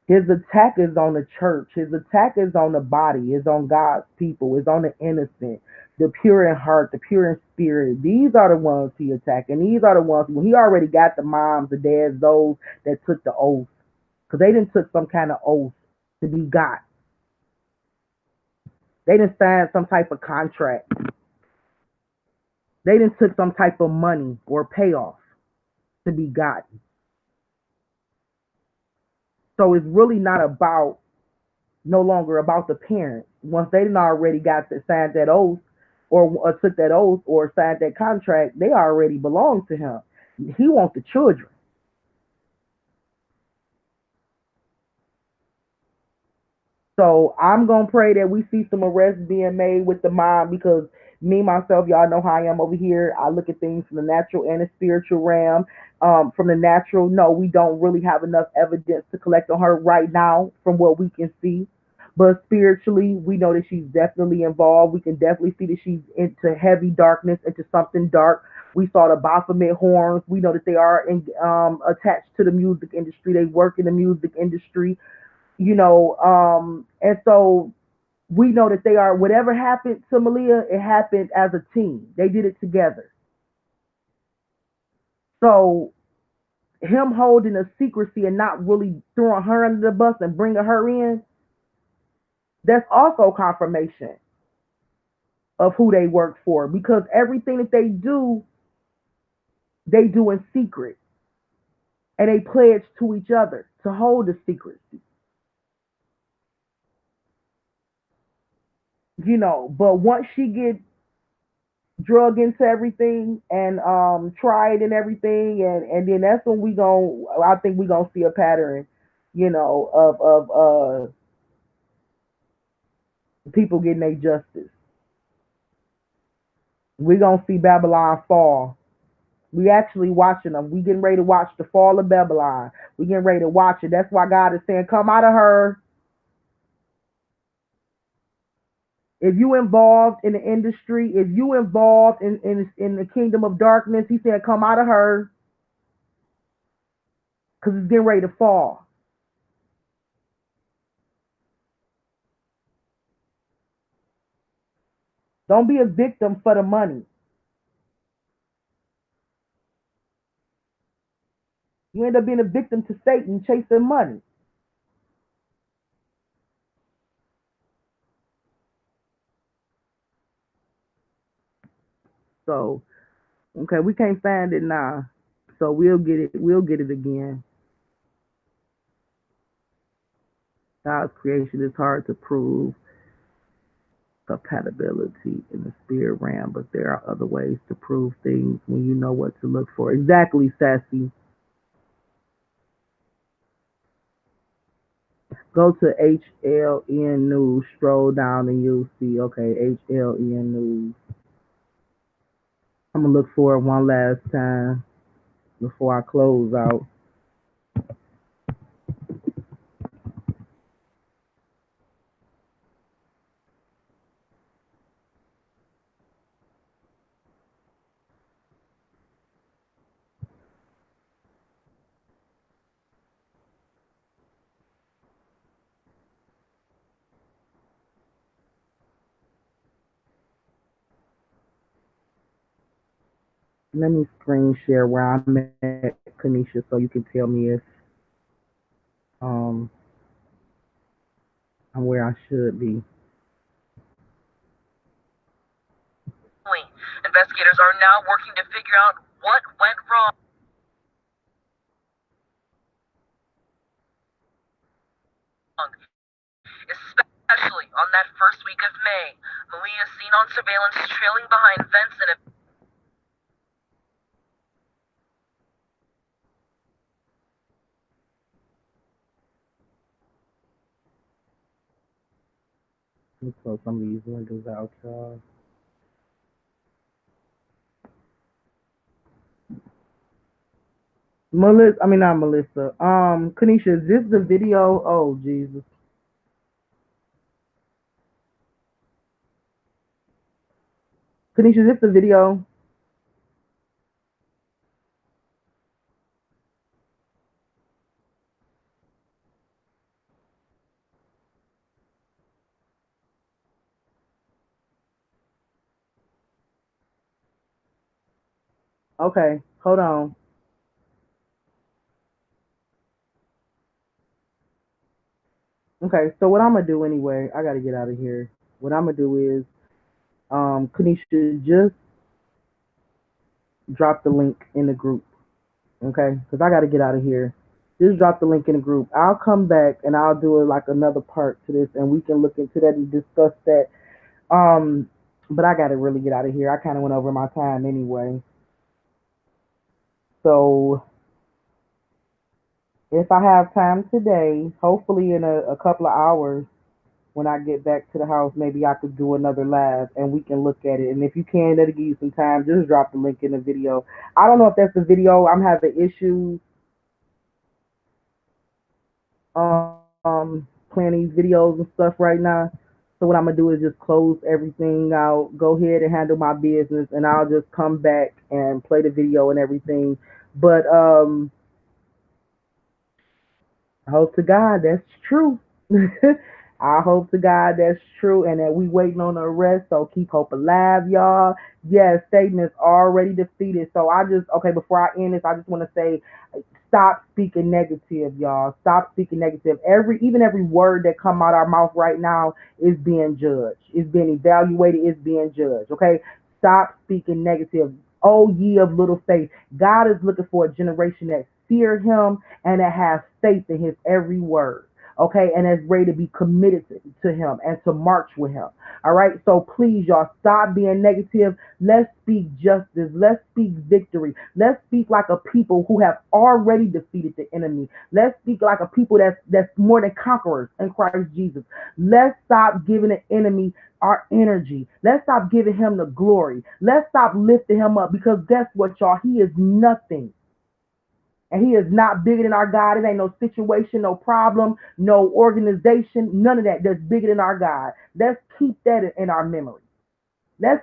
His attack is on the church. His attack is on the body. Is on God's people. Is on the innocent, the pure in heart, the pure in spirit. These are the ones he attacked, and these are the ones when he already got the moms, the dads, those that took the oath, because they didn't took some kind of oath to be God. They didn't sign some type of contract. They didn't took some type of money or payoff to be God. So it's really not about no longer about the parents. Once they didn't already got to signed that oath or took that oath or signed that contract, they already belong to him. He wants the children. So I'm gonna pray that we see some arrests being made with the mob because me myself, y'all know how I am over here. I look at things from the natural and the spiritual realm. From the natural, no, we don't really have enough evidence to collect on her right now from what we can see. But spiritually, we know that she's definitely involved. We can definitely see that she's into heavy darkness, into something dark. We saw the Baphomet horns. We know that they are attached to the music industry. They work in the music industry, and so we know that they are, whatever happened to Maleah, it happened as a team. They did it together. So him holding a secrecy and not really throwing her under the bus and bringing her in, that's also confirmation of who they work for, because everything that they do in secret, and they pledge to each other to hold the secrecy. But once she get drug into everything and tried and everything, and then that's when I think we gonna see a pattern, of people getting their justice. We gonna see Babylon fall. We actually watching them. We getting ready to watch the fall of Babylon. We getting ready to watch it. That's why God is saying, "Come out of her." If you involved in the industry, if you involved in the kingdom of darkness, He said, "Come out of her," because it's getting ready to fall. Don't be a victim for the money. You end up being a victim to Satan chasing money. So, okay, we can't find it now. So we'll get it. We'll get it again. God's creation is hard to prove compatibility in the spirit realm, but there are other ways to prove things when you know what to look for. Exactly, Sassy. Go to HLN News, scroll down, and you'll see, okay, HLN News. I'm going to look for it one last time before I close out. Let me screen share where I'm at, Kanisha, so you can tell me if um, I'm where I should be. Investigators are now working to figure out what went wrong. Maleah seen on surveillance trailing behind fence in a Let me close some of these windows out, y'all. Melissa, I mean not Melissa. Kanisha, is this the video? Oh Jesus. Kanisha, is this the video? Okay, hold on. Okay, so what I'm gonna do anyway, I gotta get out of here. What I'm gonna do is, Kanisha, just drop the link in the group, okay? Because I gotta get out of here. Just drop the link in the group. I'll come back and I'll do like another part to this, and we can look into that and discuss that. Um, but I gotta really get out of here. I kind of went over my time anyway. So if I have time today, hopefully in a couple of hours, when I get back to the house, maybe I could do another live and we can look at it. And if you can, that'll give you some time. Just drop the link in the video. I don't know if that's the video. I'm having issues playing these videos and stuff right now. So what I'm gonna do is just close everything out, go ahead and handle my business, and I'll just come back and play the video and everything. But I hope to God that's true. I hope to God that's true and that we waiting on the arrest. So keep hope alive, y'all. Yes, Satan is already defeated. So I just okay, before I end this, I just want to say stop speaking negative, y'all. Stop speaking negative. Every word that come out our mouth right now is being judged. It's being evaluated, it's being judged. Okay? Stop speaking negative. Oh ye of little faith. God is looking for a generation that fear him and that has faith in his every word. Okay, and is ready to be committed to him and to march with him. All right, so please, y'all, stop being negative. Let's speak justice. Let's speak victory. Let's speak like a people who have already defeated the enemy. Let's speak like a people that's more than conquerors in Christ Jesus. Let's stop giving the enemy our energy. Let's stop giving him the glory. Let's stop lifting him up because guess what, y'all? He is nothing. And he is not bigger than our God. It ain't no situation, no problem, no organization, none of that that's bigger than our God. Let's keep that in our memory. Let's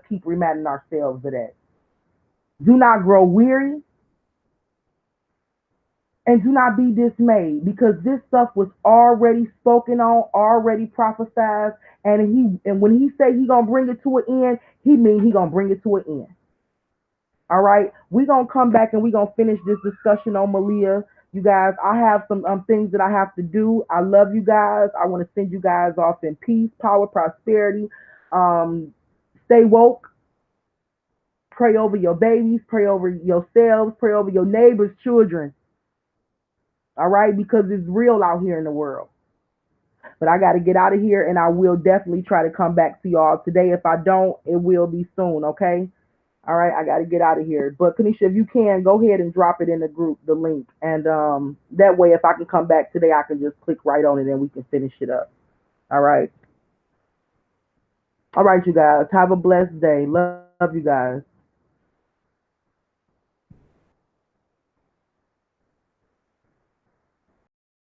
keep reminding ourselves of that. Do not grow weary and do not be dismayed because this stuff was already spoken on, already prophesied, and when he say he gonna bring it to an end, he mean he gonna bring it to an end. All right, we gonna come back and we gonna finish this discussion on Maleah. You guys, I have some things that I have to do. I love you guys. I want to send you guys off in peace, power, prosperity. Um, stay woke. Pray over your babies. Pray over yourselves. Pray over your neighbors' children. All right, because it's real out here in the world. But I got to get out of here, and I will definitely try to come back to y'all today. If I don't, it will be soon. Okay. All right, I got to get out of here. But Kanisha, if you can, go ahead and drop it in the group, the link, and that way, if I can come back today, I can just click right on it and we can finish it up. All right. All right, you guys. Have a blessed day. Love you guys.